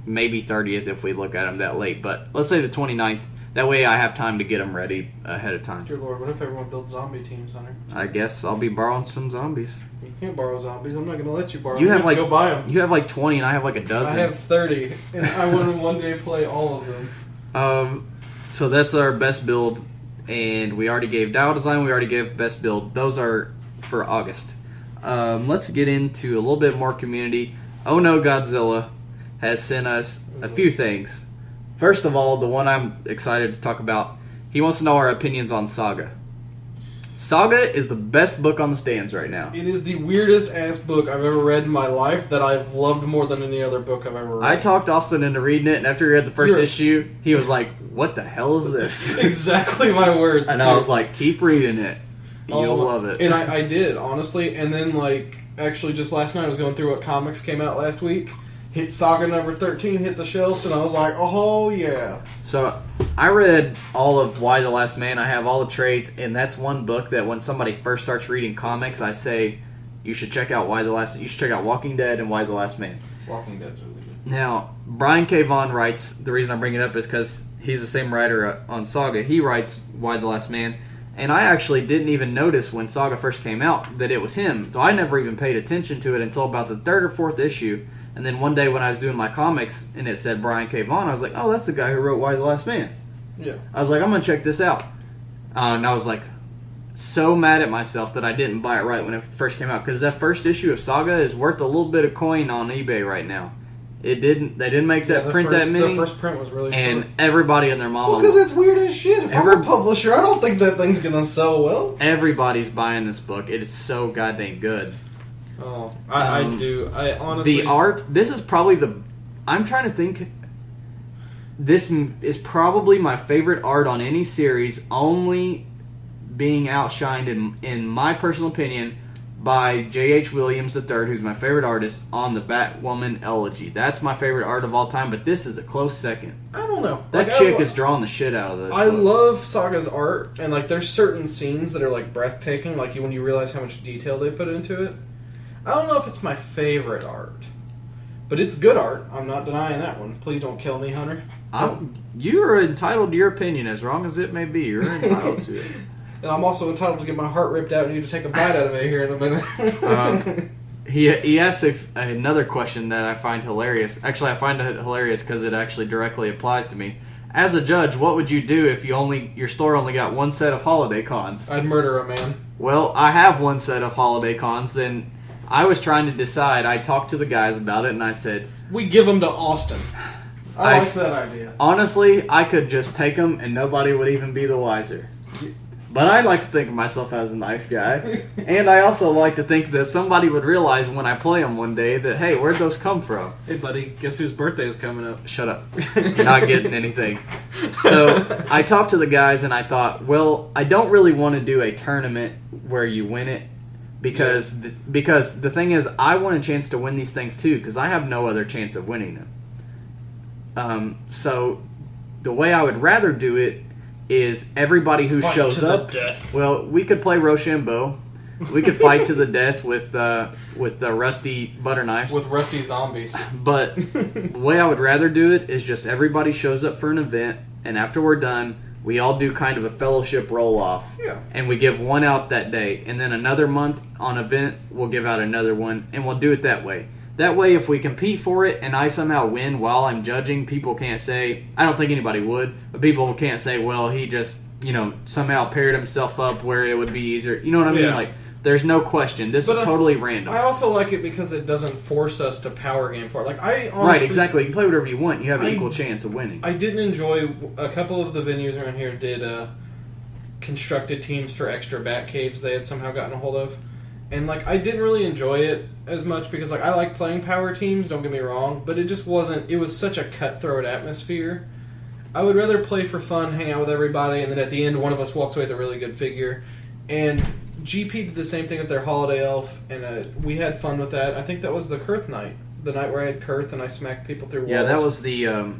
maybe 30th if we look at them that late. But let's say the 29th. That way I have time to get them ready ahead of time. Dear Lord, what if everyone builds zombie teams, Hunter? I guess I'll be borrowing some zombies. You can't borrow zombies. I'm not going to let you borrow them. You have to go buy them. You have like 20 and I have like a dozen. I have 30, and I want to one day play all of them. So that's our best build. And we already gave Dial Design, we already gave Best Build. Those are for August. Let's get into a little bit more community. Oh No Godzilla has sent us a few things. First of all, the one I'm excited to talk about, he wants to know our opinions on Saga. Saga is the best book on the stands right now. It is the weirdest ass book I've ever read in my life that I've loved more than any other book I've ever read. I talked Austin into reading it, and after he read the first issue, he was like, what the hell is this? Exactly my words. And I was like, keep reading it. You'll love it. And I did, honestly. And then, actually just last night I was going through what comics came out last week. Hit Saga number 13, hit the shelves, and I was like, oh, yeah. So, I read all of Y the Last Man. I have all the trades, and that's one book that when somebody first starts reading comics, I say, you should check out You should check out Walking Dead and Y the Last Man. Walking Dead's really good. Now, Brian K. Vaughan writes, the reason I bring it up is because he's the same writer on Saga. He writes Y the Last Man, And I actually didn't even notice when Saga first came out that it was him. So I never even paid attention to it until about the 3rd or 4th issue. And then one day when I was doing my comics and it said Brian K. Vaughan, I was like, oh, that's the guy who wrote Why the Last Man. Yeah. I was like, I'm going to check this out. And I was like, so mad at myself that I didn't buy it right when it first came out. Because that first issue of Saga is worth a little bit of coin on eBay right now. They didn't make that print that many. The first print was really and short. everybody and their mama. Well, because it's weird as shit. If I'm a publisher, I don't think that thing's gonna sell well. Everybody's buying this book. It is so goddamn good. Oh, I do. I honestly. The art. This is probably I'm trying to think. This is probably my favorite art on any series, only being outshined in my personal opinion by J.H. Williams III, who's my favorite artist, on the Batwoman Elegy. That's my favorite art of all time, but this is a close second. I don't know. That chick is drawing the shit out of this. I love Saga's art, and like there's certain scenes that are like breathtaking, like when you realize how much detail they put into it. I don't know if it's my favorite art, but it's good art. I'm not denying that one. Please don't kill me, Hunter. You're entitled to your opinion, as wrong as it may be. You're entitled to it. And I'm also entitled to get my heart ripped out and you to take a bite out of it here in a minute. He asked another question that I find hilarious. Actually, I find it hilarious because it actually directly applies to me. As a judge, what would you do if your store only got one set of holiday cons? I'd murder a man. Well, I have one set of holiday cons, and I was trying to decide. I talked to the guys about it, and I said, we give them to Austin. I like that idea. Honestly, I could just take them, and nobody would even be the wiser. But I like to think of myself as a nice guy. And I also like to think that somebody would realize when I play them one day that, hey, where'd those come from? Hey, buddy, guess whose birthday is coming up? Shut up. You're not getting anything. So I talked to the guys and I thought, well, I don't really want to do a tournament where you win it. Because the thing is, I want a chance to win these things too, because I have no other chance of winning them. So the way I would rather do it is everybody who shows up. Well, we could play Rochambeau. We could fight to the death with the rusty butter knives. With rusty zombies. But the way I would rather do it is just everybody shows up for an event, and after we're done, we all do kind of a fellowship roll-off. Yeah. And we give one out that day. And then another month on event, we'll give out another one, and we'll do it that way. That way, if we compete for it and I somehow win while I'm judging, people can't say, I don't think anybody would, but people can't say, well, he just, somehow paired himself up where it would be easier. You know what I mean? Yeah. Like, there's no question. This is totally random. I also like it because it doesn't force us to power game for it. Like, I honestly... Right, exactly. You can play whatever you want. You have an equal chance of winning. I didn't enjoy... A couple of the venues around here did constructed teams for extra bat caves they had somehow gotten a hold of. And, like, I didn't really enjoy it as much because, like, I like playing power teams, don't get me wrong, but it just wasn't... It was such a cutthroat atmosphere. I would rather play for fun, hang out with everybody, and then at the end, one of us walks away with a really good figure. And GP did the same thing with their Holiday Elf, and we had fun with that. I think that was the Kurth night. The night where I had Kurth and I smacked people through walls. Yeah, that was the...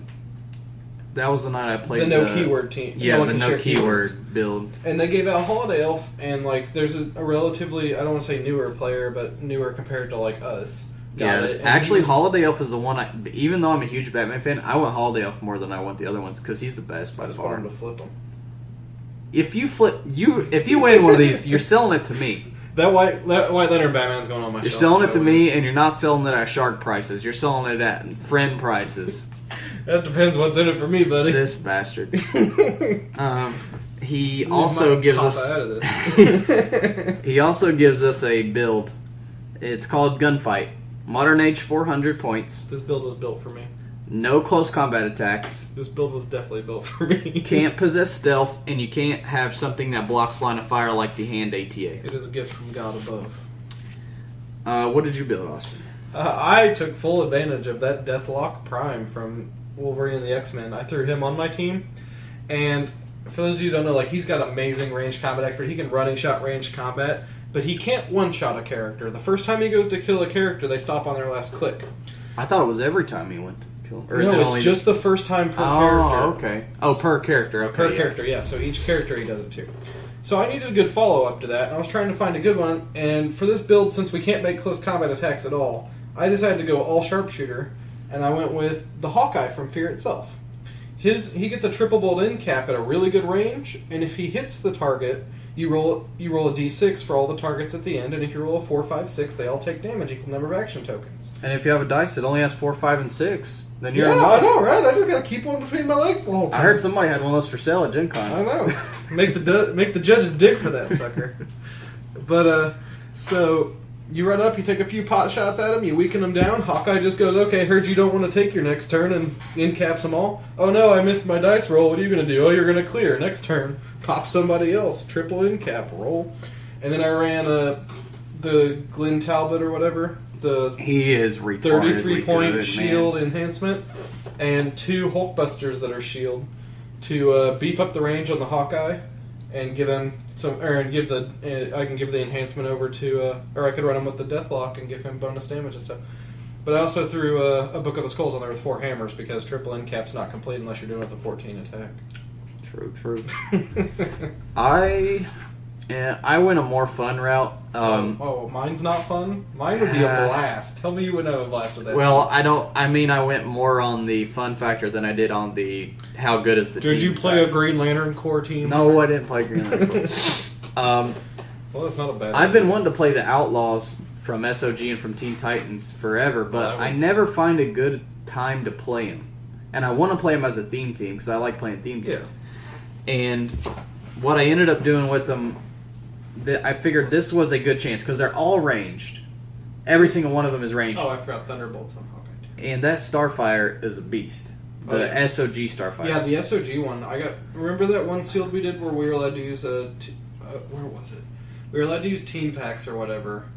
That was the night I played the no keyword team. Yeah, the no keyword build. And they gave out Holiday Elf, and like there's a relatively, I don't want to say newer player, but newer compared to like us. Actually, Holiday Elf is the one. Even though I'm a huge Batman fan, I want Holiday Elf more than I want the other ones because he's the best by far. I want him to flip them. If you win one of these, you're selling it to me. That white Lantern Batman's going on my shelf. You're selling it to me, and you're not selling it at shark prices. You're selling it at friend prices. That depends what's in it for me, buddy. This bastard. He also gives us. He also gives us a build. It's called Gunfight. Modern Age 400 points. This build was built for me. No close combat attacks. This build was definitely built for me. Can't possess stealth, and you can't have something that blocks line of fire like the hand ATA. It is a gift from God above. What did you build, Austin? I took full advantage of that Deathlock Prime from Wolverine and the X-Men. I threw him on my team, and for those of you who don't know, like he's got amazing range combat expert. He can running shot range combat, but he can't one-shot a character. The first time he goes to kill a character, they stop on their last click. I thought it was every time he went to kill him. Or no, it's only just the first time per character. Oh, okay. Oh, per character. Okay, per character, yeah. So each character he does it too. So I needed a good follow-up to that, and I was trying to find a good one. And for this build, since we can't make close combat attacks at all, I decided to go all sharpshooter, and I went with the Hawkeye from Fear itself. He gets a triple bolt end cap at a really good range, and if he hits the target, You roll a d6 for all the targets at the end, and if you roll a 4, 5, 6, they all take damage, equal number of action tokens. And if you have a dice that only has 4, 5, and 6, then you're I know, right? I just gotta keep one between my legs the whole time. I heard somebody had one of those for sale at Gencon. I know. Make the judges dig for that sucker. But, so... You run up, you take a few pot shots at him, you weaken him down. Hawkeye just goes, okay, heard you don't want to take your next turn, and incaps them all. Oh no, I missed my dice roll. What are you going to do? Oh, you're going to clear. Next turn, pop somebody else. Triple incap roll. And then I ran the Glenn Talbot or whatever. He is 33-point shield enhancement. And 2 Hulkbusters that are shield to beef up the range on the Hawkeye. And give them I can give the enhancement over to, or I could run him with the Deathlock and give him bonus damage and stuff. But I also threw a Book of the Skulls on there with 4 hammers because triple incap's not complete unless you're doing it with a 14 attack. True. I went a more fun route. Mine's not fun? Mine would be a blast. Tell me you wouldn't have a blast with that. Well, I went more on the fun factor than I did on the how good is the team. Did you play a Green Lantern Corps team? No, I didn't play Green Lantern Corps. Well, that's not a bad I've been wanting to play the Outlaws from SOG and from Teen Titans forever, but I never find a good time to play them. And I want to play them as a theme team because I like playing theme teams. Yeah. And what I ended up doing with them... I figured this was a good chance because they're all ranged. Every single one of them is ranged. Oh, I forgot Thunderbolts on Hawkeye. And that Starfire is a beast. The SOG Starfire. Yeah, the SOG one. Remember that one sealed we did where we were allowed to use where was it? We were allowed to use team packs or whatever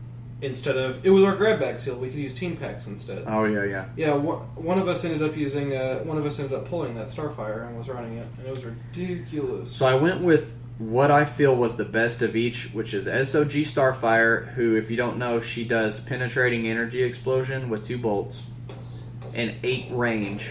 instead of... It was our grab bag sealed. We could use team packs instead. Oh, yeah. Yeah, one of us ended up using... one of us ended up pulling that Starfire and was running it. And it was ridiculous. So I went with what I feel was the best of each, which is SOG Starfire, who, if you don't know, she does penetrating energy explosion with 2 bolts and 8 range.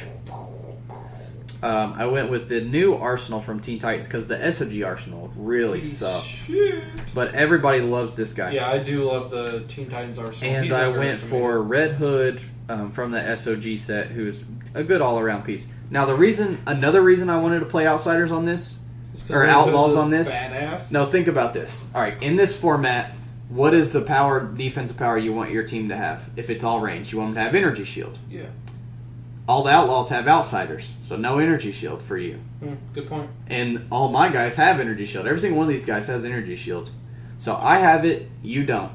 I went with the new Arsenal from Teen Titans because the SOG Arsenal really sucked. Shit. But everybody loves this guy. Yeah, I do love the Teen Titans Arsenal. And I went for Red Hood from the SOG set, who's a good all-around piece. Now, another reason I wanted to play Outsiders on this, or Outlaws on this. Badass. No, think about this. All right, in this format, what is the defensive power you want your team to have? If it's all range, you want them to have energy shield. Yeah. All the Outlaws have Outsiders, so no energy shield for you. Good point. And all my guys have energy shield. Every single one of these guys has energy shield. So I have it, you don't.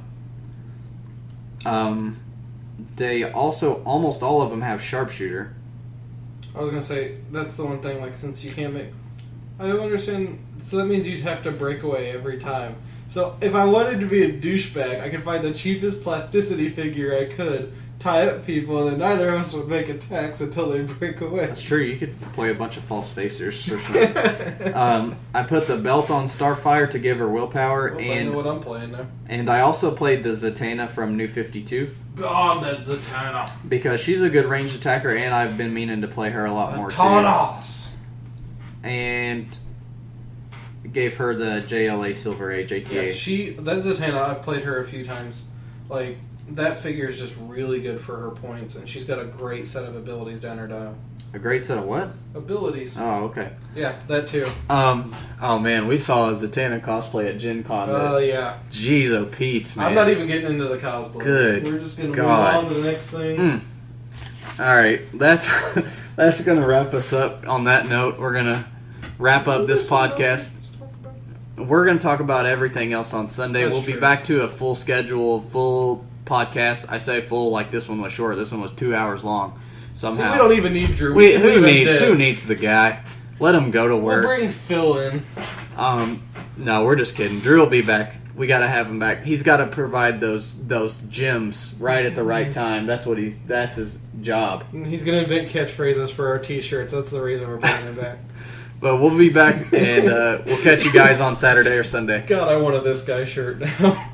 They also, almost all of them have Sharpshooter. I was going to say, that's the one thing, like, since you can't make... I don't understand. So that means you'd have to break away every time. So if I wanted to be a douchebag, I could find the cheapest plasticity figure I could, tie up people, and then neither of us would make attacks until they break away. That's true. You could play a bunch of false facers for sure. I put the belt on Starfire to give her willpower. I know what I'm playing now. And I also played the Zatanna from New 52. God, that Zatanna. Because she's a good ranged attacker, and I've been meaning to play her a lot more too. And gave her the JLA Silver Age ATA. Yeah, that Zatanna, I've played her a few times. Like, that figure is just really good for her points, and she's got a great set of abilities down her dial. A great set of what? Abilities. Oh, okay. Yeah, that too. Oh man, we saw a Zatanna cosplay at Gen Con. Oh, yeah. Jeez, oh Pete's, man. I'm not even getting into the cosplay. Good. We're just going to move on to the next thing. Alright, that's going to wrap us up on that note. We're going to wrap up this podcast. We're going to talk about everything else on Sunday. We'll be back to a full schedule, full podcast. I say full like this one was short. This one was 2 hours long. Somehow. See, we don't even need Drew. Who needs the guy? Let him go to work. We'll bring Phil in. No, we're just kidding. Drew will be back. We got to have him back. He's got to provide those gems right at the right time. That's his job. He's going to invent catchphrases for our t-shirts. That's the reason we're bringing him back. But we'll be back, and we'll catch you guys on Saturday or Sunday. God, I wanted this guy's shirt now.